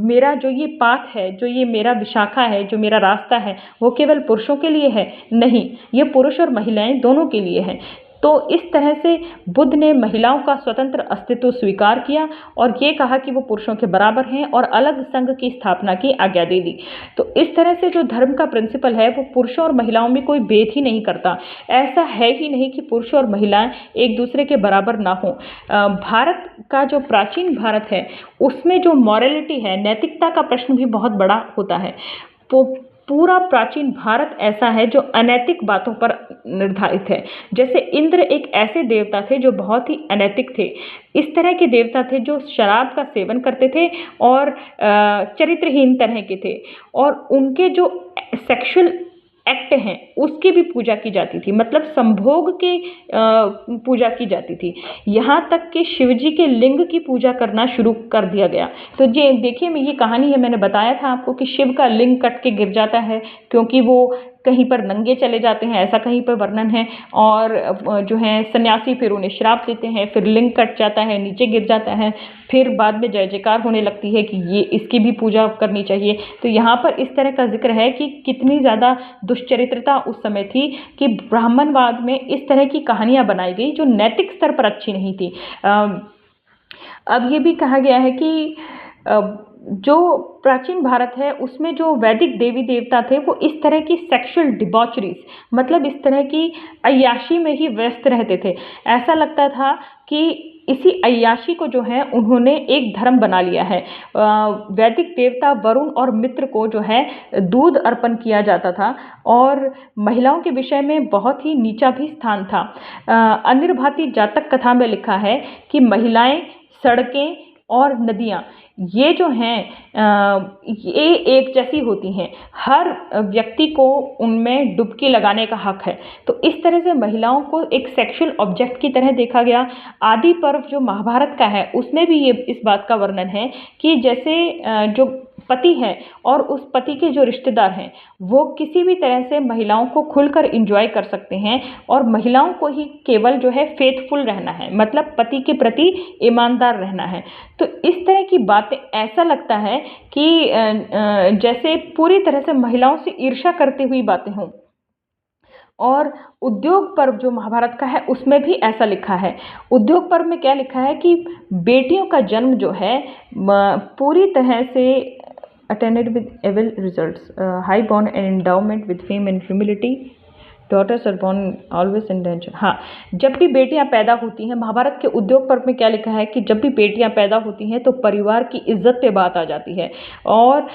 मेरा जो ये पाथ है, जो ये मेरा विशाखा है, जो मेरा रास्ता है, वो केवल पुरुषों के लिए है? नहीं, ये पुरुष और महिलाएं दोनों के लिए है। तो इस तरह से बुद्ध ने महिलाओं का स्वतंत्र अस्तित्व स्वीकार किया और ये कहा कि वो पुरुषों के बराबर हैं और अलग संघ की स्थापना की आज्ञा दे दी। तो इस तरह से जो धर्म का प्रिंसिपल है वो पुरुषों और महिलाओं में कोई भेद ही नहीं करता। ऐसा है ही नहीं कि पुरुष और महिलाएं एक दूसरे के बराबर ना हो। भारत का जो प्राचीन भारत है उसमें जो मॉरलिटी है, नैतिकता का प्रश्न भी बहुत बड़ा होता है। तो पूरा प्राचीन भारत ऐसा है जो अनैतिक बातों पर निर्धारित है। जैसे इंद्र एक ऐसे देवता थे जो बहुत ही अनैतिक थे। इस तरह के देवता थे जो शराब का सेवन करते थे और चरित्रहीन तरह के थे, और उनके जो सेक्सुअल एक्ट हैं उसकी भी पूजा की जाती थी, मतलब संभोग की पूजा की जाती थी। यहाँ तक कि शिवजी के लिंग की पूजा करना शुरू कर दिया गया। तो ये देखिए, मैं ये कहानी है, मैंने बताया था आपको कि शिव का लिंग कट के गिर जाता है क्योंकि वो कहीं पर नंगे चले जाते हैं, ऐसा कहीं पर वर्णन है। और जो है सन्यासी फिर उन्हें श्राप देते हैं, फिर लिंग कट जाता है, नीचे गिर जाता है, फिर बाद में जय जयकार होने लगती है कि ये इसकी भी पूजा करनी चाहिए। तो यहाँ पर इस तरह का जिक्र है कि कितनी ज़्यादा दुष्चरित्रता उस समय थी कि ब्राह्मणवाद में इस तरह की कहानियाँ बनाई गई जो नैतिक स्तर पर अच्छी नहीं थी। अब ये भी कहा गया है कि जो प्राचीन भारत है उसमें जो वैदिक देवी देवता थे वो इस तरह की सेक्सुअल डिबॉचरीज, मतलब इस तरह की अय्याशी में ही व्यस्त रहते थे। ऐसा लगता था कि इसी अय्याशी को जो है उन्होंने एक धर्म बना लिया है। वैदिक देवता वरुण और मित्र को जो है दूध अर्पण किया जाता था और महिलाओं के विषय में बहुत ही नीचा भी स्थान था। अनिर्भाती जातक कथा में लिखा है कि महिलाएं, सड़कें और नदियाँ ये जो हैं ये एक जैसी होती हैं, हर व्यक्ति को उनमें डुबकी लगाने का हक है। तो इस तरह से महिलाओं को एक सेक्सुअल ऑब्जेक्ट की तरह देखा गया। आदि पर्व जो महाभारत का है उसमें भी ये इस बात का वर्णन है कि जैसे जो पति है और उस पति के जो रिश्तेदार हैं वो किसी भी तरह से महिलाओं को खुलकर इंजॉय कर सकते हैं और महिलाओं को ही केवल जो है फेथफुल रहना है, मतलब पति के प्रति ईमानदार रहना है। तो इस तरह की बातें ऐसा लगता है कि जैसे पूरी तरह से महिलाओं से ईर्ष्या करती हुई बातें हों। और उद्योग पर्व जो महाभारत का है उसमें भी ऐसा लिखा है। उद्योग पर्व में क्या लिखा है कि बेटियों का जन्म जो है पूरी तरह से attended with evil results, high born and endowment with fame and humility, daughters are born always in danger. हाँ, जब भी बेटियां पैदा होती हैं, महाभारत के उद्योग पर्व में क्या लिखा है कि जब भी बेटियां पैदा होती हैं तो परिवार की इज्जत पे बात आ जाती है और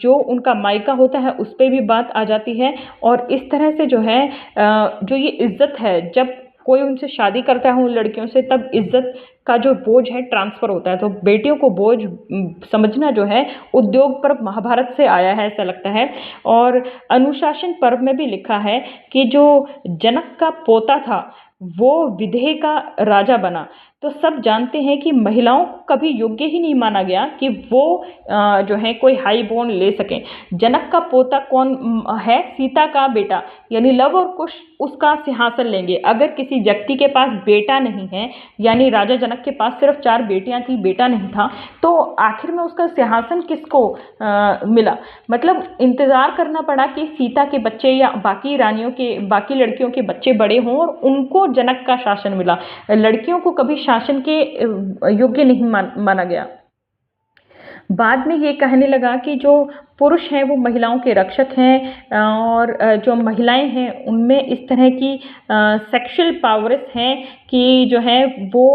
जो उनका मायका होता है उस पर भी बात आ जाती है। और इस तरह से जो है जो ये इज्जत है, जब कोई उनसे शादी करता है उन लड़कियों से, तब इज्जत का जो बोझ है ट्रांसफ़र होता है। तो बेटियों को बोझ समझना जो है उद्योग पर्व महाभारत से आया है ऐसा लगता है। और अनुशासन पर्व में भी लिखा है कि जो जनक का पोता था वो विदेह का राजा बना। तो सब जानते हैं कि महिलाओं को कभी योग्य ही नहीं माना गया कि वो जो है कोई हाई बोर्न ले सकें। जनक का पोता कौन है? सीता का बेटा, यानी लव और कुश उसका सिंहासन लेंगे। अगर किसी व्यक्ति के पास बेटा नहीं है, यानी राजा जनक के पास सिर्फ 4 बेटियां थी, बेटा नहीं था, तो आखिर में उसका सिंहासन किसको मिला? मतलब इंतज़ार करना पड़ा कि सीता के बच्चे या बाकी रानियों के, बाकी लड़कियों के बच्चे बड़े हों और उनको जनक का शासन मिला। लड़कियों को कभी शासन के योग्य नहीं माना गया। बाद में ये कहने लगा कि जो पुरुष हैं वो महिलाओं के रक्षक हैं और जो महिलाएं हैं उनमें इस तरह की सेक्सुअल पावर्स हैं कि जो है वो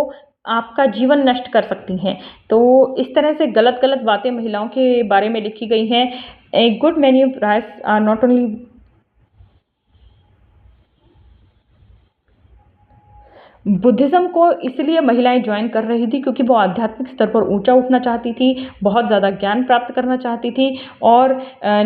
आपका जीवन नष्ट कर सकती हैं। तो इस तरह से गलत गलत बातें महिलाओं के बारे में लिखी गई हैं। A good many of rights are not only Buddhism को इसलिए महिलाएं ज्वाइन कर रही थी क्योंकि वो आध्यात्मिक स्तर पर ऊंचा उठना चाहती थी, बहुत ज़्यादा ज्ञान प्राप्त करना चाहती थी। और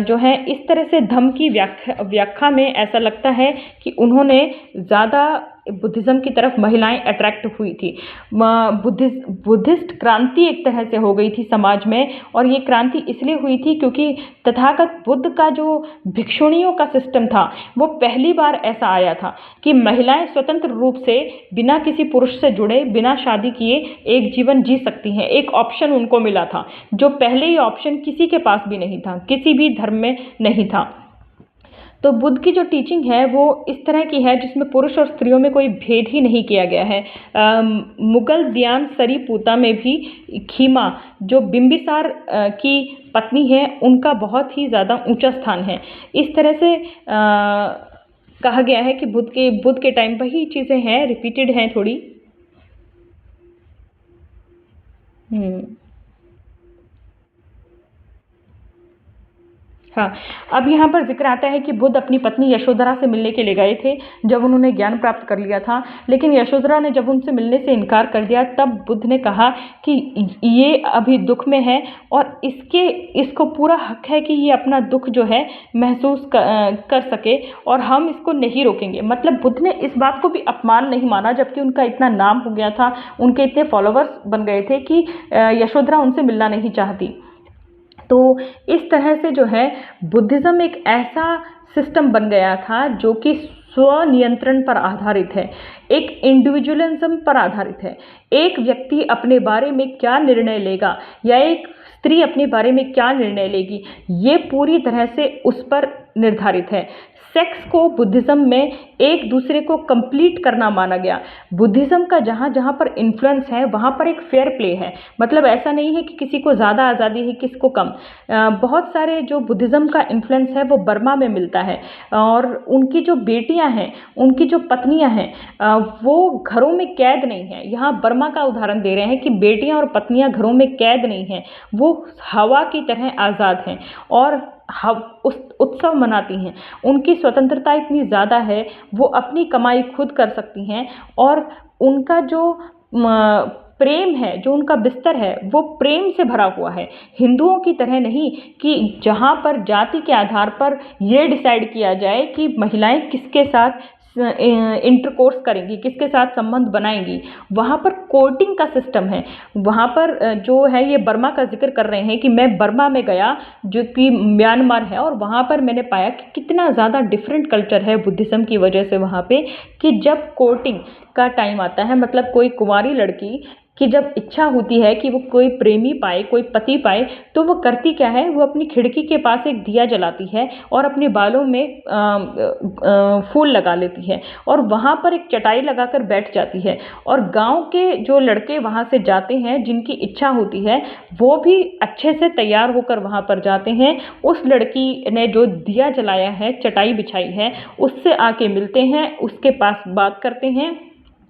जो है इस तरह से धम्म की व्याख्या में ऐसा लगता है कि उन्होंने ज़्यादा बुद्धिज़्म की तरफ महिलाएं अट्रैक्ट हुई थी। बुद्धिस्ट क्रांति एक तरह से हो गई थी समाज में, और ये क्रांति इसलिए हुई थी क्योंकि तथागत बुद्ध का जो भिक्षुणियों का सिस्टम था वो पहली बार ऐसा आया था कि महिलाएं स्वतंत्र रूप से बिना किसी पुरुष से जुड़े, बिना शादी किए एक जीवन जी सकती हैं। एक ऑप्शन उनको मिला था जो पहले ये ऑप्शन किसी के पास भी नहीं था, किसी भी धर्म में नहीं था। तो बुद्ध की जो टीचिंग है वो इस तरह की है जिसमें पुरुष और स्त्रियों में कोई भेद ही नहीं किया गया है। मुगल दियान सरीपूता में भी खीमा जो बिंबिसार की पत्नी है उनका बहुत ही ज़्यादा ऊंचा स्थान है। इस तरह से कहा गया है कि बुद्ध के टाइम पर ही चीज़ें हैं, रिपीटेड हैं थोड़ी। हाँ, अब यहाँ पर जिक्र आता है कि बुद्ध अपनी पत्नी यशोधरा से मिलने के लिए गए थे जब उन्होंने ज्ञान प्राप्त कर लिया था, लेकिन यशोधरा ने जब उनसे मिलने से इनकार कर दिया तब बुद्ध ने कहा कि ये अभी दुख में है और इसको पूरा हक है कि ये अपना दुख जो है महसूस कर सके और हम इसको नहीं रोकेंगे। मतलब बुद्ध ने इस बात को भी अपमान नहीं माना, जबकि उनका इतना नाम हो गया था, उनके इतने फॉलोवर्स बन गए थे कि यशोधरा उनसे मिलना नहीं चाहती। तो इस तरह से जो है बुद्धिज़्म एक ऐसा सिस्टम बन गया था जो कि स्वनियंत्रण पर आधारित है, एक इंडिविजुअलिज्म पर आधारित है। एक व्यक्ति अपने बारे में क्या निर्णय लेगा या एक स्त्री अपने बारे में क्या निर्णय लेगी, ये पूरी तरह से उस पर निर्धारित है। सेक्स को बुद्धिज़्म में एक दूसरे को कंप्लीट करना माना गया। बुद्धिज़्म का जहाँ जहाँ पर इन्फ्लुएंस है वहाँ पर एक फेयर प्ले है, मतलब ऐसा नहीं है कि किसी को ज़्यादा आज़ादी है किसको कम। बहुत सारे जो बुद्धिज़्म का इन्फ्लुएंस है वो बर्मा में मिलता है और उनकी जो बेटियां हैं, उनकी जो पत्नियां हैं वो घरों में कैद नहीं हैं। यहाँ बर्मा का उदाहरण दे रहे हैं कि बेटियां और पत्नियां घरों में कैद नहीं हैं, वो हवा की तरह आज़ाद हैं और उस उत्सव मनाती हैं। उनकी स्वतंत्रता इतनी ज़्यादा है, वो अपनी कमाई खुद कर सकती हैं और उनका जो प्रेम है, जो उनका बिस्तर है वो प्रेम से भरा हुआ है। हिंदुओं की तरह नहीं कि जहाँ पर जाति के आधार पर ये डिसाइड किया जाए कि महिलाएं किसके साथ इंटरकोर्स करेंगी, किसके साथ संबंध बनाएंगी। वहाँ पर कोर्टिंग का सिस्टम है। वहाँ पर जो है, ये बर्मा का जिक्र कर रहे हैं कि मैं बर्मा में गया जो कि म्यांमार है, और वहाँ पर मैंने पाया कि कितना ज़्यादा डिफरेंट कल्चर है बुद्धिज़्म की वजह से वहाँ पे, कि जब कोर्टिंग का टाइम आता है, मतलब कोई कुंवारी लड़की कि जब इच्छा होती है कि वो कोई प्रेमी पाए, कोई पति पाए, तो वो करती क्या है, वो अपनी खिड़की के पास एक दिया जलाती है और अपने बालों में फूल लगा लेती है और वहाँ पर एक चटाई लगाकर बैठ जाती है। और गांव के जो लड़के वहाँ से जाते हैं, जिनकी इच्छा होती है, वो भी अच्छे से तैयार होकर वहाँ पर जाते हैं। उस लड़की ने जो दिया जलाया है, चटाई बिछाई है, उससे आके मिलते हैं, उसके पास बात करते हैं,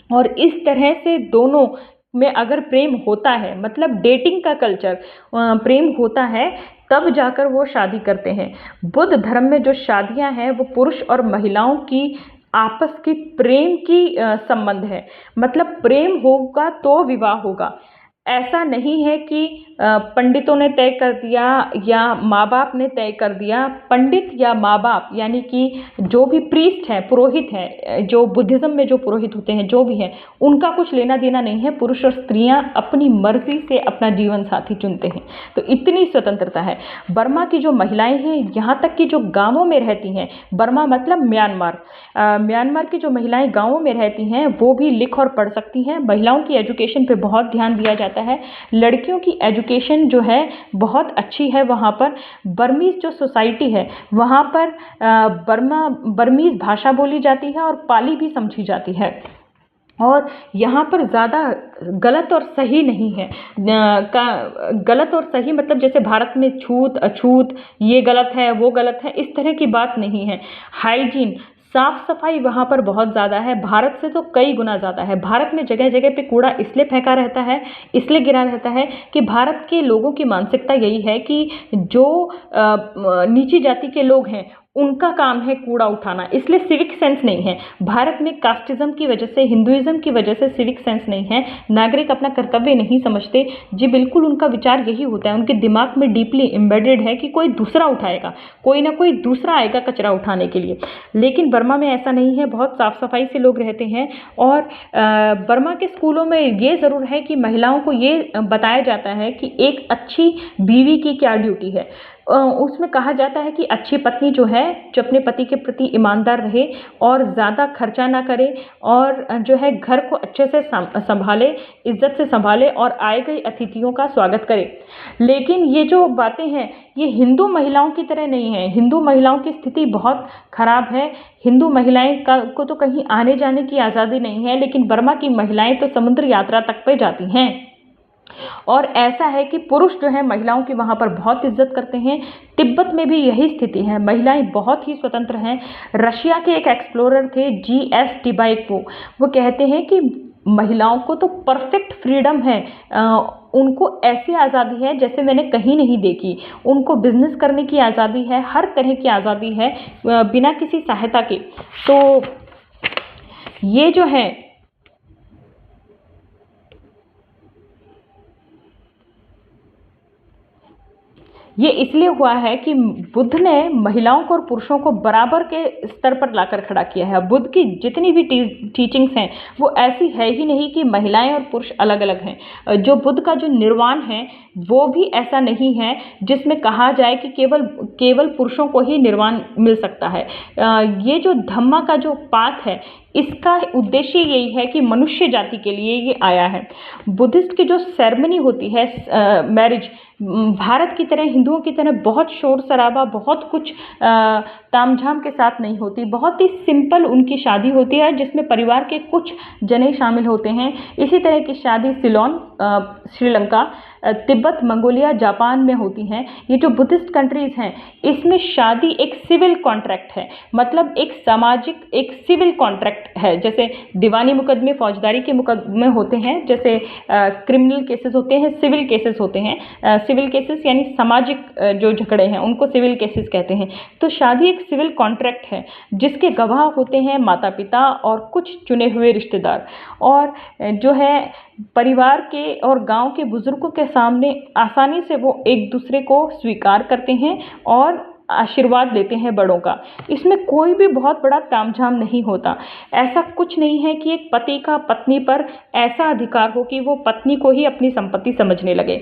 और इस तरह से दोनों में अगर प्रेम होता है, मतलब डेटिंग का कल्चर, प्रेम होता है, तब जाकर वो शादी करते हैं। बुद्ध धर्म में जो शादियां हैं वो पुरुष और महिलाओं की आपस की प्रेम की संबंध है, मतलब प्रेम होगा तो विवाह होगा। ऐसा नहीं है कि पंडितों ने तय कर दिया या माँ बाप ने तय कर दिया। पंडित या माँ बाप, यानी कि जो भी प्रीस्ट हैं, पुरोहित हैं, जो बुद्धिज़्म में जो पुरोहित होते हैं, जो भी हैं, उनका कुछ लेना देना नहीं है। पुरुष और स्त्रियां अपनी मर्जी से अपना जीवन साथी चुनते हैं, तो इतनी स्वतंत्रता है। बर्मा की जो महिलाएं हैं, यहाँ तक कि जो गाँवों में रहती हैं, बर्मा मतलब म्यांमार, म्यांमार की जो महिलाएं गाँवों में रहती हैं वो भी लिख और पढ़ सकती हैं। महिलाओं की एजुकेशन पे बहुत ध्यान दिया जाता है। लड़कियों की एजुकेशन जो है बहुत अच्छी है वहाँ पर। बर्मीज़ जो सोसाइटी है वहाँ पर बर्मीज़ भाषा बोली जाती है और पाली भी समझी जाती है। और यहाँ पर ज़्यादा गलत और सही नहीं है। गलत और सही मतलब जैसे भारत में छूत अछूत, ये गलत है वो गलत है, इस तरह की बात नहीं है। हाइजीन, साफ सफाई वहाँ पर बहुत ज़्यादा है, भारत से तो कई गुना ज़्यादा है। भारत में जगह जगह पे कूड़ा इसलिए फेंका रहता है, इसलिए गिरा रहता है कि भारत के लोगों की मानसिकता यही है कि जो नीची जाति के लोग हैं उनका काम है कूड़ा उठाना, इसलिए सिविक सेंस नहीं है। भारत में कास्टिज्म की वजह से, हिंदुइज्म की वजह से सिविक सेंस नहीं है। नागरिक अपना कर्तव्य नहीं समझते। जी बिल्कुल, उनका विचार यही होता है, उनके दिमाग में डीपली एम्बेडेड है कि कोई दूसरा उठाएगा, कोई ना कोई दूसरा आएगा कचरा उठाने के लिए। लेकिन बर्मा में ऐसा नहीं है, बहुत साफ सफाई से लोग रहते हैं। और बर्मा के स्कूलों में ये ज़रूर है कि महिलाओं को ये बताया जाता है कि एक अच्छी बीवी की क्या ड्यूटी है। उसमें कहा जाता है कि अच्छी पत्नी जो है, जो अपने पति के प्रति ईमानदार रहे और ज़्यादा खर्चा ना करे, और जो है घर को अच्छे से संभाले, इज्जत से संभाले और आए गए अतिथियों का स्वागत करे। लेकिन ये जो बातें हैं ये हिंदू महिलाओं की तरह नहीं है। हिंदू महिलाओं की स्थिति बहुत खराब है। हिंदू महिलाएं को तो कहीं आने जाने की आज़ादी नहीं है, लेकिन बर्मा की महिलाएं तो समुद्र यात्रा तक पे जाती हैं। और ऐसा है कि पुरुष जो है महिलाओं की वहाँ पर बहुत इज्जत करते हैं। तिब्बत में भी यही स्थिति है, महिलाएं बहुत ही स्वतंत्र हैं। रशिया के एक एक्सप्लोरर थे GS टिबाइको, वो कहते हैं कि महिलाओं को तो परफेक्ट फ्रीडम है, उनको ऐसी आज़ादी है जैसे मैंने कहीं नहीं देखी। उनको बिजनेस करने की आज़ादी है, हर तरह की आज़ादी है बिना किसी सहायता के। तो ये जो है ये इसलिए हुआ है कि बुद्ध ने महिलाओं को और पुरुषों को बराबर के स्तर पर लाकर खड़ा किया है। बुद्ध की जितनी भी टीचिंग्स हैं वो ऐसी है ही नहीं कि महिलाएं और पुरुष अलग अलग हैं। जो बुद्ध का जो निर्वाण है वो भी ऐसा नहीं है जिसमें कहा जाए कि केवल पुरुषों को ही निर्वाण मिल सकता है। ये जो धम्मा का जो पाथ है इसका उद्देश्य यही है कि मनुष्य जाति के लिए ये आया है। बुद्धिस्ट की जो सेरेमनी होती है मैरिज, भारत की तरह हिंदुओं की तरह बहुत शोर शराबा, बहुत कुछ तामझाम के साथ नहीं होती। बहुत ही सिंपल उनकी शादी होती है जिसमें परिवार के कुछ जने शामिल होते हैं। इसी तरह की शादी सिलोन, श्रीलंका, तिब्बत, मंगोलिया, जापान में होती हैं। ये जो बुद्धिस्ट कंट्रीज़ हैं इसमें शादी एक सिविल कॉन्ट्रैक्ट है, मतलब एक सामाजिक एक सिविल कॉन्ट्रैक्ट है। जैसे दीवानी मुकदमे फौजदारी के मुकदमे होते हैं, जैसे क्रिमिनल केसेस होते हैं, सिविल केसेस होते हैं। सिविल केसेस यानी सामाजिक जो झगड़े हैं उनको सिविल केसेस कहते हैं। तो शादी एक सिविल कॉन्ट्रैक्ट है जिसके गवाह होते हैं माता पिता और कुछ चुने हुए रिश्तेदार, और जो है परिवार के और गांव के बुजुर्गों के सामने आसानी से वो एक दूसरे को स्वीकार करते हैं और आशीर्वाद लेते हैं बड़ों का। इसमें कोई भी बहुत बड़ा तामझाम नहीं होता। ऐसा कुछ नहीं है कि एक पति का पत्नी पर ऐसा अधिकार हो कि वो पत्नी को ही अपनी संपत्ति समझने लगे।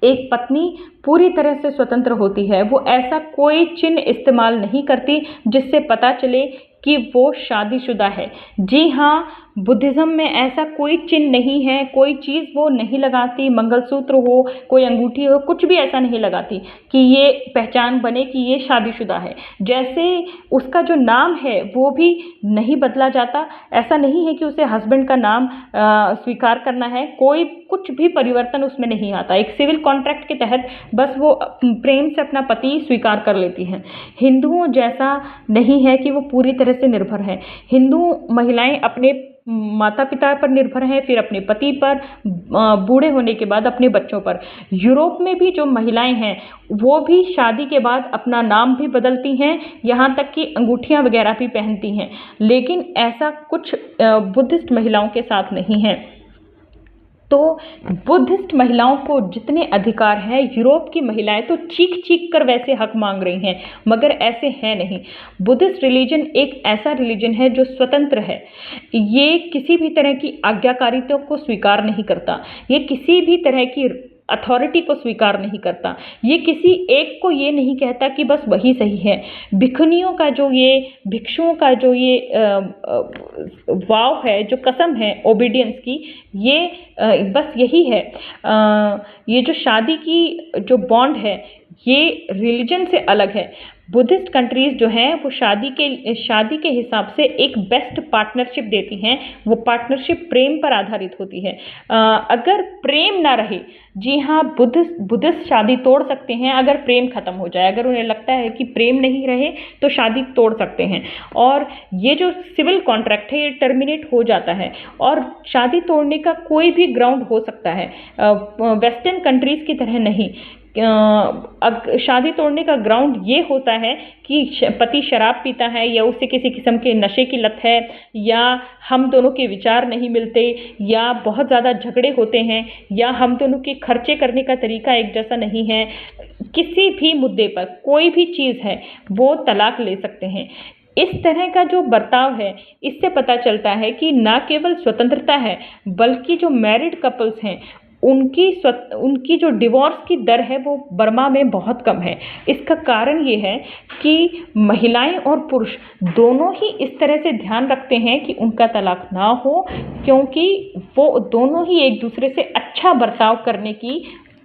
एक पत्नी पूरी तरह से स्वतंत्र होती है, वो ऐसा कोई चिन्ह इस्तेमाल नहीं करती जिससे पता चले कि वो शादीशुदा है। जी हाँ, बुद्धिज़्म में ऐसा कोई चिन्ह नहीं है, कोई चीज़ वो नहीं लगाती, मंगलसूत्र हो, कोई अंगूठी हो, कुछ भी ऐसा नहीं लगाती कि ये पहचान बने कि ये शादीशुदा है। जैसे उसका जो नाम है वो भी नहीं बदला जाता। ऐसा नहीं है कि उसे हस्बैंड का नाम स्वीकार करना है, कोई कुछ भी परिवर्तन उसमें नहीं आता। एक सिविल कॉन्ट्रैक्ट के तहत बस वो प्रेम से अपना पति स्वीकार कर लेती हैं। हिंदुओं जैसा नहीं है कि वो पूरी तरह से निर्भर है। हिंदू महिलाएं अपने माता पिता पर निर्भर हैं, फिर अपने पति पर, बूढ़े होने के बाद अपने बच्चों पर। यूरोप में भी जो महिलाएं हैं वो भी शादी के बाद अपना नाम भी बदलती हैं, यहाँ तक कि अंगूठियाँ वगैरह भी पहनती हैं। लेकिन ऐसा कुछ बुद्धिस्ट महिलाओं के साथ नहीं है। तो बुद्धिस्ट महिलाओं को जितने अधिकार हैं, यूरोप की महिलाएं तो चीख चीख कर वैसे हक मांग रही हैं, मगर ऐसे है नहीं। बुद्धिस्ट रिलीजन एक ऐसा रिलीजन है जो स्वतंत्र है। ये किसी भी तरह की आज्ञाकारिता को स्वीकार नहीं करता, ये किसी भी तरह की अथॉरिटी को स्वीकार नहीं करता, ये किसी एक को ये नहीं कहता कि बस वही सही है। भिक्षुओं का जो ये वाव है, जो कसम है ओबीडियंस की, ये बस यही है। ये जो शादी की जो बॉन्ड है ये रिलीजन से अलग है। बुद्धिस्ट कंट्रीज़ जो हैं वो शादी के हिसाब से एक बेस्ट पार्टनरशिप देती हैं। वो पार्टनरशिप प्रेम पर आधारित होती है। अगर प्रेम ना रहे, जी हाँ, बुद्धिस्ट शादी तोड़ सकते हैं अगर प्रेम खत्म हो जाए। अगर उन्हें लगता है कि प्रेम नहीं रहे तो शादी तोड़ सकते हैं, और ये जो सिविल कॉन्ट्रैक्ट है ये टर्मिनेट हो जाता है, और शादी तोड़ने का कोई भी ग्राउंड हो सकता है, वेस्टर्न कंट्रीज़ की तरह नहीं। शादी तोड़ने का ग्राउंड ये होता है कि पति शराब पीता है, या उसे किसी किस्म के नशे की लत है, या हम दोनों के विचार नहीं मिलते, या बहुत ज़्यादा झगड़े होते हैं, या हम दोनों के खर्चे करने का तरीका एक जैसा नहीं है। किसी भी मुद्दे पर कोई भी चीज़ है वो तलाक ले सकते हैं। इस तरह का जो बर्ताव है, इससे पता चलता है कि ना केवल स्वतंत्रता है, बल्कि जो मैरिड कपल्स हैं उनकी जो डिवोर्स की दर है वो बर्मा में बहुत कम है। इसका कारण ये है कि महिलाएं और पुरुष दोनों ही इस तरह से ध्यान रखते हैं कि उनका तलाक ना हो, क्योंकि वो दोनों ही एक दूसरे से अच्छा बर्ताव करने की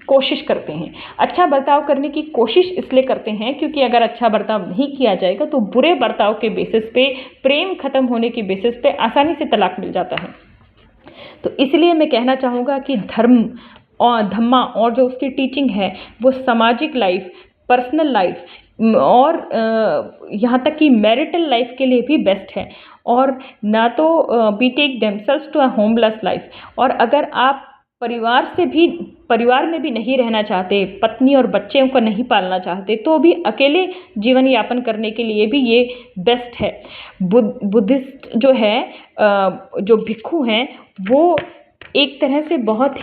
कोशिश करते हैं। अच्छा बर्ताव करने की कोशिश इसलिए करते हैं क्योंकि अगर अच्छा बर्ताव नहीं किया जाएगा तो बुरे बर्ताव के बेसिस पे, प्रेम खत्म होने के बेसिस पे आसानी से तलाक मिल जाता है। तो इसलिए मैं कहना चाहूँगा कि धर्म और धम्मा और जो उसकी टीचिंग है वो सामाजिक लाइफ, पर्सनल लाइफ और यहाँ तक कि मैरिटल लाइफ के लिए भी बेस्ट है। और ना तो betake themselves to a homeless life. और अगर आप परिवार में भी नहीं रहना चाहते, पत्नी और बच्चों को नहीं पालना चाहते, तो भी अकेले जीवन यापन करने के लिए भी ये बेस्ट है। बुद्धिस्ट जो है, जो भिक्षु हैं, वो एक तरह से बहुत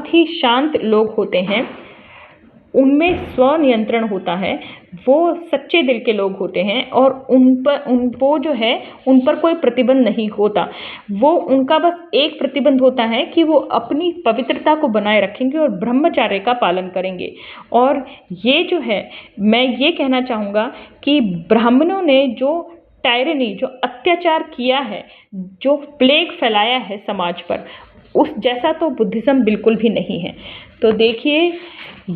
ही शांत लोग होते हैं। उनमें स्वनियंत्रण होता है, वो सच्चे दिल के लोग होते हैं, और उन पर कोई प्रतिबंध नहीं होता। उनका बस एक प्रतिबंध होता है कि वो अपनी पवित्रता को बनाए रखेंगे और ब्रह्मचर्य का पालन करेंगे। और ये जो है, मैं ये कहना चाहूँगा कि ब्राह्मणों ने जो टायरनी, जो अत्याचार किया है, जो प्लेग फैलाया है समाज पर, उस जैसा तो बुद्धिज़्म बिल्कुल भी नहीं है। तो देखिए,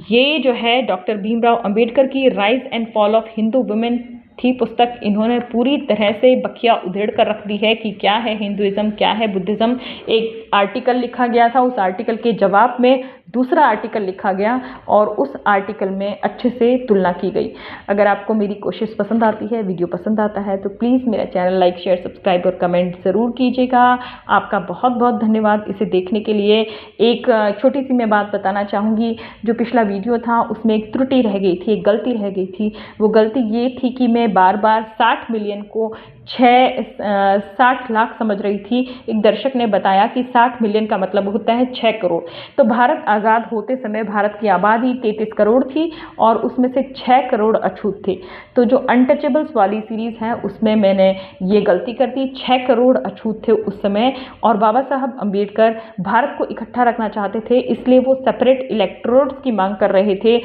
ये जो है डॉक्टर भीमराव अंबेडकर की rise and fall of Hindu women थी पुस्तक। इन्होंने पूरी तरह से बखिया उधेड़ कर रख दी है कि क्या है हिंदुइज्म, क्या है बुद्धिज़्म। एक आर्टिकल लिखा गया था, उस आर्टिकल के जवाब में दूसरा आर्टिकल लिखा गया और उस आर्टिकल में अच्छे से तुलना की गई। अगर आपको मेरी कोशिश पसंद आती है, वीडियो पसंद आता है, तो प्लीज़ मेरा चैनल लाइक, शेयर, सब्सक्राइब और कमेंट ज़रूर कीजिएगा। आपका बहुत बहुत धन्यवाद इसे देखने के लिए। एक छोटी सी मैं बात बताना चाहूँगी, जो पिछला वीडियो था उसमें एक त्रुटि रह गई थी, एक गलती रह गई थी। वो गलती ये थी कि मैं बार बार 60 मिलियन को 60 लाख समझ रही थी। एक दर्शक ने बताया कि 60 मिलियन का मतलब होता है 6 करोड़। तो भारत आज़ाद होते समय भारत की आबादी 33 करोड़ थी और उसमें से 6 करोड़ अछूत थे। तो जो अनटचेबल्स वाली सीरीज़ है उसमें मैंने ये गलती कर दी, 6 करोड़ अछूत थे उस समय। और बाबा साहब अम्बेडकर भारत को इकट्ठा रखना चाहते थे, इसलिए वो सेपरेट इलेक्ट्रोड्स की मांग कर रहे थे,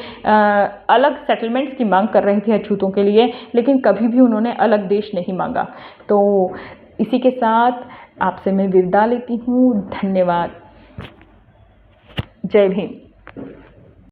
अलग सेटलमेंट्स की मांग कर रहे थे अछूतों के लिए, लेकिन कभी भी उन्होंने अलग देश नहीं मांगा। तो इसी के साथ आपसे मैं विदा लेती हूँ। धन्यवाद। जय भीम।